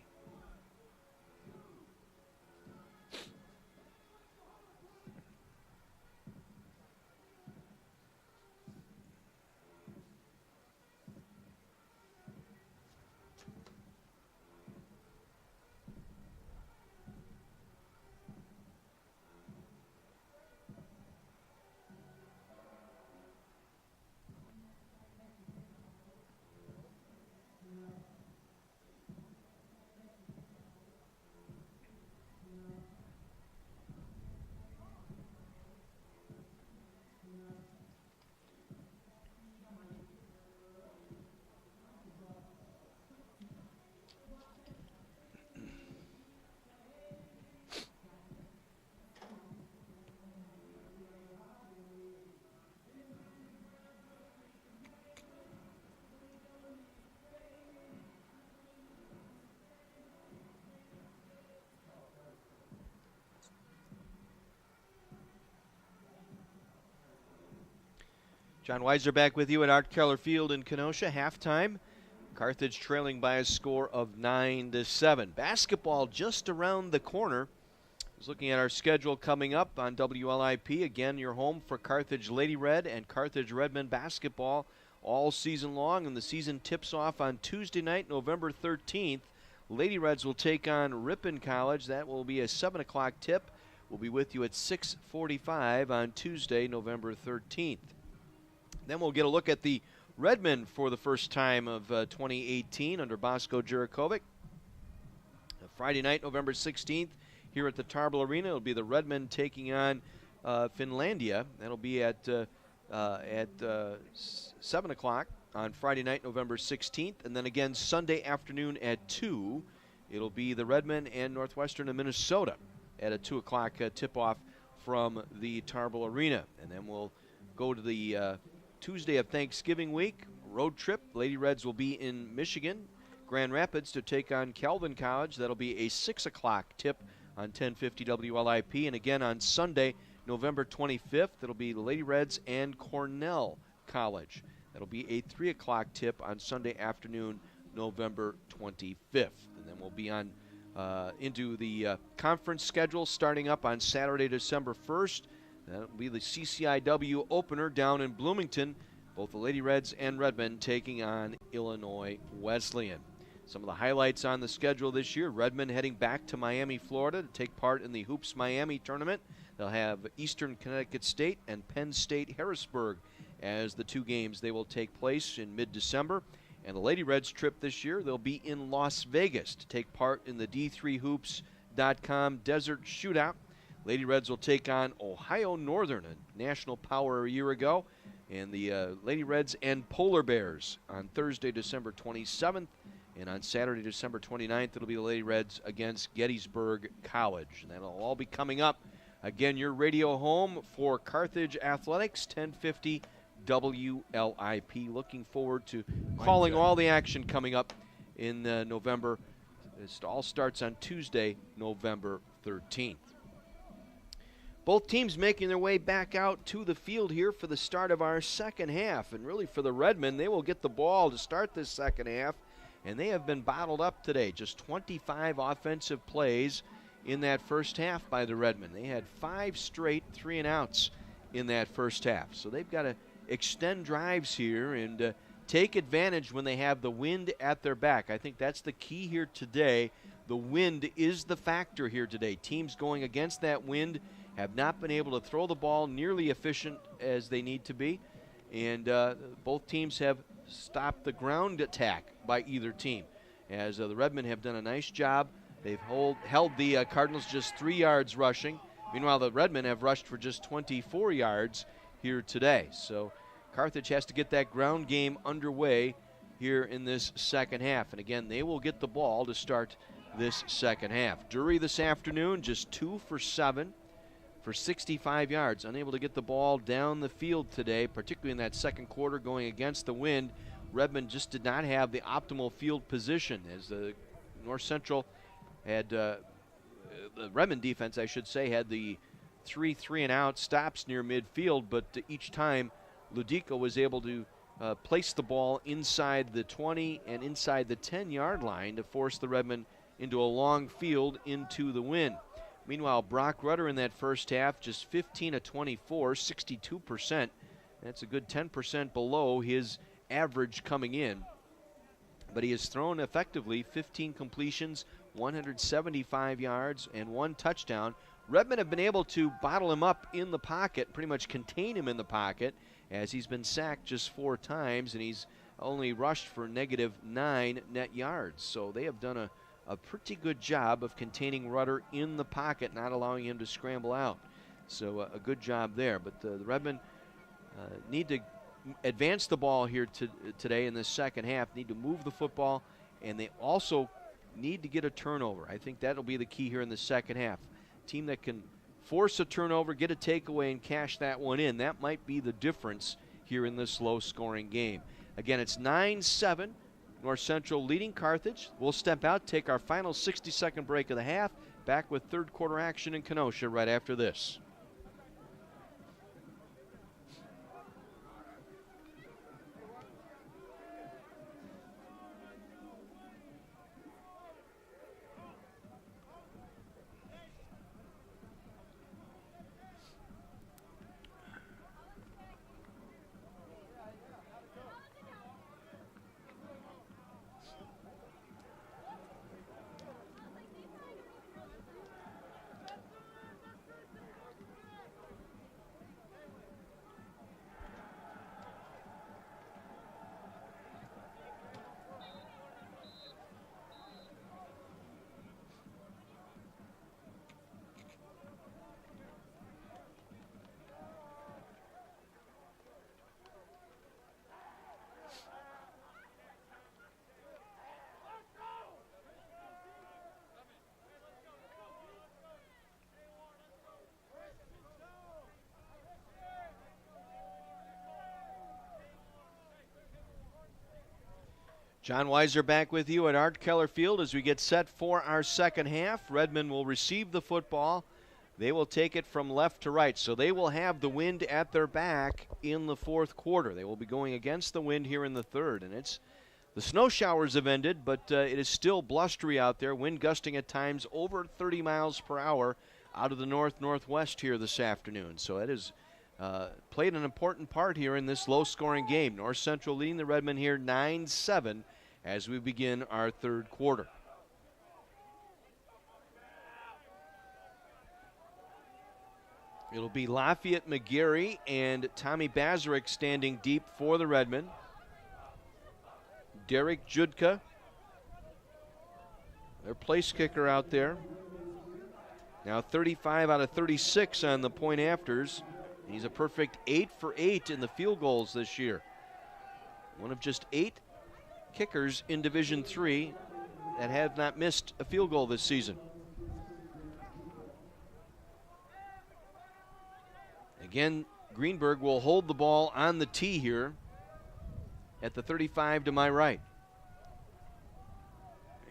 John Weiser back with you at Art Keller Field in Kenosha. Halftime, Carthage trailing by a score of 9-7. Basketball just around the corner. I was looking at our schedule coming up on WLIP. Again, your home for Carthage Lady Red and Carthage Redmen basketball all season long. And the season tips off on Tuesday night, November 13th. Lady Reds will take on Ripon College. That will be a 7 o'clock tip. We'll be with you at 6:45 on Tuesday, November 13th. Then we'll get a look at the Redmen for the first time of 2018 under Bosko Jurikovic. Friday night, November 16th, here at the Tarbell Arena, it'll be the Redmen taking on Finlandia. That'll be at 7 o'clock on Friday night, November 16th. And then again Sunday afternoon at 2, it'll be the Redmen and Northwestern of Minnesota at a 2 o'clock tip-off from the Tarbell Arena. And then we'll go to the Tuesday of Thanksgiving week, road trip. Lady Reds will be in Michigan, Grand Rapids, to take on Calvin College. That'll be a 6 o'clock tip on 1050 WLIP. And again on Sunday, November 25th, it'll be the Lady Reds and Cornell College. That'll be a 3 o'clock tip on Sunday afternoon, November 25th. And then we'll be on into the conference schedule starting up on Saturday, December 1st. That'll be the CCIW opener down in Bloomington. Both the Lady Reds and Redmen taking on Illinois Wesleyan. Some of the highlights on the schedule this year: Redmen heading back to Miami, Florida to take part in the Hoops Miami tournament. They'll have Eastern Connecticut State and Penn State Harrisburg as the 2 games they will take place in mid-December. And the Lady Reds trip this year, they'll be in Las Vegas to take part in the D3Hoops.com Desert Shootout. Lady Reds will take on Ohio Northern, a national power a year ago. And the Lady Reds and Polar Bears on Thursday, December 27th. And on Saturday, December 29th, it'll be the Lady Reds against Gettysburg College. And that'll all be coming up. Again, your radio home for Carthage Athletics, 1050 WLIP. Looking forward to calling all the action coming up in November. This all starts on Tuesday, November 13th. Both teams making their way back out to the field here for the start of our second half. And really for the Redmen, they will get the ball to start this second half. And they have been bottled up today. Just 25 offensive plays in that first half by the Redmen. They had 5 straight 3-and-outs in that first half. So they've got to extend drives here and take advantage when they have the wind at their back. I think that's the key here today. The wind is the factor here today. Teams going against that wind have not been able to throw the ball nearly efficient as they need to be. And both teams have stopped the ground attack by either team. As the Redmen have done a nice job. They've held the Cardinals just 3 yards rushing. Meanwhile, the Redmen have rushed for just 24 yards here today. So Carthage has to get that ground game underway here in this second half. And again, they will get the ball to start this second half. Dury this afternoon, just 2 for 7 for 65 yards. Unable to get the ball down the field today, particularly in that second quarter going against the wind. Redmond just did not have the optimal field position as the North Central had, the Redmond defense, I should say, had the 3-and-out stops near midfield, but each time Ludico was able to place the ball inside the 20 and inside the 10-yard line to force the Redmond into a long field into the wind. Meanwhile, Brock Rudder in that first half, just 15 of 24, 62%. That's a good 10% below his average coming in. But he has thrown effectively 15 completions, 175 yards, and 1 touchdown. Redmond have been able to bottle him up in the pocket, pretty much contain him in the pocket, as he's been sacked just 4 times, and he's only rushed for -9 net yards. So they have done a pretty good job of containing Rudder in the pocket, not allowing him to scramble out. So a good job there. But the Redmen need to advance the ball here today in this second half, need to move the football, and they also need to get a turnover. I think that'll be the key here in the second half. Team that can force a turnover, get a takeaway, and cash that one in. That might be the difference here in this low-scoring game. Again, it's 9-7. North Central leading Carthage. We'll step out, take our final 60-second break of the half. Back with third quarter action in Kenosha right after this. John Weiser back with you at Art Keller Field as we get set for our second half. Redmond will receive the football. They will take it from left to right, so they will have the wind at their back in the fourth quarter. They will be going against the wind here in the third, and the snow showers have ended, but it is still blustery out there, wind gusting at times over 30 miles per hour out of the north-northwest here this afternoon. So it has played an important part here in this low-scoring game. North Central leading the Redmond here 9-7 as we begin our third quarter. It'll be Lafayette McGarry and Tommy Bazarek standing deep for the Redmen. Derek Judka, their place kicker out there. Now 35 out of 36 on the point afters. He's a perfect 8 for 8 in the field goals this year. One of just 8 kickers in Division III that have not missed a field goal this season. Again, Greenberg will hold the ball on the tee here at the 35 to my right.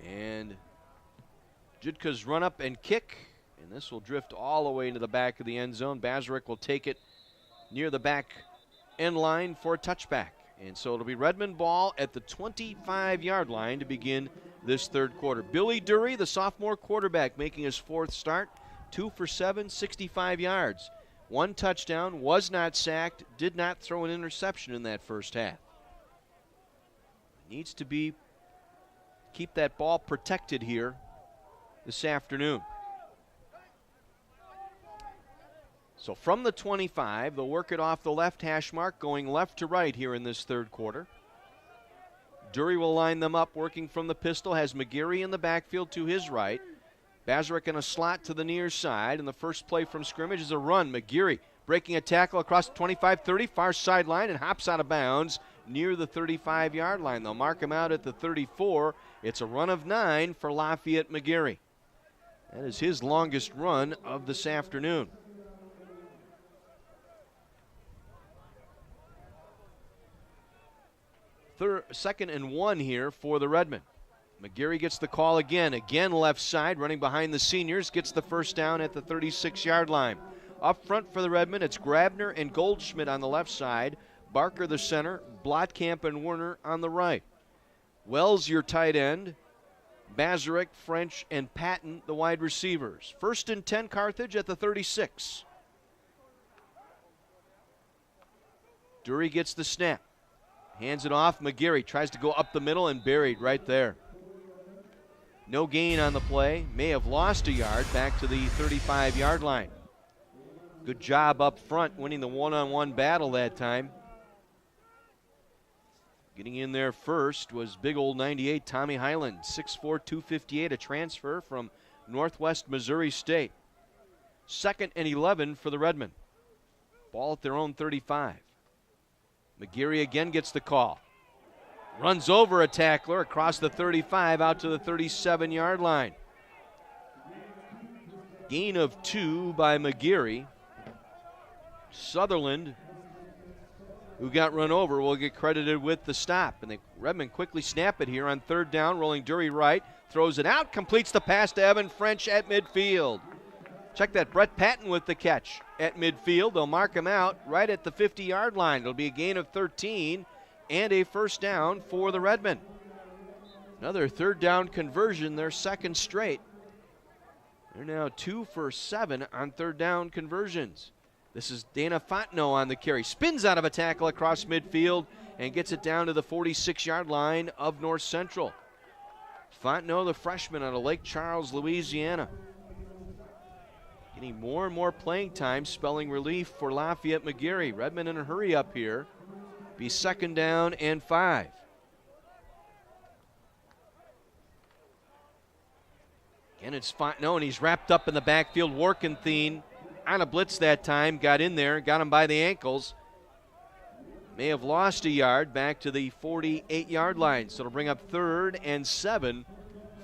And Judka's run up and kick, and this will drift all the way into the back of the end zone. Bazarek will take it near the back end line for a touchback. And so it'll be Redmond ball at the 25-yard line to begin this third quarter. Billy Dury, the sophomore quarterback, making his 4th start. 2 for 7, 65 yards. 1 touchdown, was not sacked, did not throw an interception in that first half. Needs to keep that ball protected here this afternoon. So from the 25, they'll work it off the left hash mark, going left to right here in this third quarter. Dury will line them up, working from the pistol, has McGarry in the backfield to his right. Bazarek in a slot to the near side, and the first play from scrimmage is a run. McGarry breaking a tackle across the 25-30, far sideline, and hops out of bounds near the 35-yard line. They'll mark him out at the 34. It's a run of 9 for Lafayette McGarry. That is his longest run of this afternoon. Second and 1 here for the Redmen. McGarry gets the call again left side, running behind the seniors, gets the first down at the 36-yard line. Up front for the Redmen, it's Grabner and Goldschmidt on the left side, Barker the center, Blotkamp and Werner on the right. Wells your tight end, Bazarek, French, and Patton the wide receivers. 1st and 10 Carthage at the 36. Dury gets the snap. Hands it off. McGarry tries to go up the middle and buried right there. No gain on the play. May have lost a yard back to the 35-yard line. Good job up front winning the one-on-one battle that time. Getting in there first was big old 98 Tommy Highland, 6'4", 258, a transfer from Northwest Missouri State. 2nd and 11 for the Redmen. Ball at their own 35. McGarry again gets the call. Runs over a tackler across the 35 out to the 37-yard line. Gain of 2 by McGarry. Sutherland, who got run over, will get credited with the stop. And the Redmen quickly snap it here on 3rd down, rolling Dury right, throws it out, completes the pass to Evan French at midfield. Check that, Brett Patton with the catch at midfield. They'll mark him out right at the 50-yard line. It'll be a gain of 13 and a first down for the Redmen. Another 3rd down conversion, their 2nd straight. They're now 2 for 7 on 3rd down conversions. This is Dana Fontenot on the carry. Spins out of a tackle across midfield and gets it down to the 46-yard line of North Central. Fontenot, the freshman out of Lake Charles, Louisiana. Getting more and more playing time, spelling relief for Lafayette McGarry. Redmond in a hurry up here. Be 2nd down and 5. Again, it's Fontenot, and he's wrapped up in the backfield. Warkenthien on a blitz that time, got in there, got him by the ankles. May have lost a yard back to the 48-yard line, so it'll bring up 3rd and 7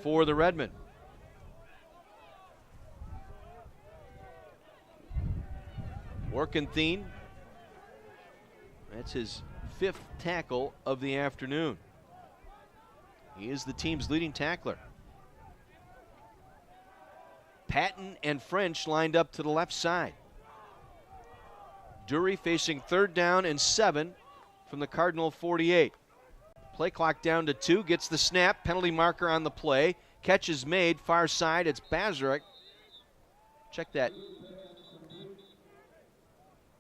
for the Redmen. Warkenthien, that's his 5th tackle of the afternoon. He is the team's leading tackler. Patton and French lined up to the left side. Dury facing 3rd down and 7 from the Cardinal 48. Play clock down to 2, gets the snap, penalty marker on the play. Catch is made, far side, it's Bazarek. Check that.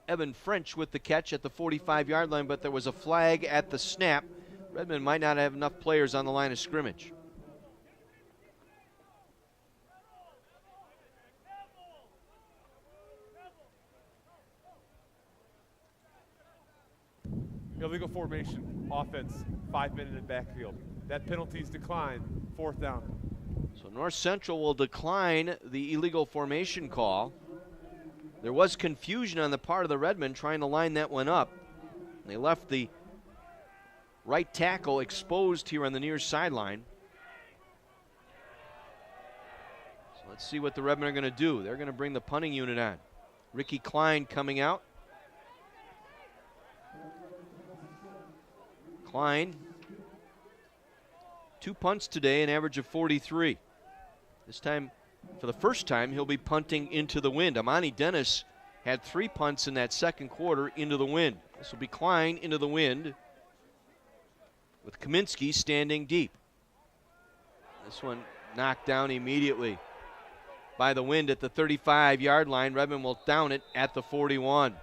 Evan French with the catch at the 45-yard line, but there was a flag at the snap. Redmond might not have enough players on the line of scrimmage. illegal formation, offense, 5 men in the backfield. That penalty's declined, 4th down. So North Central will decline the illegal formation call. There was confusion on the part of the Redmen trying to line that one up. They left the right tackle exposed here on the near sideline. So let's see what the Redmen are going to do. They're going to bring the punting unit on. Ricky Klein coming out. Klein, 2 punts today, an average of 43. This time, for the first time, he'll be punting into the wind. Amani Dennis had 3 punts in that second quarter into the wind. This will be Klein into the wind with Kaminsky standing deep. This one knocked down immediately by the wind at the 35-yard line. Redmond will down it at the 41.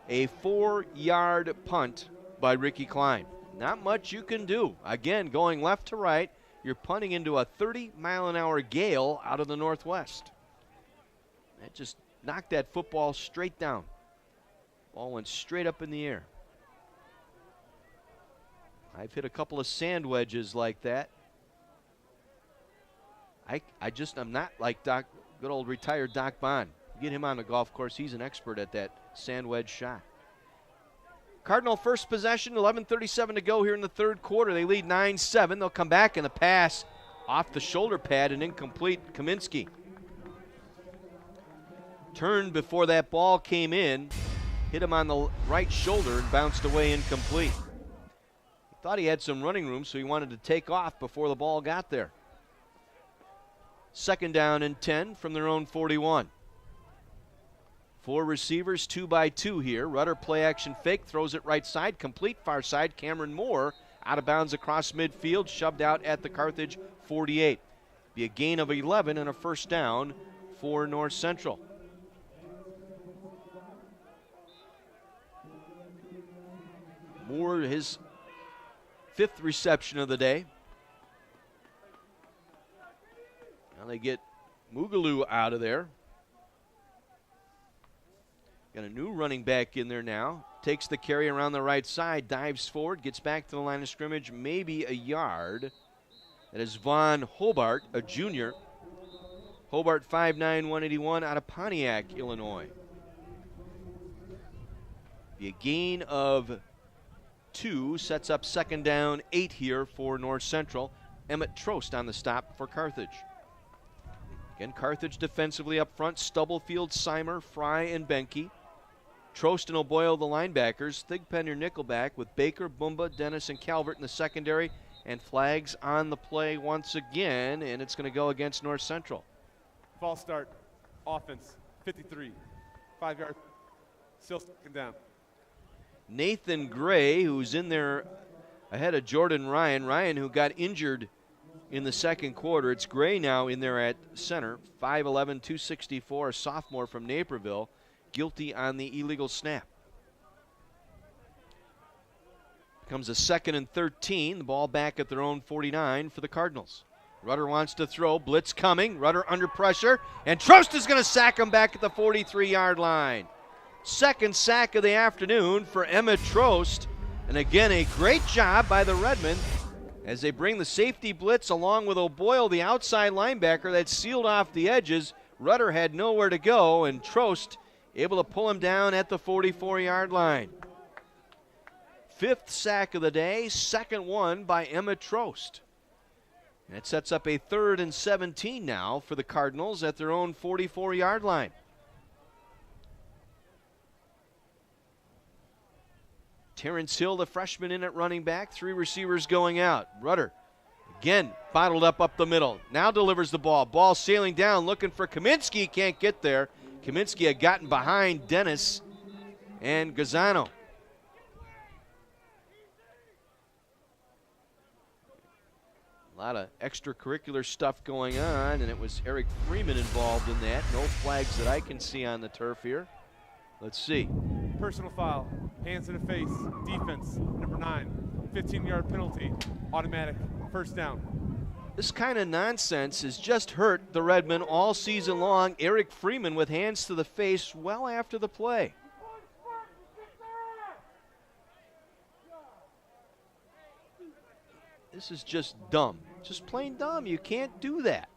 A 4-yard punt by Ricky Klein. Not much you can do. Again, going left to right, you're punting into a 30-mile-an-hour gale out of the northwest. That just knocked that football straight down. Ball went straight up in the air. I've hit a couple of sand wedges like that. I'm not like good old retired Doc Bond. Get him on the golf course. He's an expert at that sand wedge shot. Cardinal first possession, 11:37 to go here in the third quarter. They lead 9-7. They'll come back, and the pass off the shoulder pad and incomplete. Kaminsky turned before that ball came in, hit him on the right shoulder and bounced away incomplete. He thought he had some running room, so he wanted to take off before the ball got there. 2nd down and 10 from their own 41. 4 receivers, 2 by 2 here. Rudder play action fake, throws it right side, complete far side. Cameron Moore out of bounds across midfield, shoved out at the Carthage 48. Be a gain of 11 and a first down for North Central. Moore, his 5th reception of the day. Now they get Mugaloo out of there. Got a new running back in there now. Takes the carry around the right side, dives forward, gets back to the line of scrimmage, maybe a yard. That is Vaughn Hobart, a junior. Hobart 5'9", 181 out of Pontiac, Illinois. Be a gain of 2, sets up 2nd down, 8 here for North Central. Emmett Trost on the stop for Carthage. Again, Carthage defensively up front, Stubblefield, Seimer, Fry, and Benke. Trost and O'Boyle, the linebackers. Thigpen, your nickelback, with Baker, Bumba, Dennis, and Calvert in the secondary. And flags on the play once again, and it's going to go against North Central. False start, offense, 53, 5-yard, still 2nd down. Nathan Gray, who's in there ahead of Jordan Ryan. Ryan, who got injured in the second quarter. It's Gray now in there at center, 5'11", 264, a sophomore from Naperville, guilty on the illegal snap. Becomes a 2nd and 13. The ball back at their own 49 for the Cardinals. Rudder wants to throw. Blitz coming. Rudder under pressure. And Trost is going to sack him back at the 43-yard line. 2nd sack of the afternoon for Emmett Trost. And again, a great job by the Redmen as they bring the safety blitz along with O'Boyle, the outside linebacker that sealed off the edges. Rudder had nowhere to go, and Trost able to pull him down at the 44-yard line. 5th sack of the day, 2nd one by Emmett Trost. And it sets up a 3rd and 17 now for the Cardinals at their own 44-yard line. Terrence Hill, the freshman, in at running back. 3 receivers going out. Rudder, again, bottled up the middle. Now delivers the ball. Ball sailing down, looking for Kaminsky. Can't get there. Kaminsky had gotten behind Dennis and Gazzano. A lot of extracurricular stuff going on, and it was Eric Freeman involved in that. No flags that I can see on the turf here. Let's see. Personal foul, hands in the face, defense, number 9, 15-yard penalty, automatic, 1st down. This kind of nonsense has just hurt the Redmen all season long. Eric Freeman with hands to the face well after the play. This is just dumb. Just plain dumb. You can't do that.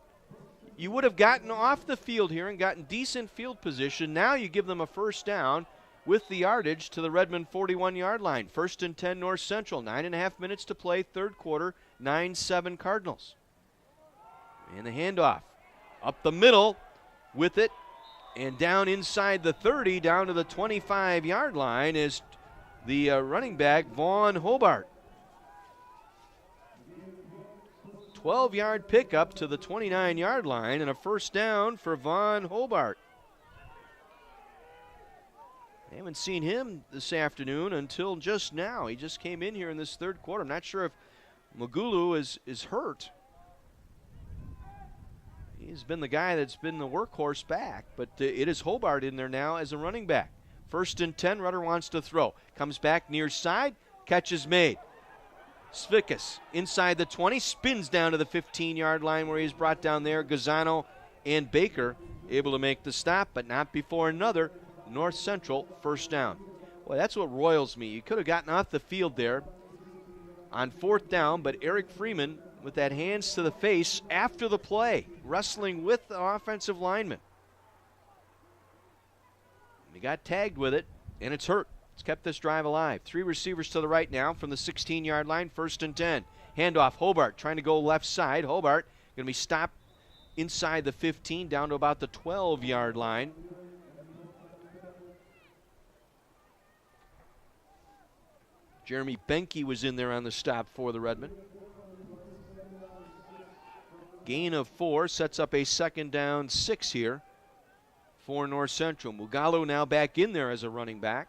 You would have gotten off the field here and gotten decent field position. Now you give them a first down with the yardage to the Redmond 41-yard line. 1st and 10 North Central. 9.5 minutes to play, third quarter. 9-7 Cardinals. And the handoff. Up the middle with it. And down inside the 30, down to the 25-yard line is the running back, Vaughn Hobart. 12-yard pickup to the 29-yard line and a first down for Vaughn Hobart. I haven't seen him this afternoon until just now. He just came in here in this third quarter. I'm not sure if Magulu is hurt. He's been the guy that's been the workhorse back, but it is Hobart in there now as a running back. 1st and 10, Rudder wants to throw. Comes back near side, catch is made. Svikas inside the 20, spins down to the 15-yard line where he's brought down there. Gazzano and Baker able to make the stop, but not before another North Central first down. Boy, that's what roils me. You could have gotten off the field there on 4th down, but Eric Freeman with that hands to the face after the play, wrestling with the offensive lineman. He got tagged with it, and it's hurt. It's kept this drive alive. 3 receivers to the right now from the 16-yard line, 1st and 10. Handoff, Hobart trying to go left side. Hobart going to be stopped inside the 15 down to about the 12-yard line. Jeremy Benke was in there on the stop for the Redmen. Gain of 4 sets up a 2nd down 6 here for North Central. Mugalu now back in there as a running back.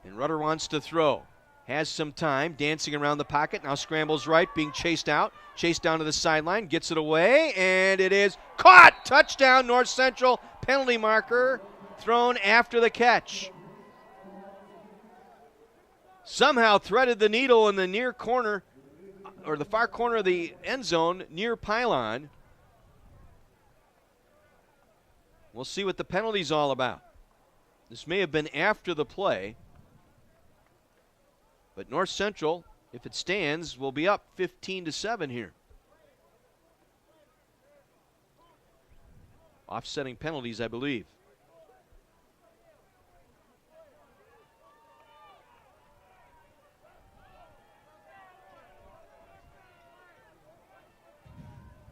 And Rudder wants to throw. Has some time, dancing around the pocket. Now scrambles right, being chased out. Chased down to the sideline, gets it away, and it is caught! Touchdown, North Central. Penalty marker thrown after the catch. Somehow threaded the needle in the near corner, or the far corner of the end zone near pylon. We'll see what the penalty's all about. This may have been after the play. But North Central, if it stands, will be up 15-7 here. Offsetting penalties, I believe.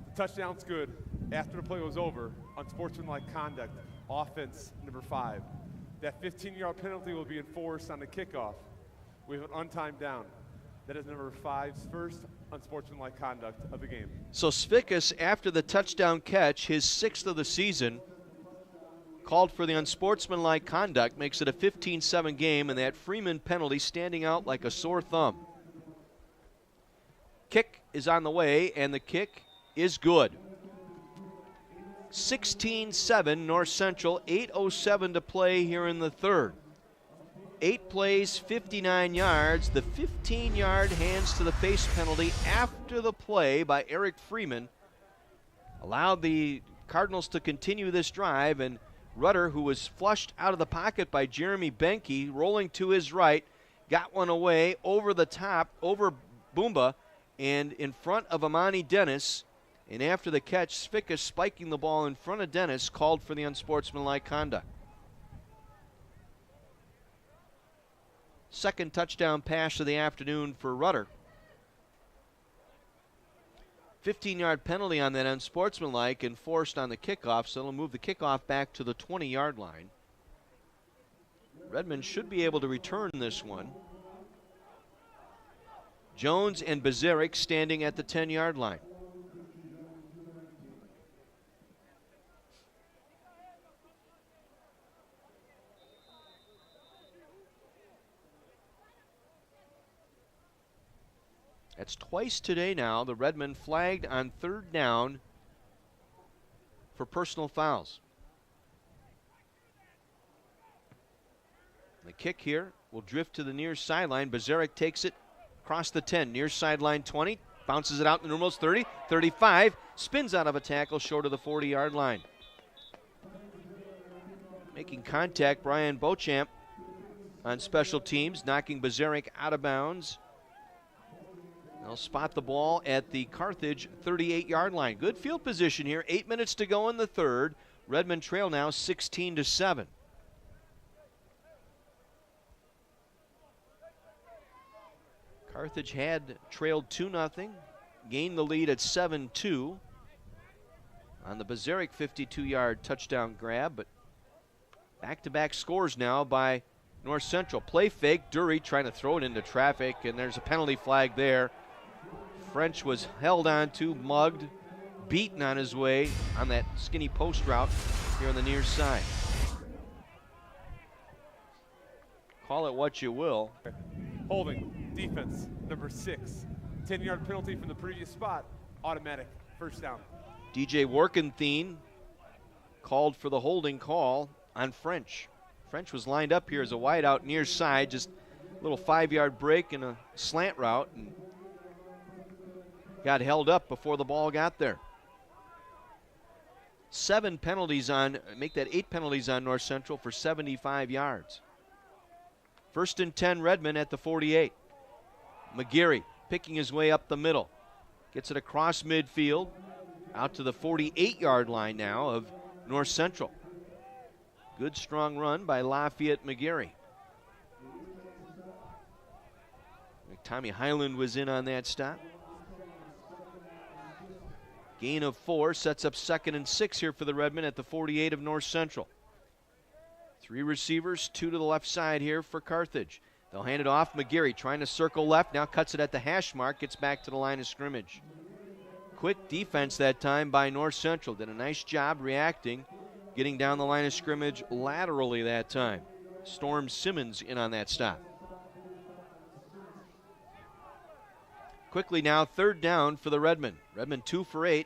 The touchdown's good. After the play was over, unsportsmanlike conduct, offense number 5. That 15-yard penalty will be enforced on the kickoff. We have an untimed down. That is number 5's first unsportsmanlike conduct of the game. So Svikas, after the touchdown catch, his 6th of the season, called for the unsportsmanlike conduct, makes it a 15-7 game, and that Freeman penalty standing out like a sore thumb. Kick is on the way, and the kick is good. 16-7 North Central, 8:07 to play here in the third. 8 plays, 59 yards. The 15-yard hands to the face penalty after the play by Eric Freeman allowed the Cardinals to continue this drive, and Rudder, who was flushed out of the pocket by Jeremy Benke, rolling to his right, got one away over the top, over Boomba, and in front of Amani Dennis. And after the catch, Svikas spiking the ball in front of Dennis, called for the unsportsmanlike conduct. Second touchdown pass of the afternoon for Rudder. 15-yard penalty on that unsportsmanlike enforced on the kickoff, so it'll move the kickoff back to the 20-yard line. Redmond should be able to return this one. Jones and Bazaric standing at the 10-yard line. That's twice today now. The Redmen flagged on 3rd down for personal fouls. The kick here will drift to the near sideline. Bazaric takes it across the 10, near sideline 20, bounces it out in the numerals 30, 35, spins out of a tackle short of the 40-yard line. Making contact, Brian Beauchamp on special teams, knocking Bazaric out of bounds They'll spot the ball at the Carthage 38-yard line. Good field position here. 8 minutes to go in the third. Redmond trail now 16-7. Carthage had trailed 2-0, gained the lead at 7-2 on the Bazaric 52-yard touchdown grab, but back-to-back scores now by North Central. Play fake, Dury trying to throw it into traffic, and there's a penalty flag there. French was held on to, mugged, beaten on his way on that skinny post route here on the near side. Call it what you will. Holding, defense, number 6. 10-yard penalty from the previous spot, automatic, first down. DJ Workenthien called for the holding call on French. French was lined up here as a wideout near side, just a little 5-yard break and a slant route, and got held up before the ball got there. 7 penalties on, make that 8 penalties on North Central for 75 yards. 1st and 10 Redmond at the 48. McGeary picking his way up the middle. Gets it across midfield, out to the 48-yard line now of North Central. Good strong run by Lafayette McGeary. Tommy Highland was in on that stop. Gain of 4 sets up 2nd and 6 here for the Redmen at the 48 of North Central. 3 receivers, 2 to the left side here for Carthage. They'll hand it off. McGeary trying to circle left, now cuts it at the hash mark, gets back to the line of scrimmage. Quick defense that time by North Central. Did a nice job reacting, getting down the line of scrimmage laterally that time. Storm Simmons in on that stop. Quickly now, 3rd down for the Redmen. Redmen 2 for 8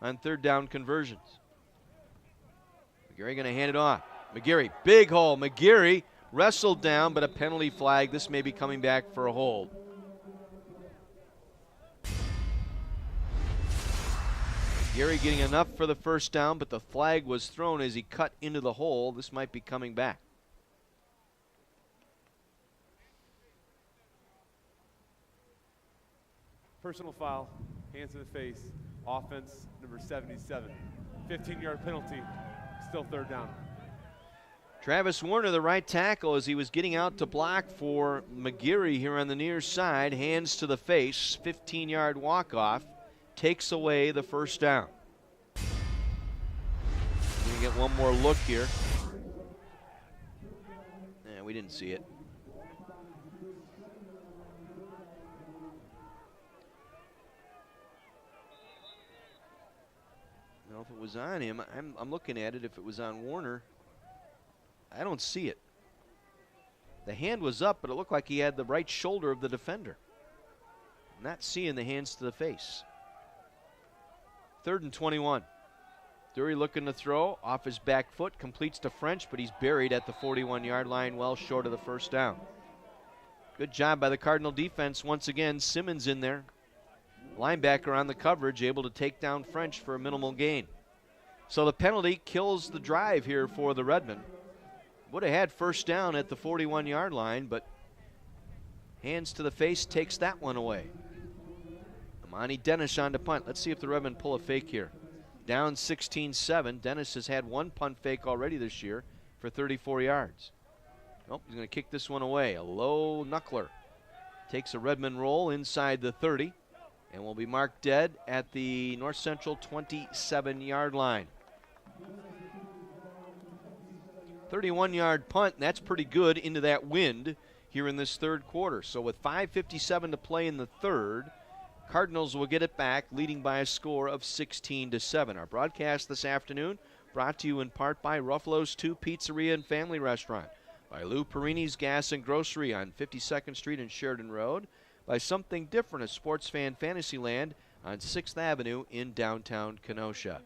on 3rd down conversions. McGeary going to hand it off. McGeary, big hole. McGeary wrestled down, but a penalty flag. This may be coming back for a hold. McGeary getting enough for the first down, but the flag was thrown as he cut into the hole. This might be coming back. Personal foul, hands to the face, offense number 77. 15-yard penalty, still 3rd down. Travis Warner, the right tackle, as he was getting out to block for McGeary here on the near side. Hands to the face, 15-yard walk-off, takes away the first down. We're going to get one more look here. Yeah, we didn't see it. Now, if it was on him, I'm looking at it. If it was on Warner, I don't see it. The hand was up, but it looked like he had the right shoulder of the defender. Not seeing the hands to the face. 3rd and 21. Dury looking to throw off his back foot, completes to French, but he's buried at the 41-yard line, well short of the first down. Good job by the Cardinal defense. Once again, Simmons in there. Linebacker on the coverage, able to take down French for a minimal gain. So the penalty kills the drive here for the Redmen. Would have had first down at the 41-yard line, but hands to the face takes that one away. Amani Dennis on to punt. Let's see if the Redmen pull a fake here. Down 16-7. Dennis has had 1 punt fake already this year for 34 yards. Nope, he's going to kick this one away. A low knuckler. Takes a Redmen roll inside the 30 and will be marked dead at the North Central 27-yard line. 31-yard punt, and that's pretty good into that wind here in this 3rd quarter. So with 5:57 to play in the 3rd, Cardinals will get it back, leading by a score of 16-7. Our broadcast this afternoon brought to you in part by Ruffalo's 2 Pizzeria and Family Restaurant, by Lou Perini's Gas and Grocery on 52nd Street and Sheridan Road, by Something Different, a Sports Fan Fantasyland on 6th Avenue in downtown Kenosha.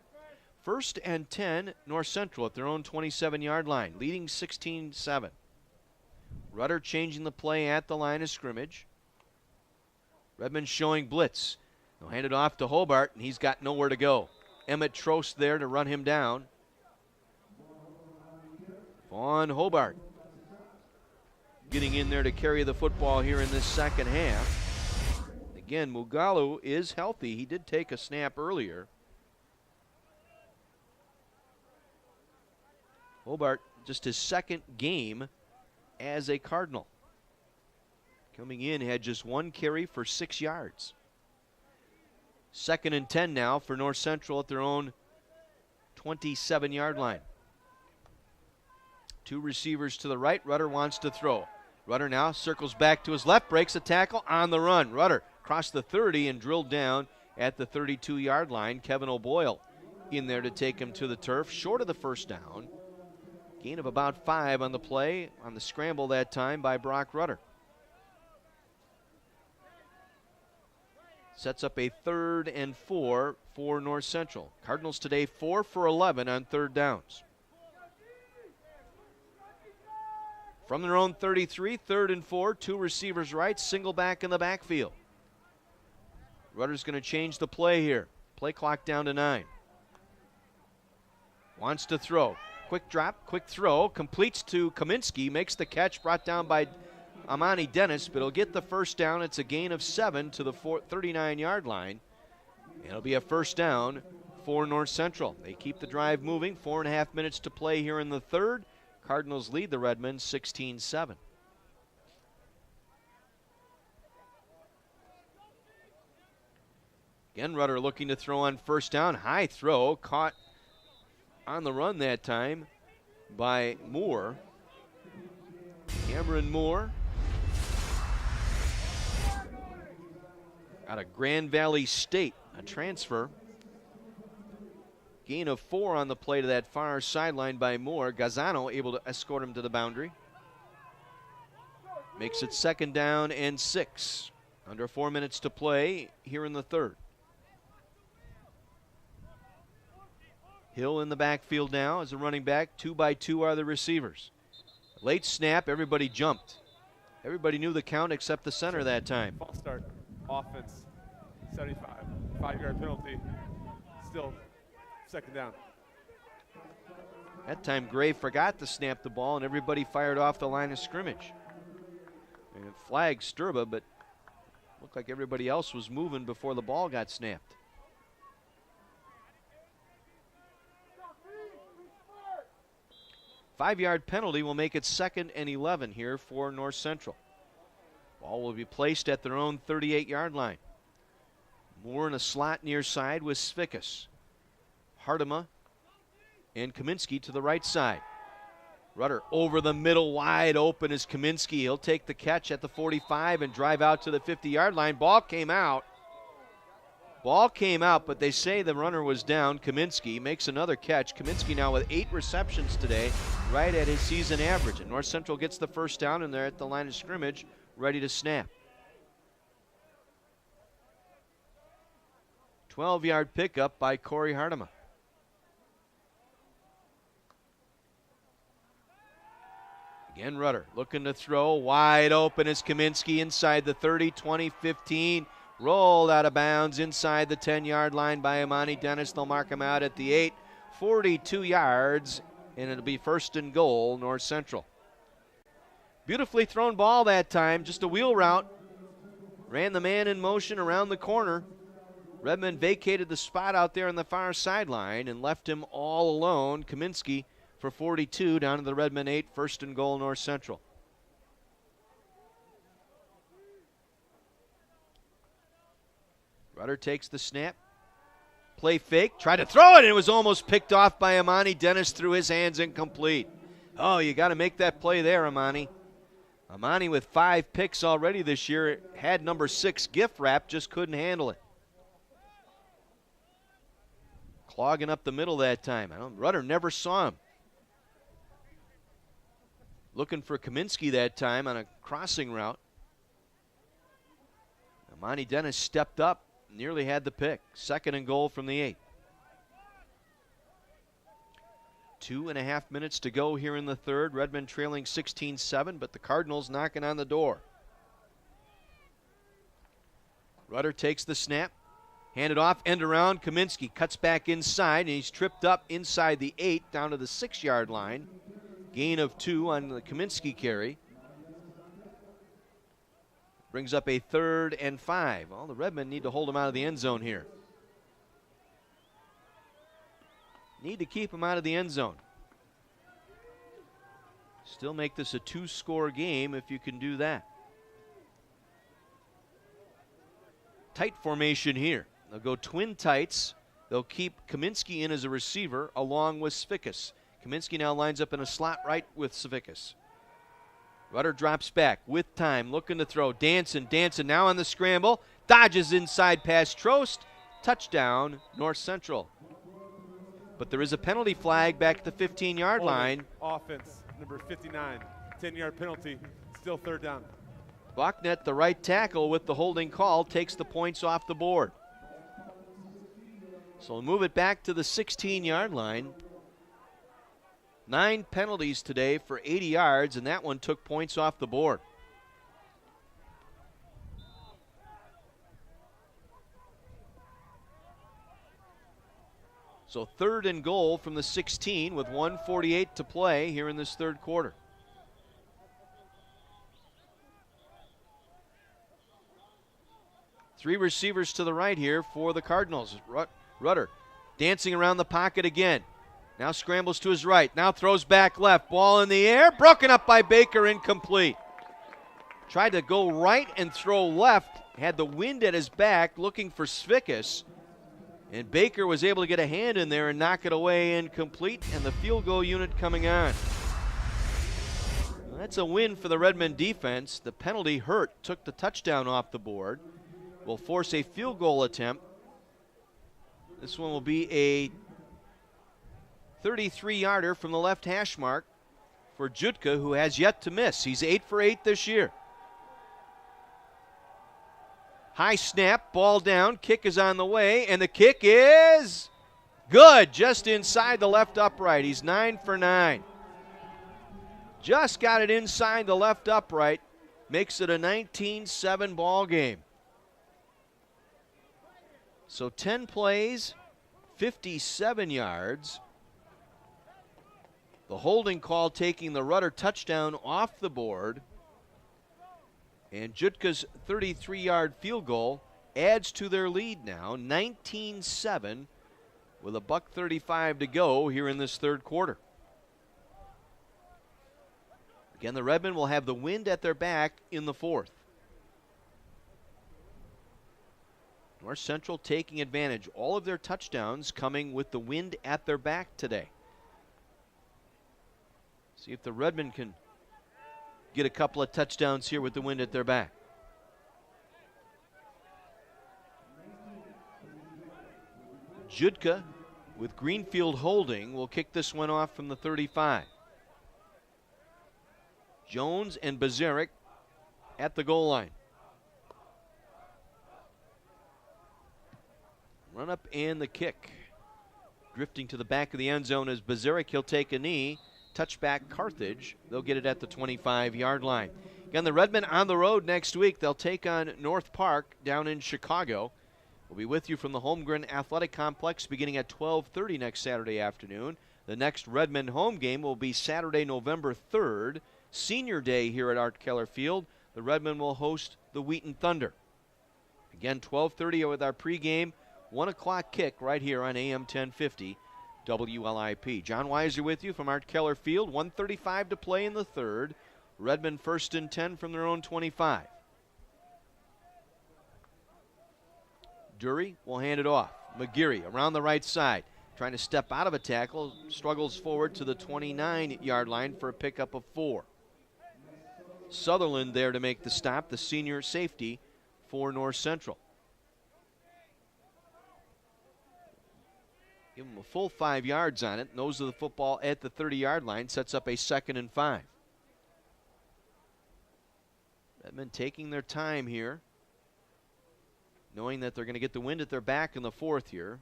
1st and 10, North Central at their own 27-yard line, leading 16-7. Rudder changing the play at the line of scrimmage. Redmond showing blitz. They'll hand it off to Hobart, and he's got nowhere to go. Emmett Trost there to run him down. Vaughn Hobart getting in there to carry the football here in this second half. The Again, Mugalu is healthy. He did take a snap earlier. Hobart, just his second game as a Cardinal. Coming in, had just one carry for 6 yards. 2nd and 10 now for North Central at their own 27-yard line. 2 receivers to the right. Rudder wants to throw. Rudder now circles back to his left, breaks a tackle on the run. Rudder crossed the 30 and drilled down at the 32-yard line. Kevin O'Boyle in there to take him to the turf, short of the first down. Gain of about 5 on the play, on the scramble that time by Brock Rudder. Sets up a 3rd and 4 for North Central. Cardinals today 4 for 11 on 3rd downs. From their own 33, 3rd and 4, 2 receivers right, single back in the backfield. Rudder's going to change the play here. Play clock down to 9. Wants to throw. Quick drop, quick throw, completes to Kaminsky, makes the catch, brought down by Amani Dennis, but he'll get the first down. It's a gain of 7 to the 39-yard line. And it'll be a first down for North Central. They keep the drive moving. 4.5 minutes to play here in the 3rd. Cardinals lead the Redmen 16-7. Again, Rudder looking to throw on first down. High throw, caught on the run that time by Moore. Cameron Moore out of Grand Valley State, a transfer. Gain of 4 on the play to that far sideline by Moore. Gazzano able to escort him to the boundary. Makes it 2nd down and 6. Under 4 minutes to play here in the 3rd. Hill in the backfield now as a running back. 2 by 2 are the receivers. Late snap, everybody jumped. Everybody knew the count except the center that time. False start, offense, 75, 5-yard penalty, still 2nd down. That time Gray forgot to snap the ball and everybody fired off the line of scrimmage. And it flagged Sturba, but looked like everybody else was moving before the ball got snapped. Five-yard penalty will make it 2nd and 11 here for North Central. Ball will be placed at their own 38-yard line. Moore in a slot near side with Svikas. Hartema and Kaminsky to the right side. Rudder over the middle, wide open is Kaminsky. He'll take the catch at the 45 and drive out to the 50-yard line. Ball came out. But they say the runner was down. Kaminsky makes another catch. Kaminsky now with 8 receptions today, right at his season average. And North Central gets the first down, and they're at the line of scrimmage, ready to snap. 12-yard pickup by Corey Hartema. Again, Rudder looking to throw. Wide open is Kaminsky inside the 30, 20, 15. Rolled out of bounds inside the 10-yard line by Amani Dennis. They'll mark him out at the 8. 42 yards, and it'll be 1st and goal, North Central. Beautifully thrown ball that time, just a wheel route. Ran the man in motion around the corner. Redmond vacated the spot out there on the far sideline and left him all alone. Kaminsky for 42 down to the Redmond 8. 1st and goal, North Central. Rudder takes the snap. Play fake. Tried to throw it, and it was almost picked off by Amani Dennis through his hands, incomplete. Oh, you got to make that play there, Amani. Amani with 5 picks already this year. Had number 6 gift wrap, just couldn't handle it. Clogging up the middle that time. Rudder never saw him. Looking for Kaminsky that time on a crossing route. Amani Dennis stepped up. Nearly had the pick. 2nd and goal from the 8. 2.5 minutes to go here in the 3rd. Redmond trailing 16-7, but the Cardinals knocking on the door. Rudder takes the snap. Handed off, end around. Kaminsky cuts back inside, and he's tripped up inside the 8 down to the 6-yard line. Gain of 2 on the Kaminsky carry. Brings up a 3rd and 5. Well, the Redmen need to hold him out of the end zone here. Need to keep him out of the end zone. Still make this a 2-score game if you can do that. Tight formation here. They'll go twin tights. They'll keep Kaminsky in as a receiver along with Svikas. Kaminsky now lines up in a slot right with Svikas. Rudder drops back with time, looking to throw. Danson now on the scramble. Dodges inside past Trost. Touchdown, North Central. But there is a penalty flag back at the 15-yard line. Offense, number 59, 10-yard penalty, still 3rd down. Bucknet, the right tackle with the holding call, takes the points off the board. So we'll move it back to the 16-yard line. 9 penalties today for 80 yards, and that one took points off the board. So 3rd and goal from the 16 with 1:48 to play here in this 3rd quarter. Three receivers to the right here for the Cardinals. Rudder dancing around the pocket again. Now scrambles to his right. Now throws back left. Ball in the air. Broken up by Baker. Incomplete. Tried to go right and throw left. Had the wind at his back looking for Svikas. And Baker was able to get a hand in there and knock it away. Incomplete. And the field goal unit coming on. Well, that's a win for the Redmen defense. The penalty hurt. Took the touchdown off the board. Will force a field goal attempt. This one will be a 33-yarder from the left hash mark for Jutka, who has yet to miss. He's 8 for 8 this year. High snap, ball down, kick is on the way, and the kick is good, just inside the left upright. He's 9 for 9. Just got it inside the left upright, makes it a 19-7 ball game. So 10 plays, 57 yards. The holding call taking the Rudder touchdown off the board. And Jutka's 33-yard field goal adds to their lead now, 19-7, with a $1:35 to go here in this 3rd quarter. Again, the Redmen will have the wind at their back in the 4th. North Central taking advantage. All of their touchdowns coming with the wind at their back today. See if the Redmen can get a couple of touchdowns here with the wind at their back. Jutka with Greenfield holding will kick this one off from the 35. Jones and Bazaric at the goal line. Run up and the kick. Drifting to the back of the end zone is Bazaric. He'll take a knee. Touchback Carthage. They'll get it at the 25-yard line. Again, the Redmen on the road next week. They'll take on North Park down in Chicago. We'll be with you from the Holmgren Athletic Complex beginning at 12:30 next Saturday afternoon. The next Redmen home game will be Saturday, November 3rd, Senior Day here at Art Keller Field. The Redmen will host the Wheaton Thunder. Again, 12:30 with our pregame. 1 o'clock kick right here on AM 1050 WLIP. John Weiser with you from Art Keller Field. 1:35 to play in the 3rd. Redmen 1st and 10 from their own 25. Dury will hand it off. McGeary around the right side. Trying to step out of a tackle. Struggles forward to the 29-yard line for a pickup of 4. Sutherland there to make the stop, the senior safety for North Central. Give him a full 5 yards on it. Nose of the football at the 30-yard line. Sets up a 2nd and 5. Redmen taking their time here, knowing that they're going to get the wind at their back in the 4th here.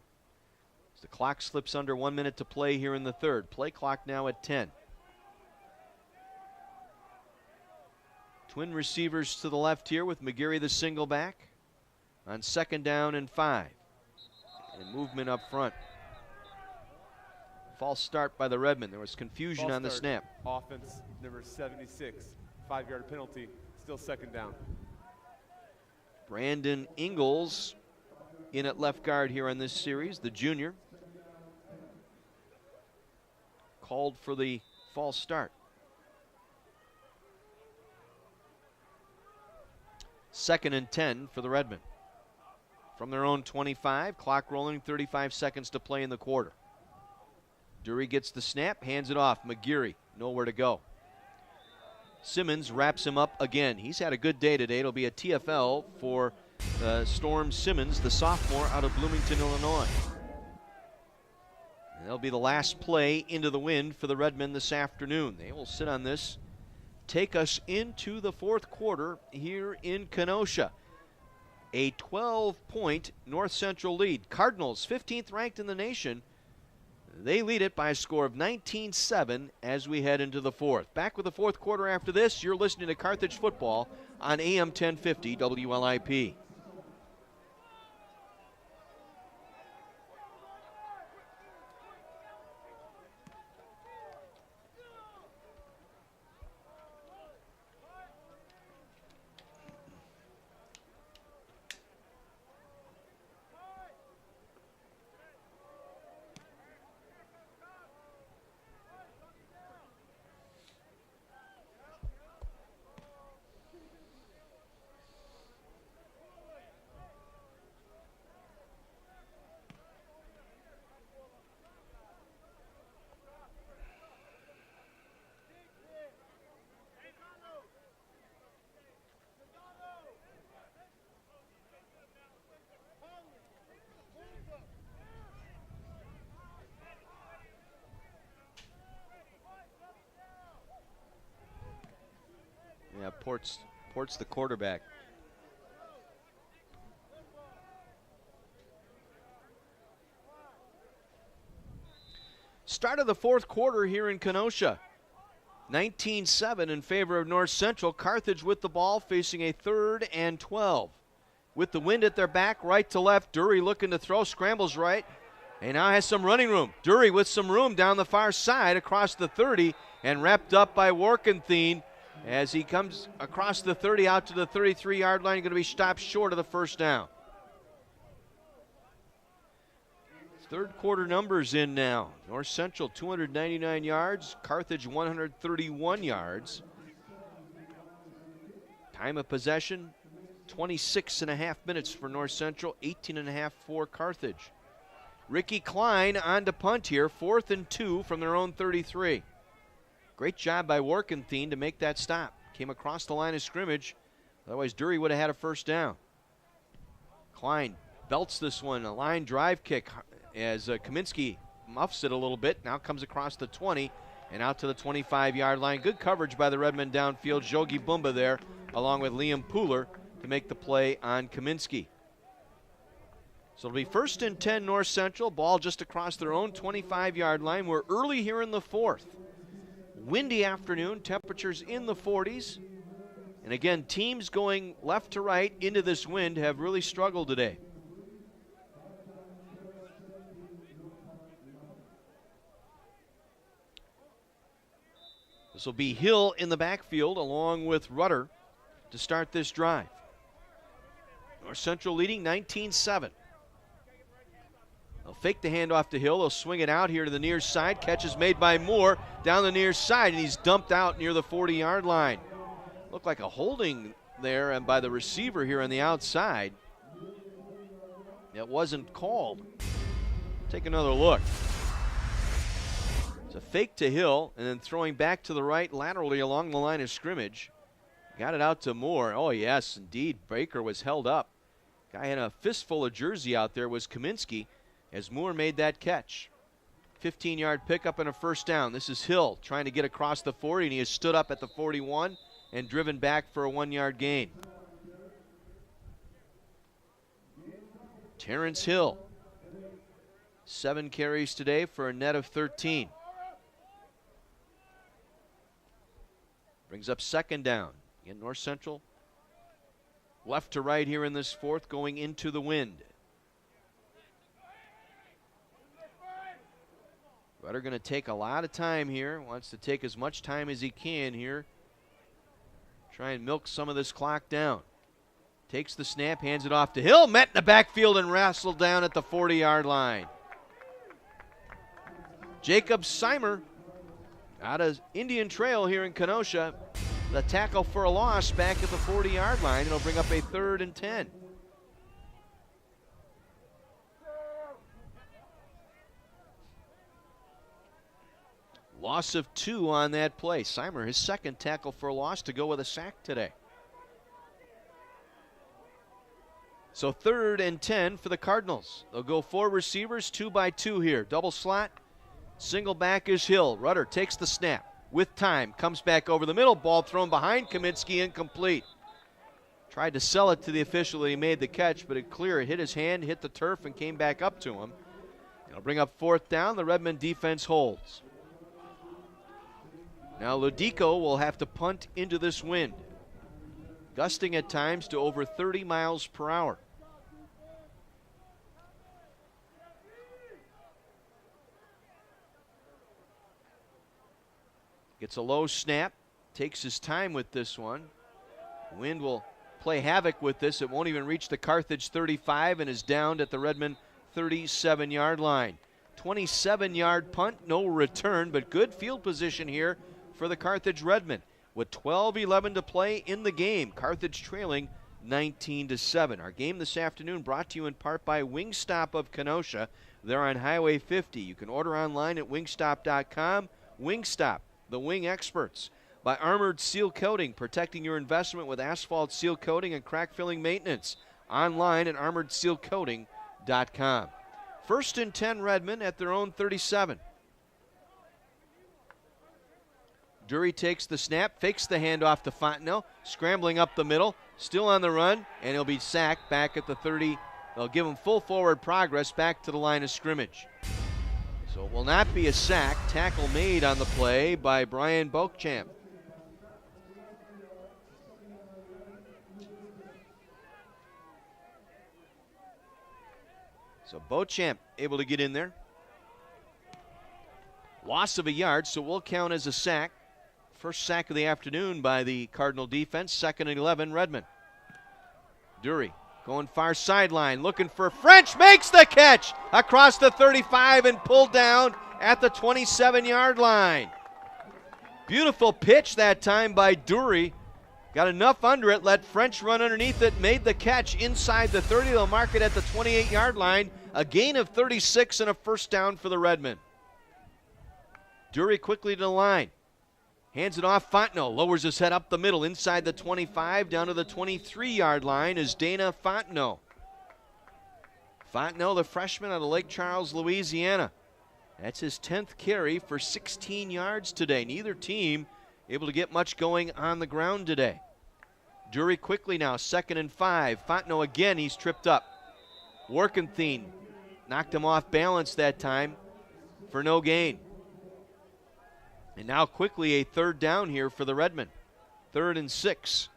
As the clock slips under 1 minute to play here in the 3rd. Play clock now at 10. Twin receivers to the left here with McGeary the single back on 2nd down and 5. And movement up front. False start by the Redmen. There was confusion on the snap. Offense number 76, 5-yard penalty, still 2nd down. Brandon Ingalls in at left guard here on this series, the junior. Called for the false start. Second and 10 for the Redmen. From their own 25, clock rolling, 35 seconds to play in the quarter. Dury gets the snap, hands it off. McGeary, nowhere to go. Simmons wraps him up again. He's had a good day today. It'll be a TFL for Storm Simmons, the sophomore out of Bloomington, Illinois. And that'll be the last play into the wind for the Redmen this afternoon. They will sit on this, take us into the fourth quarter here in Kenosha. A 12-point North Central lead. Cardinals, 15th ranked in the nation. They lead it by a score of 19-7 as we head into the fourth. Back with the fourth quarter after this. You're listening to Carthage Football on AM 1050 WLIP. Yeah, Port's the quarterback. Start of the fourth quarter here in Kenosha. 19-7 in favor of North Central. Carthage with the ball, facing a 3rd and 12. With the wind at their back, right to left. Dury looking to throw, scrambles right, and now has some running room. Dury with some room down the far side across the 30 and wrapped up by Warkenthien as he comes across the 30 out to the 33-yard line. Going to be stopped short of the first down. Third quarter numbers in now. North Central 299 yards, Carthage 131 yards. Time of possession 26.5 minutes for North Central, 18.5 for Carthage. Ricky Klein on to punt here, 4th and 2 from their own 33. Great job by Warkenthien to make that stop. Came across the line of scrimmage. Otherwise, Dury would have had a first down. Klein belts this one, a line drive kick as Kaminsky muffs it a little bit. Now comes across the 20 and out to the 25-yard line. Good coverage by the Redmen downfield. Jogi Bumba there along with Liam Pooler to make the play on Kaminsky. So it'll be 1st and 10 North Central. Ball just across their own 25-yard line. We're early here in the fourth. Windy afternoon, temperatures in the 40s. And again, teams going left to right into this wind have really struggled today. This will be Hill in the backfield along with Rudder to start this drive. North Central leading 19-7. They'll fake the handoff to Hill. They'll swing it out here to the near side. Catch is made by Moore down the near side, and he's dumped out near the 40-yard line. Looked like a holding there and by the receiver here on the outside. It wasn't called. Take another look. It's a fake to Hill and then throwing back to the right laterally along the line of scrimmage. Got it out to Moore. Oh, yes, indeed. Baker was held up. Guy had a fistful of jersey out there was Kaminsky as Moore made that catch. 15-yard pickup and a first down. This is Hill trying to get across the 40, and he has stood up at the 41 and driven back for a 1-yard gain. Terrence Hill, 7 carries today for a net of 13. Brings up 2nd down. Again, North Central left to right here in this fourth going into the wind. Rudder going to take a lot of time here. Wants to take as much time as he can here. Try and milk some of this clock down. Takes the snap, hands it off to Hill. Met in the backfield and wrestled down at the 40-yard line. Jacob Seimer out of Indian Trail here in Kenosha. The tackle for a loss back at the 40-yard line. It'll bring up a 3rd and 10. Loss of 2 on that play. Seimer, his 2nd tackle for a loss to go with a sack today. So 3rd and 10 for the Cardinals. They'll go 4 receivers, 2 by 2 here. Double slot, single back is Hill. Rudder takes the snap with time, comes back over the middle, ball thrown behind Kaminsky, incomplete. Tried to sell it to the official that he made the catch, but it hit his hand, hit the turf, and came back up to him. It'll bring up 4th down. The Redmond defense holds. Now Ludico will have to punt into this wind, gusting at times to over 30 miles per hour. Gets a low snap, takes his time with this one. Wind will play havoc with this. It won't even reach the Carthage 35 and is downed at the Redmond 37-yard line. 27-yard punt, no return, but good field position here for the Carthage Redmond. With 12:11 to play in the game, Carthage trailing 19-7. Our game this afternoon brought to you in part by Wingstop of Kenosha. They're on Highway 50. You can order online at wingstop.com. Wingstop, the wing experts. By Armored Seal Coating, protecting your investment with asphalt seal coating and crack filling maintenance. Online at armoredsealcoating.com. 1st and 10 Redmond at their own 37. Dury takes the snap, fakes the handoff to Fontenot, scrambling up the middle, still on the run, and he'll be sacked back at the 30. They'll give him full forward progress back to the line of scrimmage. So it will not be a sack. Tackle made on the play by Brian Beauchamp. So Beauchamp able to get in there. Loss of a yard, so will count as a sack. First sack of the afternoon by the Cardinal defense. 2nd and 11, Redmond. Dury going far sideline, looking for French, makes the catch across the 35 and pulled down at the 27-yard line. Beautiful pitch that time by Dury. Got enough under it, let French run underneath it, made the catch inside the 30. They'll mark it at the 28-yard line. A gain of 36 and a 1st down for the Redmen. Dury quickly to the line. Hands it off, Fontenot lowers his head up the middle, inside the 25, down to the 23-yard line is Dana Fontenot. Fontenot, the freshman out of Lake Charles, Louisiana. That's his 10th carry for 16 yards today. Neither team able to get much going on the ground today. Dury quickly now, 2nd and 5. Fontenot again, he's tripped up. Workenthien knocked him off balance that time for no gain. And now quickly a 3rd down here for the Redmen. 3rd and 6.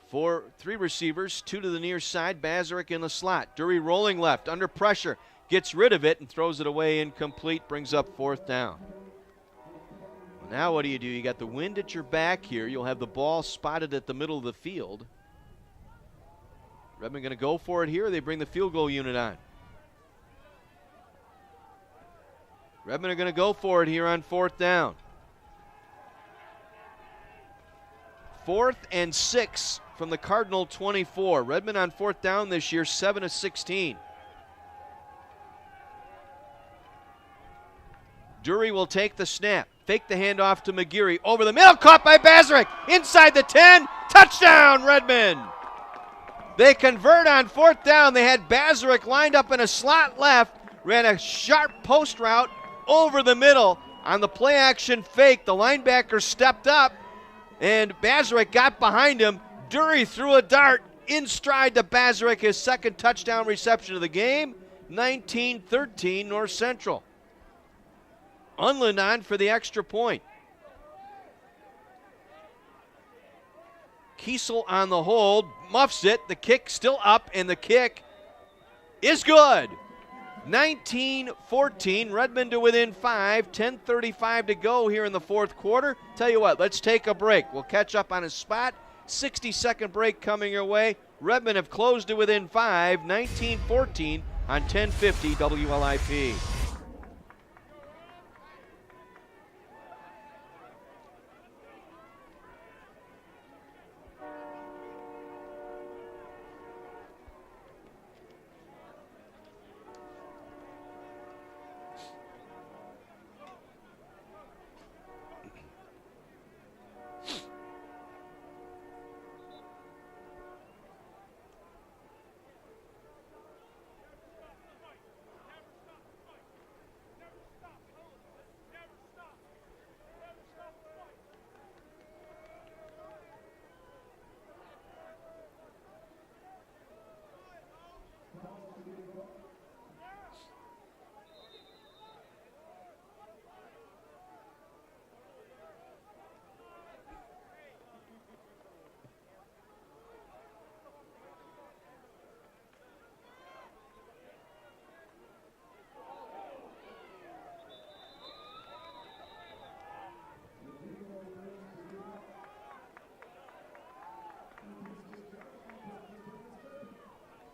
3 receivers, 2 to the near side. Bazarek in the slot. Dury rolling left, under pressure. Gets rid of it and throws it away incomplete. Brings up 4th down. Well, now what do? You got the wind at your back here. You'll have the ball spotted at the middle of the field. Redmond going to go for it here, or they bring the field goal unit on? Redmond are going to go for it here on 4th down. 4th and 6 from the Cardinal 24. Redmond on 4th down this year, 7 of 16. Dury will take the snap, fake the handoff to McGeary. Over the middle, caught by Bazarek. Inside the 10, touchdown Redmond. They convert on 4th down. They had Bazarek lined up in a slot left, ran a sharp post route over the middle. On the play action fake, the linebacker stepped up, and Bazarek got behind him. Dury threw a dart in stride to Bazarek, his 2nd touchdown reception of the game. 19-13 North Central. Unland on for the extra point. Kiesel on the hold, muffs it. The kick still up, and the kick is good. 19-14, Redmond to within 5, 10:35 to go here in the 4th quarter. Tell you what, let's take a break. We'll catch up on a spot, 60-second break coming your way. Redmond have closed it within 5, 19-14 on 1050 WLIP.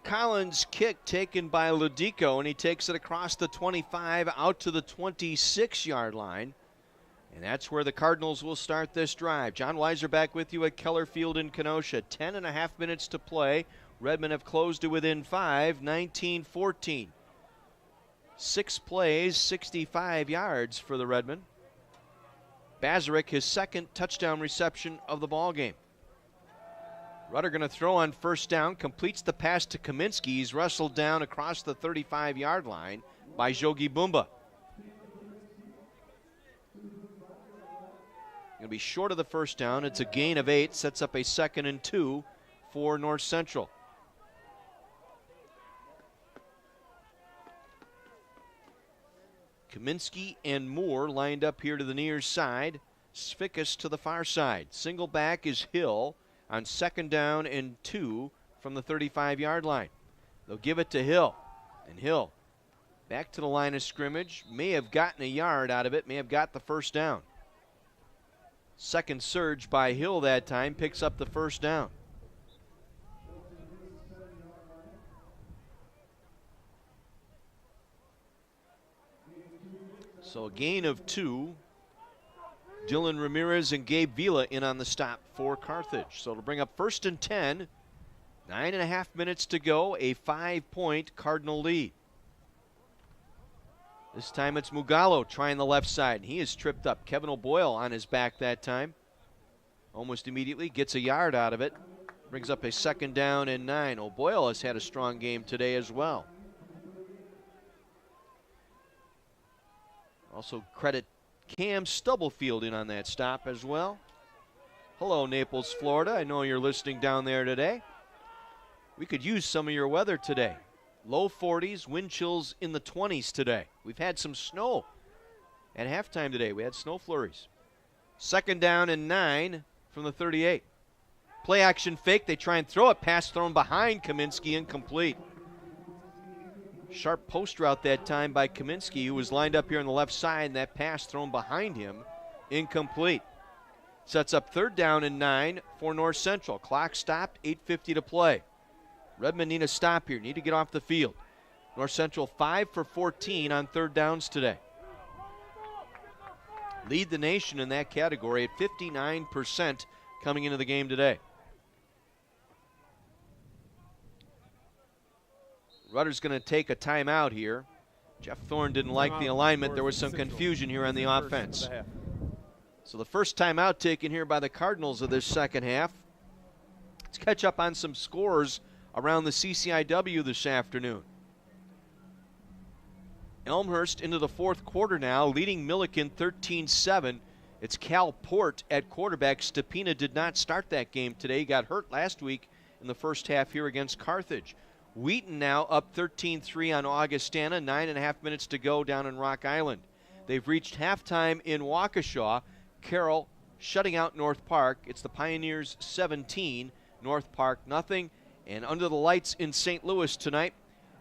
Collins' kick taken by Ludico, and he takes it across the 25 out to the 26-yard line. And that's where the Cardinals will start this drive. John Weiser back with you at Keller Field in Kenosha. 10.5 minutes to play. Redmond have closed it within 5, 19-14. 6 plays, 65 yards for the Redmen. Bazarek, his second touchdown reception of the ballgame. Rudder going to throw on first down, completes the pass to Kaminsky. He's wrestled down across the 35-yard line by Jogi Bumba. Going to be short of the first down. It's a gain of 8, sets up a 2nd and 2 for North Central. Kaminsky and Moore lined up here to the near side. Svikas to the far side. Single back is Hill on 2nd down and 2 from the 35-yard line. They'll give it to Hill. And Hill back to the line of scrimmage. May have gotten a yard out of it. May have got the first down. Second surge by Hill that time picks up the first down. So a gain of 2. Dylan Ramirez and Gabe Vila in on the stop for Carthage. So it'll bring up 1st and 10. 9.5 minutes to go. A 5-point Cardinal lead. This time it's Mugallo trying the left side. He is tripped up. Kevin O'Boyle on his back that time. Almost immediately gets a yard out of it. Brings up a 2nd down and 9. O'Boyle has had a strong game today as well. Also credit Cam Stubblefield in on that stop as well. Hello, Naples, Florida. I know you're listening down there today. We could use some of your weather today. Low 40s, wind chills in the 20s today. We've had some snow at halftime today. We had snow flurries. 2nd down and 9 from the 38. Play action fake. They try and throw it. Pass thrown behind Kaminsky, incomplete. Sharp post route that time by Kaminsky, who was lined up here on the left side, and that pass thrown behind him, incomplete. Sets up 3rd down and 9 for North Central. Clock stopped, 8:50 to play. Redmond need a stop here, need to get off the field. North Central 5 for 14 on 3rd downs today. Lead the nation in that category at 59% coming into the game today. Rudder's going to take a timeout here. Jeff Thorne didn't like the alignment. There was some confusion here on the offense. So the first timeout taken here by the Cardinals of this second half. Let's catch up on some scores around the CCIW this afternoon. Elmhurst into the 4th quarter now, leading Milliken 13-7. It's Cal Port at quarterback. Stepina did not start that game today. He got hurt last week in the first half here against Carthage. Wheaton now up 13-3 on Augustana, 9.5 minutes to go down in Rock Island. They've reached halftime in Waukesha. Carroll shutting out North Park. It's the Pioneers 17, North Park nothing. And under the lights in St. Louis tonight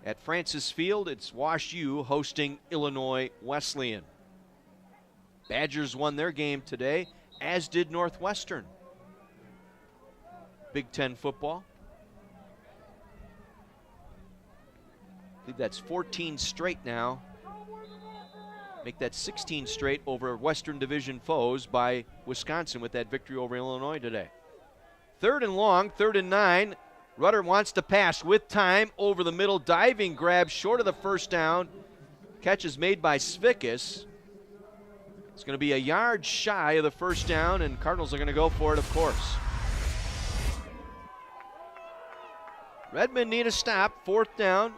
at Francis Field, it's Wash U hosting Illinois Wesleyan. Badgers won their game today, as did Northwestern. Big Ten football. I believe that's 14 straight now. Make that 16 straight over Western Division foes by Wisconsin with that victory over Illinois today. 3rd and long, 3rd and 9. Rudder wants to pass with time over the middle, diving grab short of the first down. Catch is made by Svikas. It's going to be a yard shy of the first down, and Cardinals are going to go for it, of course. Redmond need a stop, 4th down.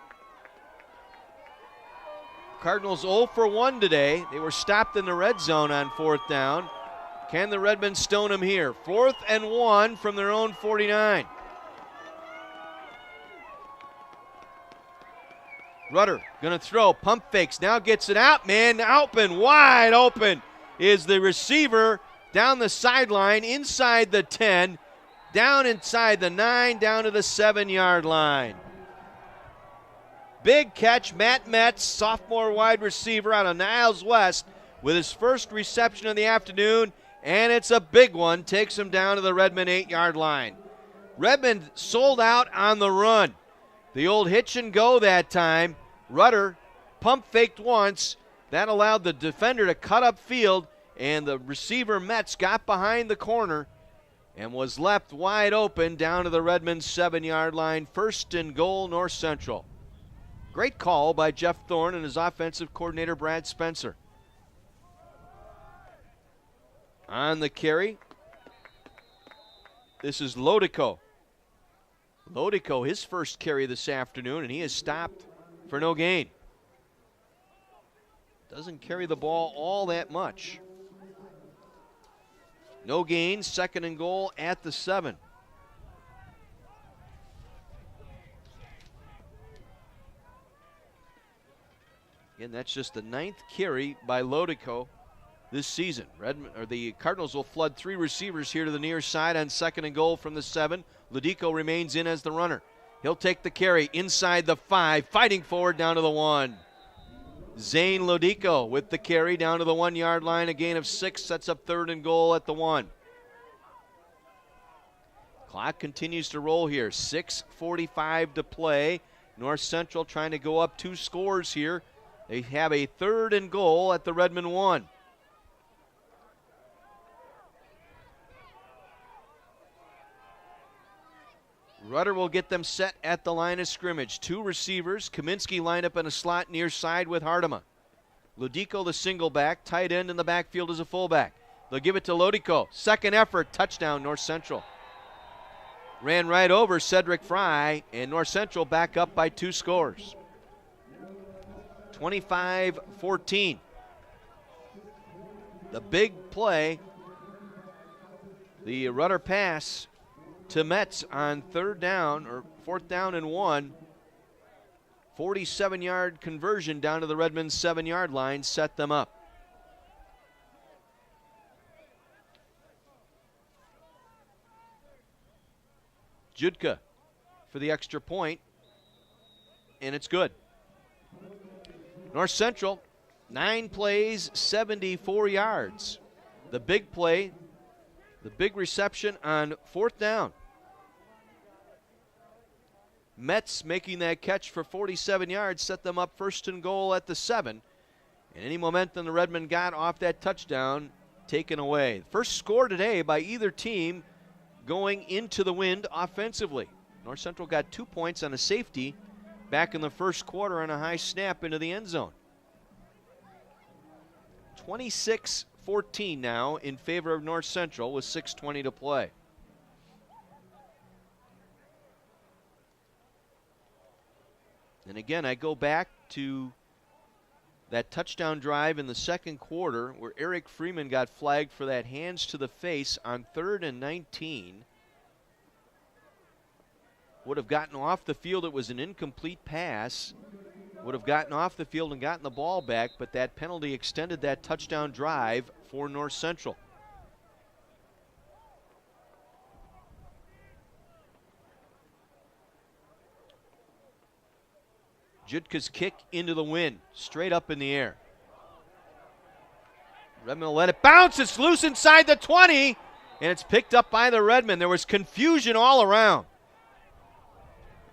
Cardinals 0 for 1 today. They were stopped in the red zone on 4th down. Can the Redmen stone them here? 4th and 1 from their own 49. Rudder going to throw, pump fakes, now gets it out, man, open, wide open is the receiver down the sideline, inside the 10, down inside the 9, down to the 7-yard line. Big catch, Matt Metz, sophomore wide receiver out of Niles West, with his first reception of the afternoon, and it's a big one, takes him down to the Redmond 8-yard line. Redmond sold out on the run. The old hitch and go that time. Rudder pump faked once. That allowed the defender to cut up field, and the receiver Metz got behind the corner and was left wide open down to the Redmond 7-yard line. 1st and goal, North Central. Great call by Jeff Thorne and his offensive coordinator Brad Spencer. On the carry, this is Lodico. Lodico, his first carry this afternoon, and he is stopped for no gain. Doesn't carry the ball all that much. No gain, 2nd and goal at the 7. Again, that's just the 9th carry by Lodico this season. The Cardinals will flood 3 receivers here to the near side on 2nd and goal from the 7. Lodico remains in as the runner. He'll take the carry inside the 5, fighting forward down to the 1. Zane Lodico with the carry down to the 1-yard line. A gain of 6 sets up 3rd and goal at the 1. Clock continues to roll here. 6:45 to play. North Central trying to go up 2 scores here. They have a 3rd and goal at the Redmond 1. Rudder will get them set at the line of scrimmage. 2 receivers. Kaminsky lined up in a slot near side with Hartema. Lodico the single back. Tight end in the backfield as a fullback. They'll give it to Lodico. 2nd effort. Touchdown, North Central. Ran right over Cedric Fry, and North Central back up by 2 scores. 25-14. The big play. The Rudder pass to Metz on 3rd down, or 4th down and 1. 47-yard conversion down to the Redmond 7-yard line set them up. Judka for the extra point, and it's good. North Central, 9 plays, 74 yards. The big play, the big reception on 4th down. Metz making that catch for 47 yards set them up 1st and goal at the 7. And any momentum the Redmen got off that touchdown taken away. First score today by either team going into the wind offensively. North Central got 2 points on a safety back in the first quarter on a high snap into the end zone. 26-14 now in favor of North Central with 6:20 to play. And again, I go back to that touchdown drive in the second quarter where Eric Freeman got flagged for that hands to the face on 3rd and 19. Would have gotten off the field. It was an incomplete pass. Would have gotten off the field and gotten the ball back, but that penalty extended that touchdown drive for North Central. Judka's kick into the wind, straight up in the air. Redmond will let it bounce. It's loose inside the 20. and it's picked up by the Redmen. There was confusion all around.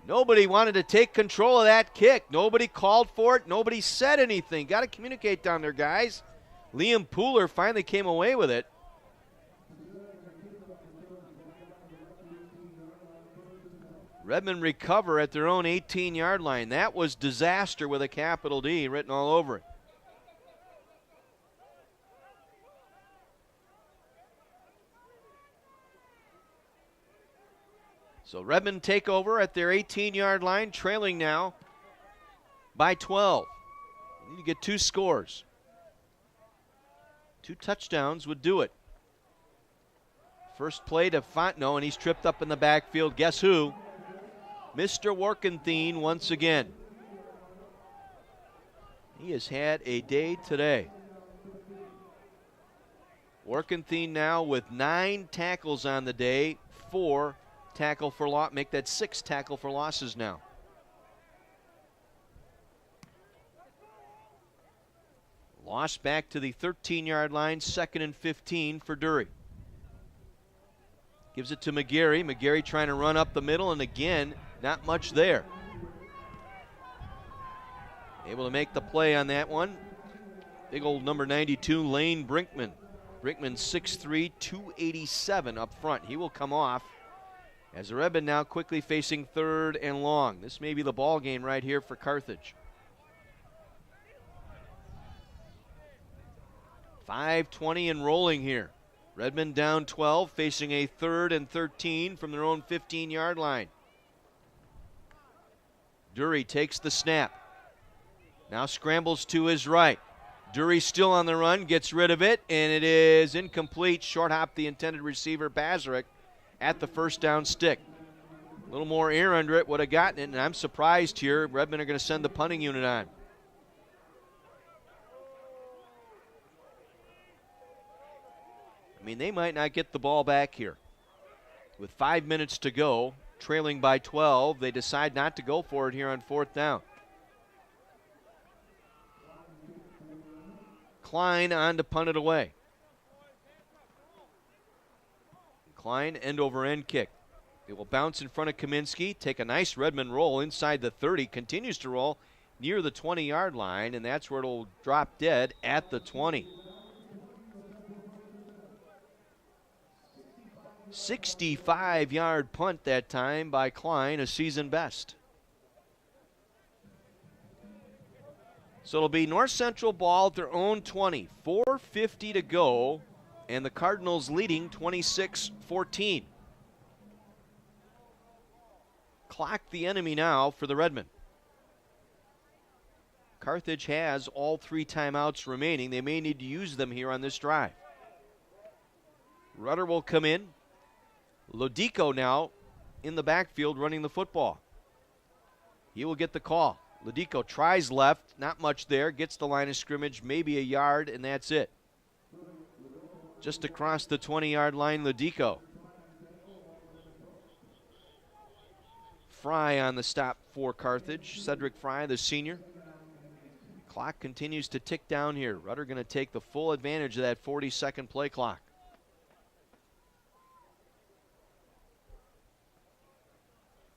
Nobody wanted to take control of that kick. Nobody called for it. Nobody said anything. Got to communicate down there, guys. Liam Pooler finally came away with it. Redmen recover at their own 18-yard line. That was disaster with a capital D written all over it. So Redmen take over at their 18-yard line, trailing now by 12. They need to get 2 scores. 2 touchdowns would do it. First play to Fontenot, and he's tripped up in the backfield. Guess who? Mr. Workenthien once again. He has had a day today. Workenthien now with 9 tackles on the day, 4 tackle for loss, make that 6 tackle for losses now. Lost back to the 13-yard line, 2nd and 15 for Dury. Gives it to McGarry. McGarry trying to run up the middle, and again, not much there. Able to make the play on that one. Big old number 92, Lane Brinkman. Brinkman 6'3", 287 up front. He will come off as the Redmen now quickly facing 3rd and long. This may be the ball game right here for Carthage. 5:20 and rolling here. Redmen down 12, facing a 3rd and 13 from their own 15-yard line. Dury takes the snap. Now scrambles to his right. Dury still on the run, gets rid of it, and it is incomplete. Short hop the intended receiver, Bazarek, at the first down stick. A little more air under it would have gotten it, and I'm surprised here. Redmen are going to send the punting unit on. I mean, they might not get the ball back here. With 5 minutes to go, trailing by 12, they decide not to go for it here on 4th down. Klein on to punt it away. Klein end over end kick. It will bounce in front of Kaminsky, take a nice Redmen roll inside the 30, continues to roll near the 20-yard line, and that's where it'll drop dead at the 20. 65-yard punt that time by Klein, a season best. So it'll be North Central ball at their own 20. 4:50 to go, and the Cardinals leading 26-14. Clock the enemy now for the Redmen. Carthage has all 3 timeouts remaining. They may need to use them here on this drive. Rudder will come in. Lodico now in the backfield running the football. He will get the call. Lodico tries left, not much there, gets the line of scrimmage, maybe a yard, and that's it. Just across the 20-yard line, Lodico. Fry on the stop for Carthage. Cedric Fry, the senior. Clock continues to tick down here. Rudder going to take the full advantage of that 40-second play clock.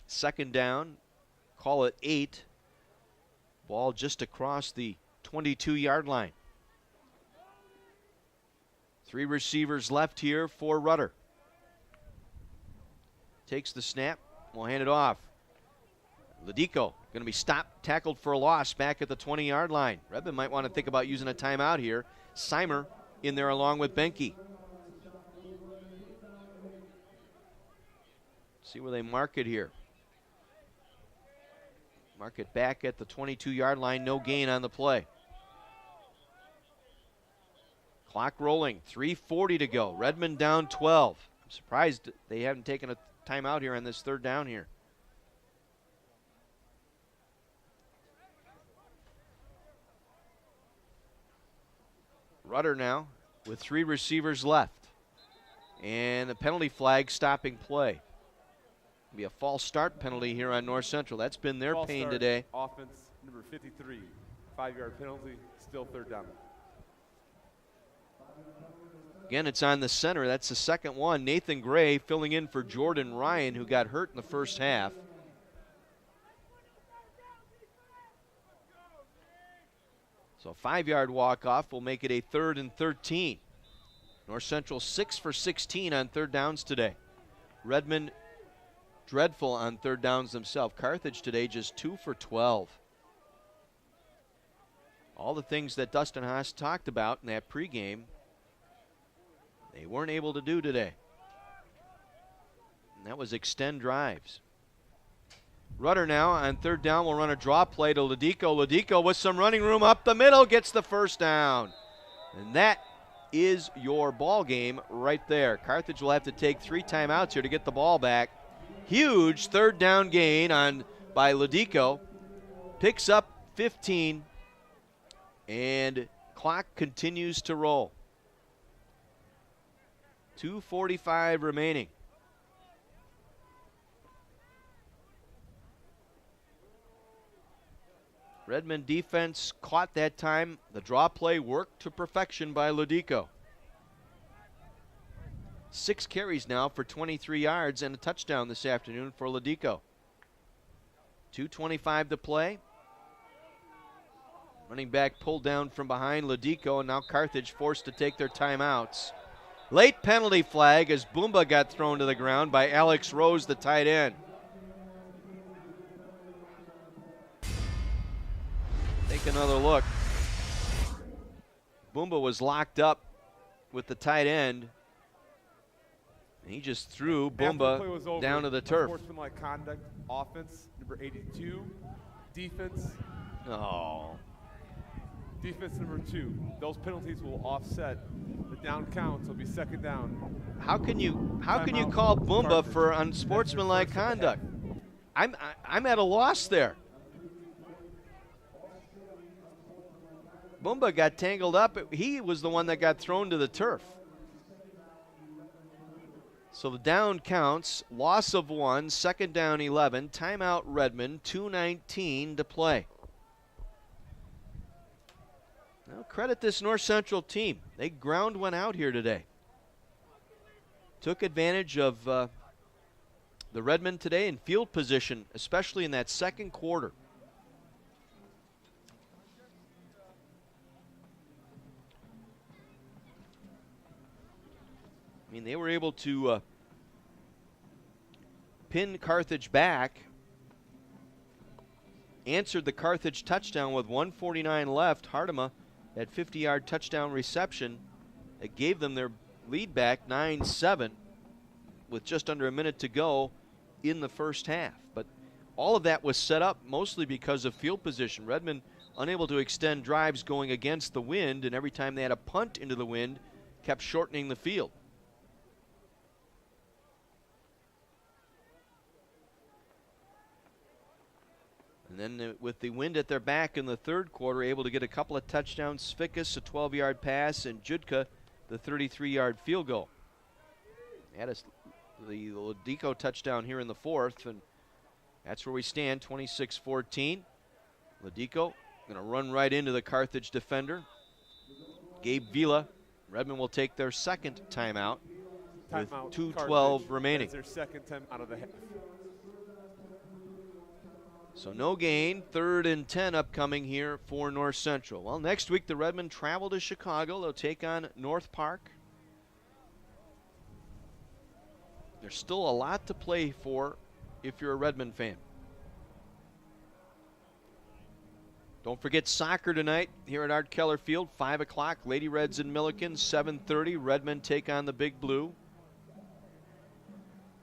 Second down, call it 8. Ball just across the 22-yard line. 3 receivers left here for Rudder. Takes the snap, will hand it off. Lodico going to be stopped, tackled for a loss back at the 20-yard line. Redmen might want to think about using a timeout here. Seimer in there along with Benke. See where they mark it here. Mark it back at the 22-yard line. No gain on the play. Clock rolling. 3:40 to go. Redmen down 12. I'm surprised they haven't taken a timeout here on this 3rd down here. Rudder now with 3 receivers left. And a penalty flag stopping play. Be a false start penalty here on North Central. That's been their False pain start, today. Offense number 53, 5-yard penalty, still 3rd down. Again, it's on the center. That's the second one. Nathan Gray filling in for Jordan Ryan, who got hurt in the first half. So a 5-yard walk-off will make it a 3rd and 13. North Central 6 for 16 on third downs today. Redmond dreadful on third downs themselves. Carthage today just 2 for 12. All the things that Dustin Haas talked about in that pregame, they weren't able to do today. And that was extend drives. Rudder now on third down will run a draw play to Ladico. Ladico with some running room up the middle gets the first down. And that is your ball game right there. Carthage will have to take 3 timeouts here to get the ball back. Huge third down gain by Ladico. Picks up 15, and clock continues to roll. 2:45 remaining. Redmond defense caught that time. The draw play worked to perfection by Ladico. 6 carries now for 23 yards and a touchdown this afternoon for Ladico. 2:25 to play. Running back pulled down from behind Ladico, and now Carthage forced to take their timeouts. Late penalty flag as Boomba got thrown to the ground by Alex Rose, the tight end. Take another look. Boomba was locked up with the tight end. And he just threw Boomba down to the turf. Sportsmanlike conduct, offense, number 82. Defense. Oh. Defense number 2. Those penalties will offset the down counts. Will be second down. How can you call Boomba for unsportsmanlike conduct? I'm at a loss there. Boomba got tangled up. He was the one that got thrown to the turf. So the down counts, loss of 1, second down 11, timeout Redmond, 2:19 to play. Now credit this North Central team. They ground one out here today. Took advantage of the Redmond today in field position, especially in that second quarter. I mean, they were able to pin Carthage back, answered the Carthage touchdown with 1:49 left. Hartema, that 50-yard touchdown reception, that gave them their lead back 9-7 with just under a minute to go in the first half. But all of that was set up mostly because of field position. Redmond unable to extend drives going against the wind, and every time they had a punt into the wind, kept shortening the field. And then with the wind at their back in the third quarter, able to get a couple of touchdowns. Svikas, a 12-yard pass, and Judka, the 33-yard field goal. Had the Ladico touchdown here in the fourth, and that's where we stand, 26-14. Ladico going to run right into the Carthage defender. Gabe Vila. Redmond will take their second timeout with 2:12 remaining. That's their second time out of the half. So no gain, 3rd and 10 upcoming here for North Central. Well, next week the Redmond travel to Chicago. They'll take on North Park. There's still a lot to play for if you're a Redmond fan. Don't forget soccer tonight here at Art Keller Field, 5 o'clock. Lady Reds and Milliken, 7:30. Redmond take on the Big Blue.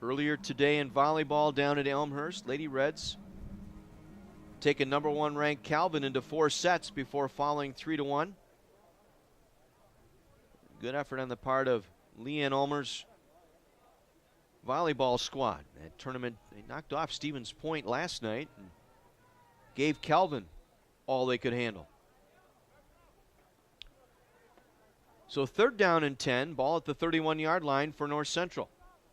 Earlier today in volleyball down at Elmhurst, Lady Reds taking number 1 ranked Calvin into 4 sets before falling 3-1. Good effort on the part of Leanne Ulmer's volleyball squad. That tournament, they knocked off Stevens Point last night and gave Calvin all they could handle. So 3rd down and 10, ball at the 31-yard line for North Central.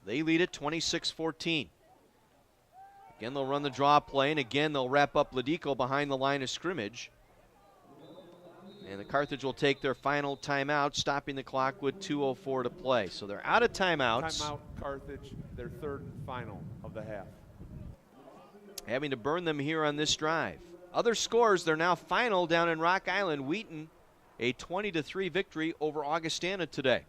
They lead it 26-14. Again, they'll run the draw play, and again, they'll wrap up Ladico behind the line of scrimmage. And the Carthage will take their final timeout, stopping the clock with 2:04 to play. So they're out of timeouts. Timeout, Carthage, their third and final of the half. Having to burn them here on this drive. Other scores, they're now final down in Rock Island. Wheaton, a 20-3 victory over Augustana today.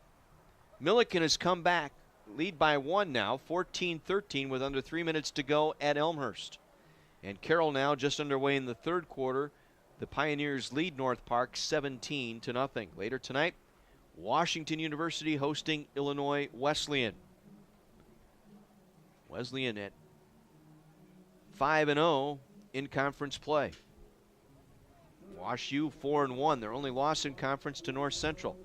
Milliken has come back, lead by 1 now, 14-13 with under 3 minutes to go at Elmhurst. And Carroll now just underway in the third quarter. The Pioneers lead North Park 17-0. Later tonight, Washington University hosting Illinois Wesleyan. Wesleyan at 5-0 in conference play. Wash U 4-1. Their only loss in conference to North Central.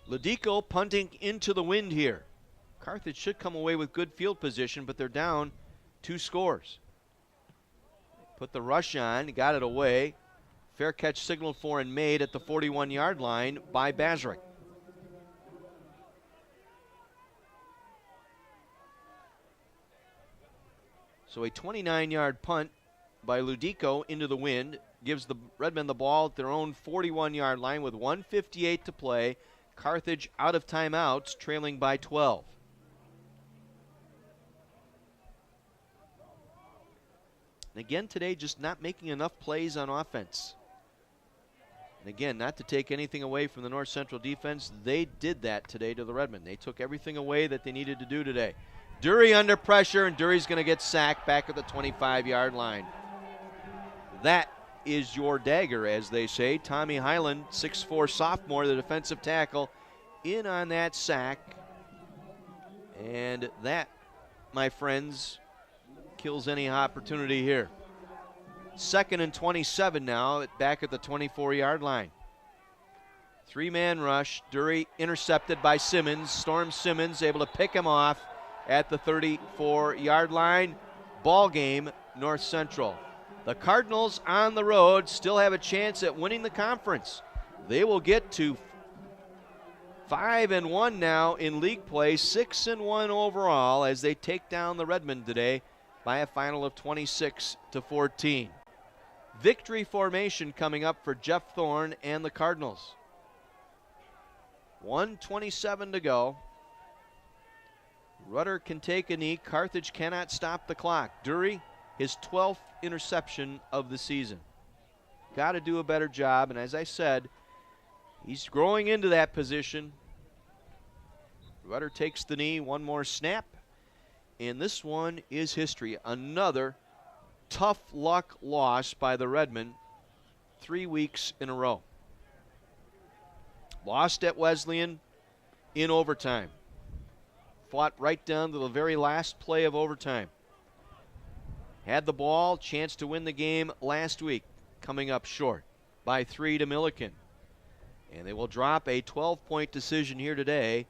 Ladico punting into the wind here. Carthage should come away with good field position, but they're down 2 scores. Put the rush on, got it away. Fair catch signaled for and made at the 41-yard line by Bazrick. So a 29-yard punt by Ludico into the wind gives the Redmen the ball at their own 41-yard line with 1:58 to play. Carthage out of timeouts, trailing by 12. And again today, just not making enough plays on offense. And again, not to take anything away from the North Central defense, they did that today to the Redmen. They took everything away that they needed to do today. Dury under pressure, and Dury's going to get sacked back at the 25-yard line. That is your dagger, as they say. Tommy Hyland, 6'4" sophomore, the defensive tackle, in on that sack. And that, my friends, kills any opportunity here. 2nd and 27 now, back at the 24-yard line. 3-man rush. Dury intercepted by Simmons. Storm Simmons able to pick him off at the 34-yard line. Ball game, North Central. The Cardinals on the road still have a chance at winning the conference. They will get to 5-1 now in league play, 6-1 overall as they take down the Redmen today by a final of 26-14. Victory formation coming up for Jeff Thorne and the Cardinals. 1:27 to go. Rudder can take a knee. Carthage cannot stop the clock. Dury, his 12th interception of the season. Got to do a better job, and as I said, he's growing into that position. Rudder takes the knee, one more snap, and this one is history. Another tough luck loss by the Redmen 3 weeks in a row. Lost at Wesleyan in overtime. Fought right down to the very last play of overtime. Had the ball, chance to win the game last week, coming up short by 3 to Milliken. And they will drop a 12-point decision here today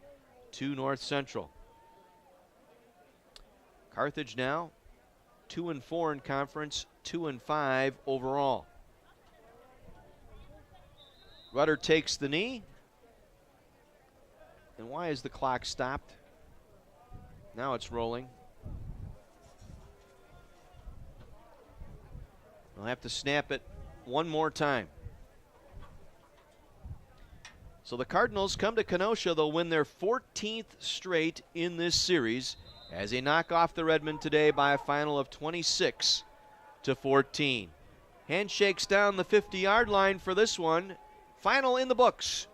to North Central. Carthage now 2-4 in conference, 2-5 overall. Rudder takes the knee. And why is the clock stopped? Now it's rolling. They'll have to snap it one more time. So the Cardinals come to Kenosha. They'll win their 14th straight in this series as they knock off the Redmen today by a final of 26-14. Handshakes down the 50-yard line for this one. Final in the books.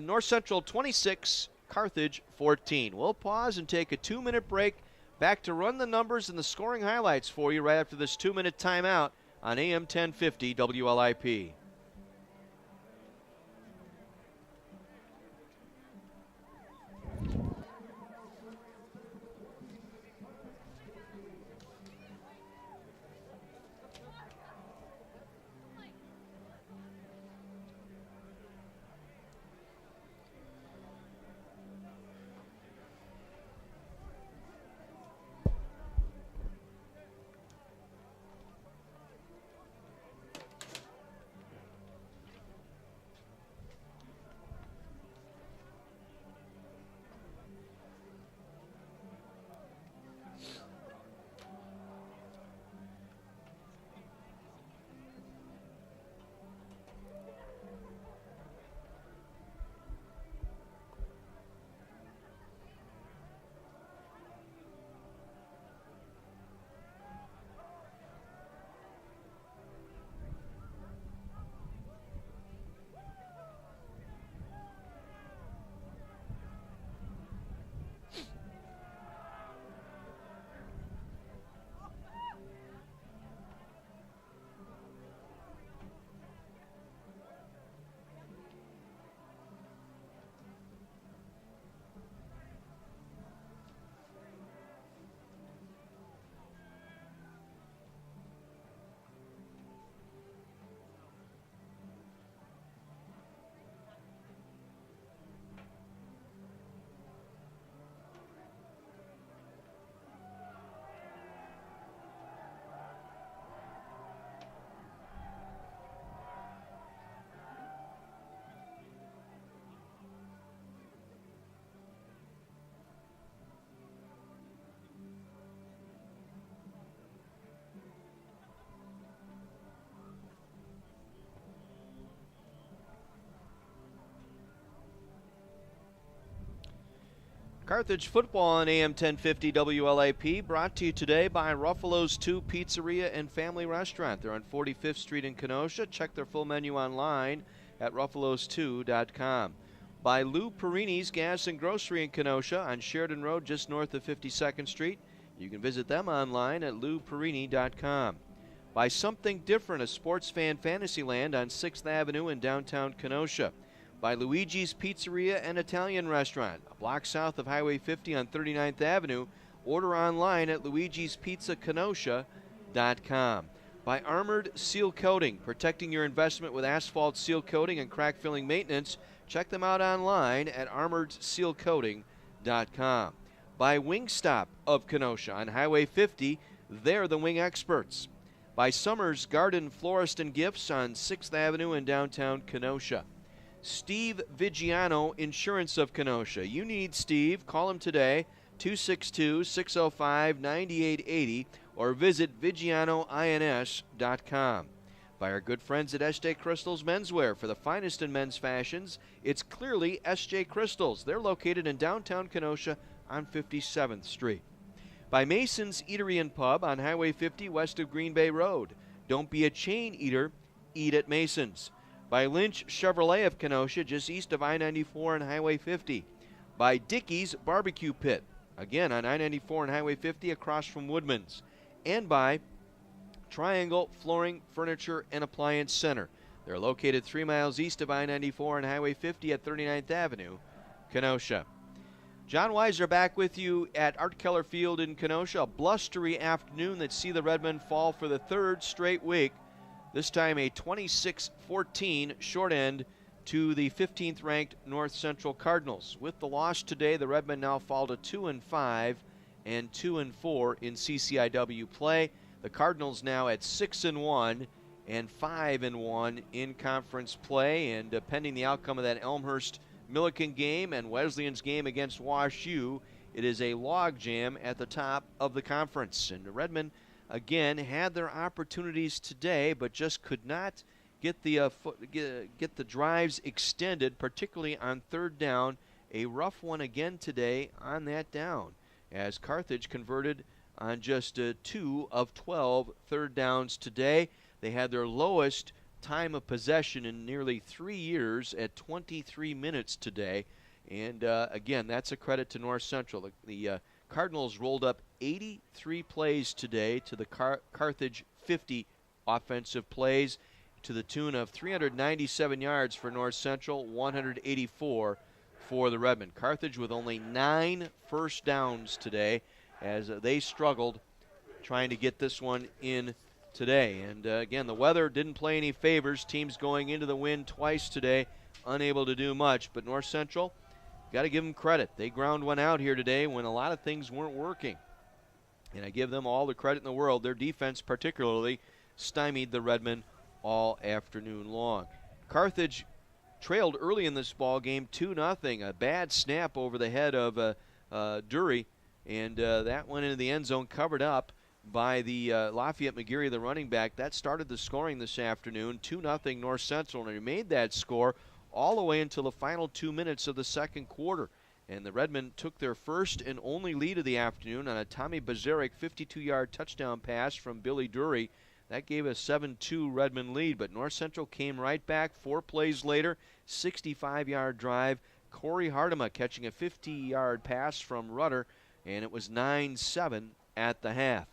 North Central 26, Carthage 14. We'll pause and take a 2-minute break. Back to run the numbers and the scoring highlights for you right after this 2-minute timeout on AM 1050 WLIP. Carthage football on AM 1050 WLAP, brought to you today by Ruffalo's 2 Pizzeria and Family Restaurant. They're on 45th Street in Kenosha. Check their full menu online at ruffalos2.com. By Lou Perini's Gas and Grocery in Kenosha on Sheridan Road just north of 52nd Street. You can visit them online at louperini.com. By Something Different, a sports fan fantasy land on 6th Avenue in downtown Kenosha. By Luigi's Pizzeria and Italian Restaurant, a block south of Highway 50 on 39th Avenue. Order online at luigispizzakenosha.com. By Armored Seal Coating, protecting your investment with asphalt seal coating and crack filling maintenance. Check them out online at armoredsealcoating.com. By Wingstop of Kenosha on Highway 50, they're the wing experts. By Summers Garden Florist and Gifts on 6th Avenue in downtown Kenosha. Steve Vigiano Insurance of Kenosha. You need Steve. Call him today, 262-605-9880, or visit vigianoins.com. By our good friends at S.J. Crystal's Menswear. For the finest in men's fashions, it's clearly S.J. Crystal's. They're located in downtown Kenosha on 57th Street. By Mason's Eatery and Pub on Highway 50 west of Green Bay Road. Don't be a chain eater, eat at Mason's. By Lynch Chevrolet of Kenosha, just east of I-94 and Highway 50. By Dickey's Barbecue Pit, again on I-94 and Highway 50 across from Woodman's. And by Triangle Flooring, Furniture, and Appliance Center. They're located 3 miles east of I-94 and Highway 50 at 39th Avenue, Kenosha. John Weiser back with you at Art Keller Field in Kenosha. A blustery afternoon that see the Redmen fall for the 3rd straight week. This time a 26-14 short end to the 15th ranked North Central Cardinals. With the loss today, the Redmen now fall to 2-5 and 2-4 in CCIW play. The Cardinals now at 6-1 and 5-1 in conference play. And pending the outcome of that Elmhurst-Milliken game and Wesleyan's game against Wash U, it is a logjam at the top of the conference. And the Redmen again had their opportunities today, but just could not get the drives extended, particularly on 3rd down. A rough one again today on that down, as Carthage converted on just 2 of 12 3rd downs today. They had their lowest time of possession in nearly 3 years at 23 minutes today. And again, that's a credit to North Central. The Cardinals rolled up 83 plays today to the Carthage 50 offensive plays, to the tune of 397 yards for North Central, 184 for the Redmen. Carthage with only 9 first downs today, as they struggled trying to get this one in today. And again, the weather didn't play any favors. Teams going into the wind twice today, unable to do much. But North Central, got to give them credit. They ground one out here today when a lot of things weren't working. And I give them all the credit in the world. Their defense particularly stymied the Redmen all afternoon long. Carthage trailed early in this ball game 2-0. A bad snap over the head of Dury, and that went into the end zone, covered up by the Lafayette McGeary, the running back. That started the scoring this afternoon, 2-0 North Central, and they made that score all the way until the final 2 minutes of the second quarter. And the Redmen took their first and only lead of the afternoon on a Tommy Bazarek 52-yard touchdown pass from Billy Dury. That gave a 7-2 Redmen lead, but North Central came right back 4 plays later, 65-yard drive. Corey Hartema catching a 50-yard pass from Rudder, and it was 9-7 at the half.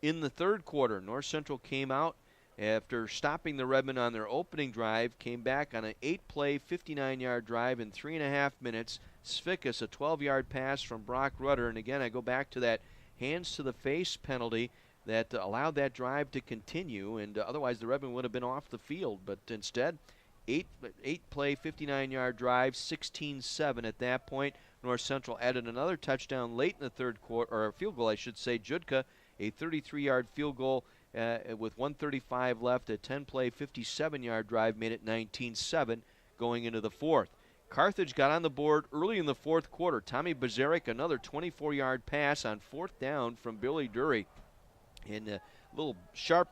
In the third quarter, North Central came out after stopping the Redmen on their opening drive, came back on an 8-play, 59-yard drive in 3.5 minutes. Svikas, a 12-yard pass from Brock Rudder. And again, I go back to that hands to the face penalty that allowed that drive to continue, and otherwise the Redmen would have been off the field. But instead, 8-play, 59-yard drive, 16-7 at that point. North Central added another touchdown late in the third quarter, or a field goal, I should say. Judka, a 33-yard field goal with 1:35 left. A 10-play, 57-yard drive made it 19-7 going into the fourth. Carthage got on the board early in the fourth quarter. Tommy Bazarek, another 24-yard pass on 4th down from Billy Dury. And a little sharp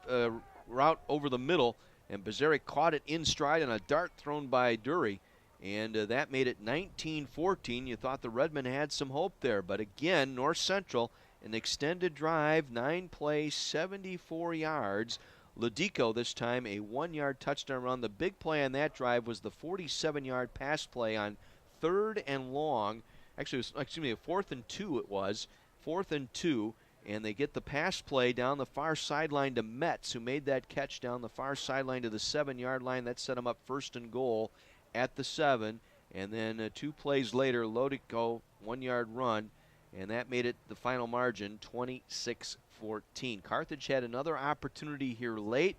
route over the middle, and Bazarek caught it in stride on a dart thrown by Dury. and that made it 19-14. You thought the Redmen had some hope there, but again, North Central, an extended drive, 9 plays, 74 yards. Ladico this time a 1-yard touchdown run. The big play on that drive was the 47-yard pass play on 3rd and long. Actually, it was, excuse me, 4th and 2 it was. 4th and 2, and they get the pass play down the far sideline to Metz, who made that catch down the far sideline to the 7-yard line. That set them up 1st and goal at the 7. And then 2 plays later, Lodico, 1-yard run, and that made it the final margin, 26-14. Carthage had another opportunity here late,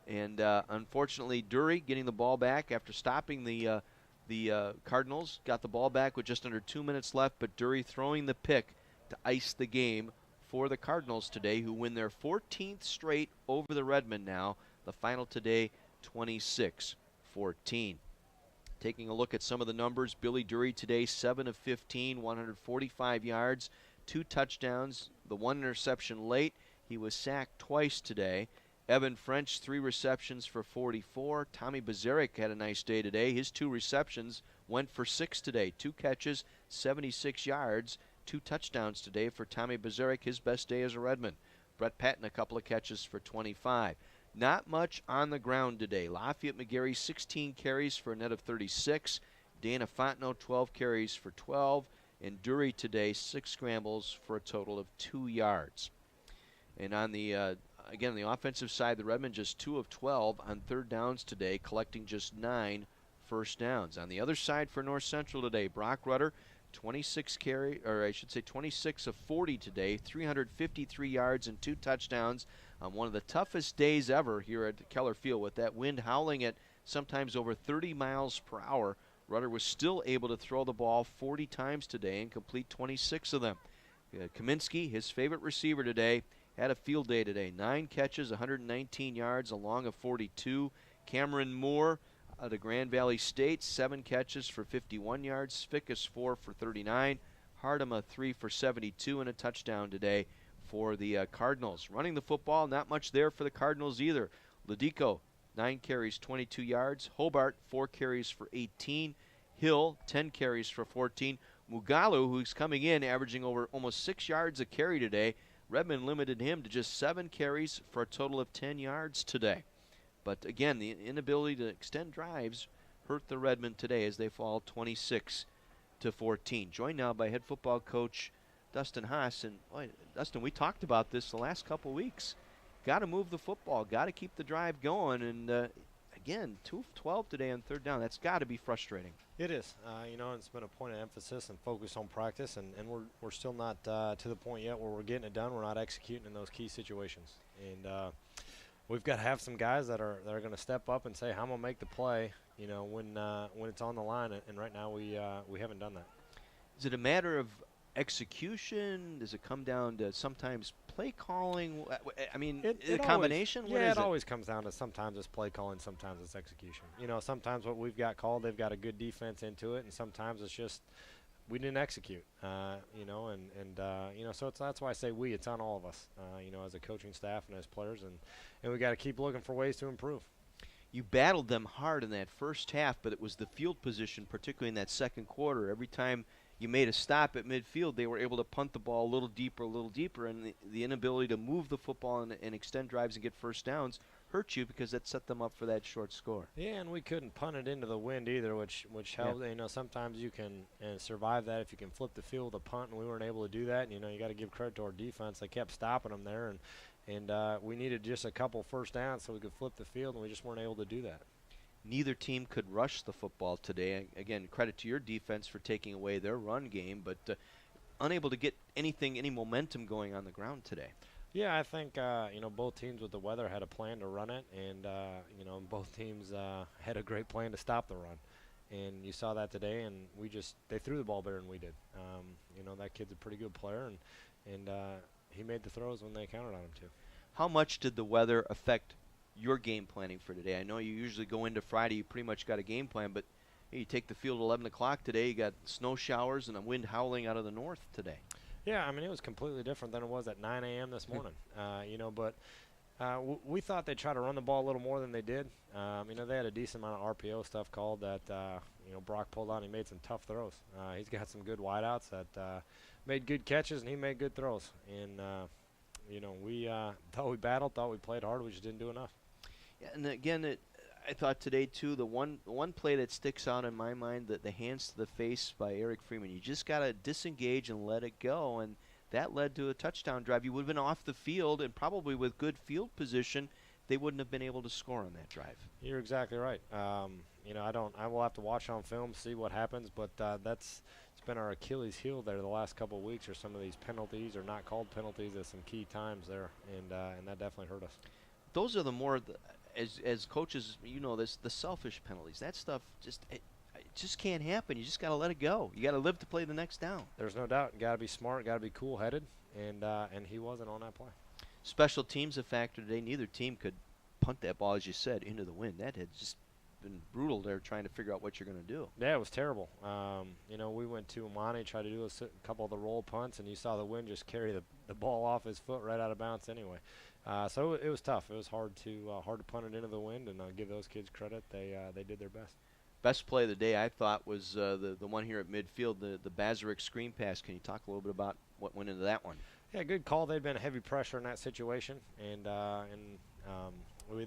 and unfortunately Dury getting the ball back after stopping the Cardinals, got the ball back with just under 2 minutes left, but Dury throwing the pick to ice the game for the Cardinals today, who win their 14th straight over the Redmen now. The final today, 26-14. Taking a look at some of the numbers, Billy Dury today, 7 of 15, 145 yards, 2 touchdowns, the 1 interception late. He was sacked twice today. Evan French, 3 receptions for 44. Tommy Bazaric had a nice day today. His 2 receptions went for 6 today. 2 catches, 76 yards, 2 touchdowns today for Tommy Bazaric, his best day as a Redman. Brett Patton, a couple of catches for 25. Not much on the ground today. Lafayette McGarry, 16 carries for a net of 36. Dana Fontenot, 12 carries for 12. And Dury today, 6 scrambles for a total of 2 yards. And on the, again, the offensive side, the Redmen just 2 of 12 on 3rd downs today, collecting just 9 first downs. On the other side for North Central today, Brock Rudder, 26 of 40 today, 353 yards and 2 touchdowns on one of the toughest days ever here at Keller Field with that wind howling at sometimes over 30 miles per hour. Rudder was still able to throw the ball 40 times today and complete 26 of them. Kaminsky, his favorite receiver today, had a field day today. 9 catches, 119 yards, a long of 42. Cameron Moore out of Grand Valley State, 7 catches for 51 yards. Fickus, 4 for 39. Hardema, 3 for 72, and a touchdown today for the Cardinals. Running the football, not much there for the Cardinals either. Ladico, 9 carries, 22 yards. Hobart, 4 carries for 18. Hill, 10 carries for 14. Mugalu, who's coming in, averaging over almost 6 yards a carry today. Redmond limited him to just 7 carries for a total of 10 yards today. But again, the inability to extend drives hurt the Redmen today as they fall 26-14. Joined now by head football coach Dustin Haas. And boy, Dustin, we talked about this the last couple weeks. Got to move the football, got to keep the drive going. And again, 2 of 12 today on 3rd down. That's got to be frustrating. It is. You know, it's been a point of emphasis and focus on practice, and we're still not to the point yet where we're getting it done. We're not executing in those key situations. And we've got to have some guys that are going to step up and say, I'm going to make the play, you know, when it's on the line. And right now we haven't done that. Is it a matter of execution? Does it come down to sometimes play calling? I mean, a combination? Always, it always comes down to sometimes it's play calling, sometimes it's execution. You know, sometimes what we've got called, they've got a good defense into it, and sometimes it's just we didn't execute. You know, and you know, so that's why I say we. It's on all of us. You know, as a coaching staff and as players, and we got to keep looking for ways to improve. You battled them hard in that first half, but it was the field position, particularly in that second quarter. Every time you made a stop at midfield, they were able to punt the ball a little deeper, and the inability to move the football and extend drives and get first downs hurt you because that set them up for that short score. Yeah, and we couldn't punt it into the wind either, which helped. Yeah. You know, sometimes you can survive that if you can flip the field with a punt, and we weren't able to do that. And, you know, you got to give credit to our defense. They kept stopping them there, and we needed just a couple first downs so we could flip the field, and we just weren't able to do that. Neither team could rush the football today. Again, credit to your defense for taking away their run game, but unable to get any momentum going on the ground today. Yeah, I think you know, both teams with the weather had a plan to run it, and you know, both teams had a great plan to stop the run. And you saw that today, and they threw the ball better than we did. You know, that kid's a pretty good player, and he made the throws when they counted on him to. How much did the weather affect your game planning for today? I know you usually go into Friday, you pretty much got a game plan, but hey, you take the field at 11 o'clock today, you got snow showers and a wind howling out of the north today. Yeah, I mean, it was completely different than it was at 9 a.m. this morning. You know, but We thought they'd try to run the ball a little more than they did. They had a decent amount of RPO stuff called that, Brock pulled on. He made some tough throws. He's got some good wideouts that made good catches, and he made good throws. And, we thought we battled, thought we played hard. We just didn't do enough. Yeah, and again, I thought today, too, the one play that sticks out in my mind, the hands to the face by Eric Freeman. You just got to disengage and let it go, and that led to a touchdown drive. You would have been off the field, and probably with good field position, they wouldn't have been able to score on that drive. You're exactly right. I will have to watch on film, see what happens, but it's been our Achilles heel there the last couple of weeks, or some of these penalties or not called penalties at some key times there, and that definitely hurt us. Those are the more, as coaches, the selfish penalties. That stuff it just can't happen. You just got to let it go. You got to live to play the next down. There's no doubt. You got to be smart. Got to be cool-headed, and he wasn't on that play. Special teams a factor today. Neither team could punt that ball, as you said, into the wind. That had just been brutal there, trying to figure out what you're going to do. Yeah, it was terrible. We went to Amani, tried to do a couple of the roll punts, and you saw the wind just carry the ball off his foot right out of bounds anyway. So it was tough. It was hard to punt it into the wind, and I'll give those kids credit. They did their best. Best play of the day, I thought, was the one here at midfield, the Bazarek screen pass. Can you talk a little bit about what went into that one? Yeah, good call. They'd been heavy pressure in that situation, and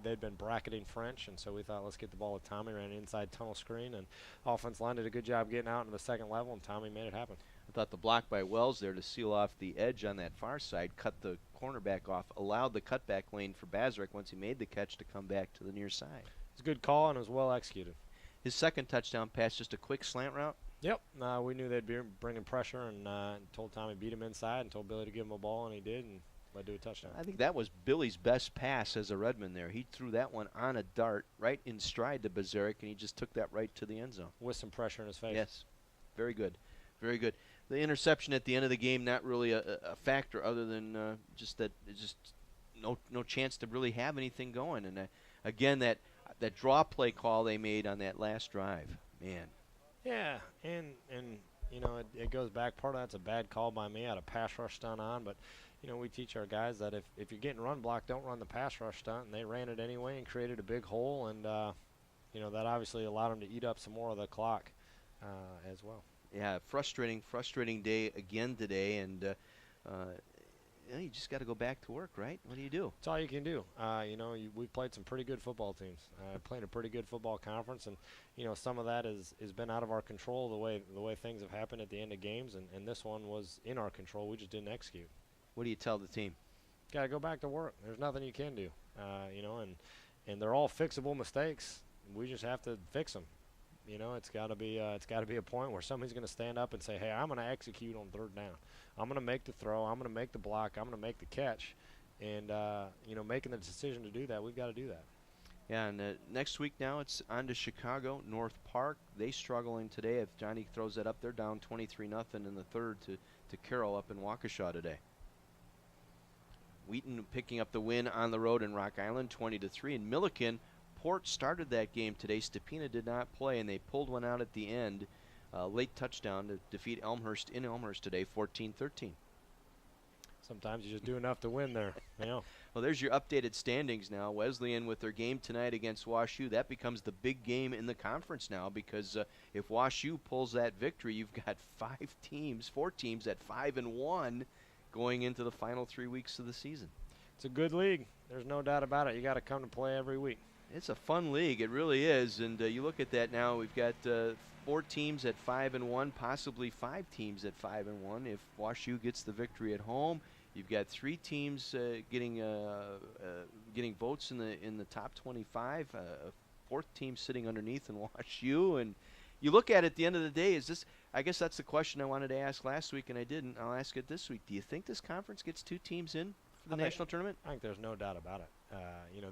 they'd been bracketing French, and so we thought, let's get the ball to Tommy. Ran an inside tunnel screen, and offense line did a good job getting out into the second level, and Tommy made it happen. I thought the block by Wells there to seal off the edge on that far side, cut the cornerback off, allowed the cutback lane for Bazarek once he made the catch to come back to the near side. It was a good call, and it was well executed. His second touchdown pass, just a quick slant route? Yep. We knew they'd be bringing pressure, and told Tommy beat him inside and told Billy to give him a ball, and he did, and led to a touchdown. I think that was Billy's best pass as a Redman there. He threw that one on a dart right in stride to Bazarek, and he just took that right to the end zone. With some pressure in his face. Yes. Very good. Very good. The interception at the end of the game, not really a factor other than just no chance to really have anything going. And again, that draw play call they made on that last drive, man. Yeah, and it goes back. Part of that's a bad call by me. I had a pass rush stunt on, but we teach our guys that if you're getting run blocked, don't run the pass rush stunt. And they ran it anyway and created a big hole, and that obviously allowed them to eat up some more of the clock as well. Yeah, frustrating day again today, and you just got to go back to work, right? What do you do? That's all you can do. We've played some pretty good football teams. Played a pretty good football conference, and some of that has been out of our control. The way things have happened at the end of games, and this one was in our control. We just didn't execute. What do you tell the team? Got to go back to work. There's nothing you can do. And they're all fixable mistakes. We just have to fix them. It's got to be a point where somebody's going to stand up and say, "Hey, I'm going to execute on third down. I'm going to make the throw. I'm going to make the block. I'm going to make the catch." And making the decision to do that, we've got to do that. Yeah, and next week now it's on to Chicago, North Park. They struggling today. If Johnny throws that up, they're down 23-0 in the third to Carroll up in Waukesha today. Wheaton picking up the win on the road in Rock Island, 20-3. And Milliken, Port started that game today. Stepina did not play, and they pulled one out at the end. Late touchdown to defeat Elmhurst in Elmhurst today, 14-13. Sometimes you just do enough to win there. Well, there's your updated standings now. Wesleyan with their game tonight against WashU. That becomes the big game in the conference now, because if WashU pulls that victory, you've got four teams at 5-1 going into the final 3 weeks of the season. It's a good league. There's no doubt about it. You got to come to play every week. It's a fun league. It really is. And you look at that now. We've got 4 teams at 5-1, possibly 5 teams at 5-1 if WashU gets the victory at home. You've got 3 teams getting votes in the top 25. A 4th team sitting underneath in WashU. And you look at it at the end of the day. Is this? I guess that's the question I wanted to ask last week, and I didn't. I'll ask it this week. Do you think this conference gets 2 teams in for the national tournament? I think there's no doubt about it.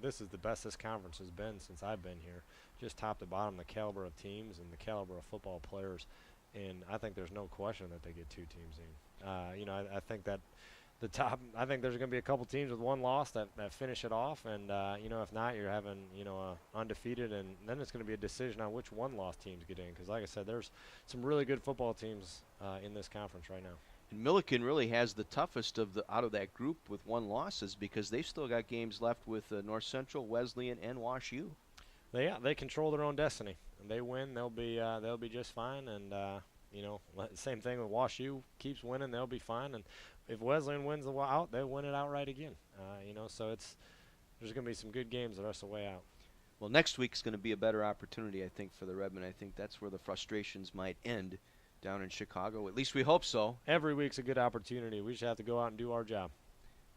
This is the best this conference has been since I've been here. Just top to bottom, the caliber of teams and the caliber of football players. And I think there's no question that they get 2 teams in. I think that I think there's going to be a couple teams with 1 loss that finish it off. And, if not, you're having, undefeated. And then it's going to be a decision on which 1-loss teams get in. Because, like I said, there's some really good football teams in this conference right now. Milliken really has the toughest out of that group with 1 losses because they've still got games left with North Central, Wesleyan, and Wash U. They control their own destiny. And they win, they'll be just fine. And same thing with Wash U. Keeps winning, they'll be fine. And if Wesleyan wins the out, they'll win it outright again. So there's going to be some good games the rest of the way out. Well, next week's going to be a better opportunity, I think, for the Redmen. I think that's where the frustrations might end down in Chicago. At least we hope so. Every week's a good opportunity. We just have to go out and do our job.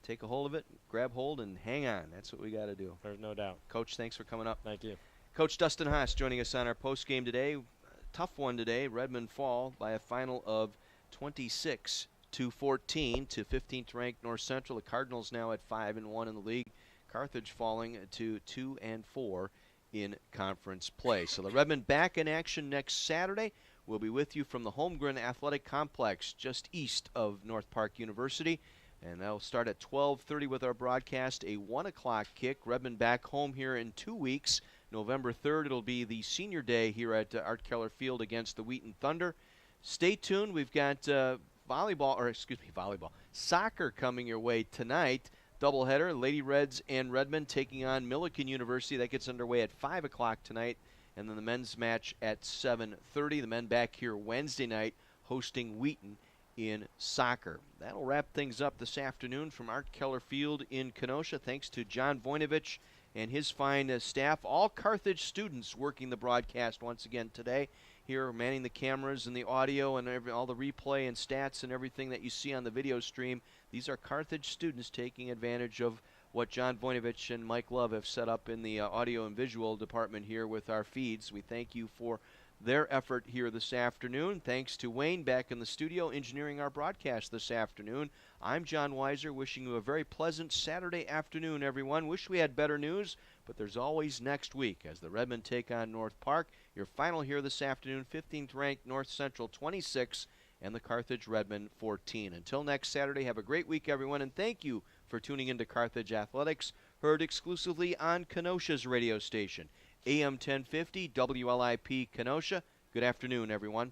Take a hold of it, grab hold, and hang on. That's what we got to do. There's no doubt. Coach, thanks for coming up. Thank you. Coach Dustin Haas joining us on our post-game today. Tough one today. Redmen fall by a final of 26-14 to 15th-ranked North Central. The Cardinals now at 5-1 in the league. Carthage falling to 2-4 in conference play. So the Redmen back in action next Saturday. We'll be with you from the Holmgren Athletic Complex just east of North Park University. And that'll start at 12:30 with our broadcast, a 1 o'clock kick. Redmen back home here in 2 weeks. November 3rd, it'll be the senior day here at Art Keller Field against the Wheaton Thunder. Stay tuned. We've got soccer coming your way tonight. Doubleheader, Lady Reds and Redmen taking on Milliken University. That gets underway at 5 o'clock tonight. And then the men's match at 7:30. The men back here Wednesday night hosting Wheaton in soccer. That'll wrap things up this afternoon from Art Keller Field in Kenosha. Thanks to John Voinovich and his fine staff. All Carthage students working the broadcast once again today. Here manning the cameras and the audio and all the replay and stats and everything that you see on the video stream. These are Carthage students taking advantage of what John Voinovich and Mike Love have set up in the audio and visual department here with our feeds. We thank you for their effort here this afternoon. Thanks to Wayne back in the studio engineering our broadcast this afternoon. I'm John Weiser, wishing you a very pleasant Saturday afternoon, everyone. Wish we had better news, but there's always next week as the Redmen take on North Park. Your final here this afternoon, 15th ranked North Central 26 and the Carthage Redmen 14. Until next Saturday, have a great week, everyone, and thank you for tuning into Carthage Athletics, heard exclusively on Kenosha's radio station, AM 1050 WLIP Kenosha. Good afternoon, everyone.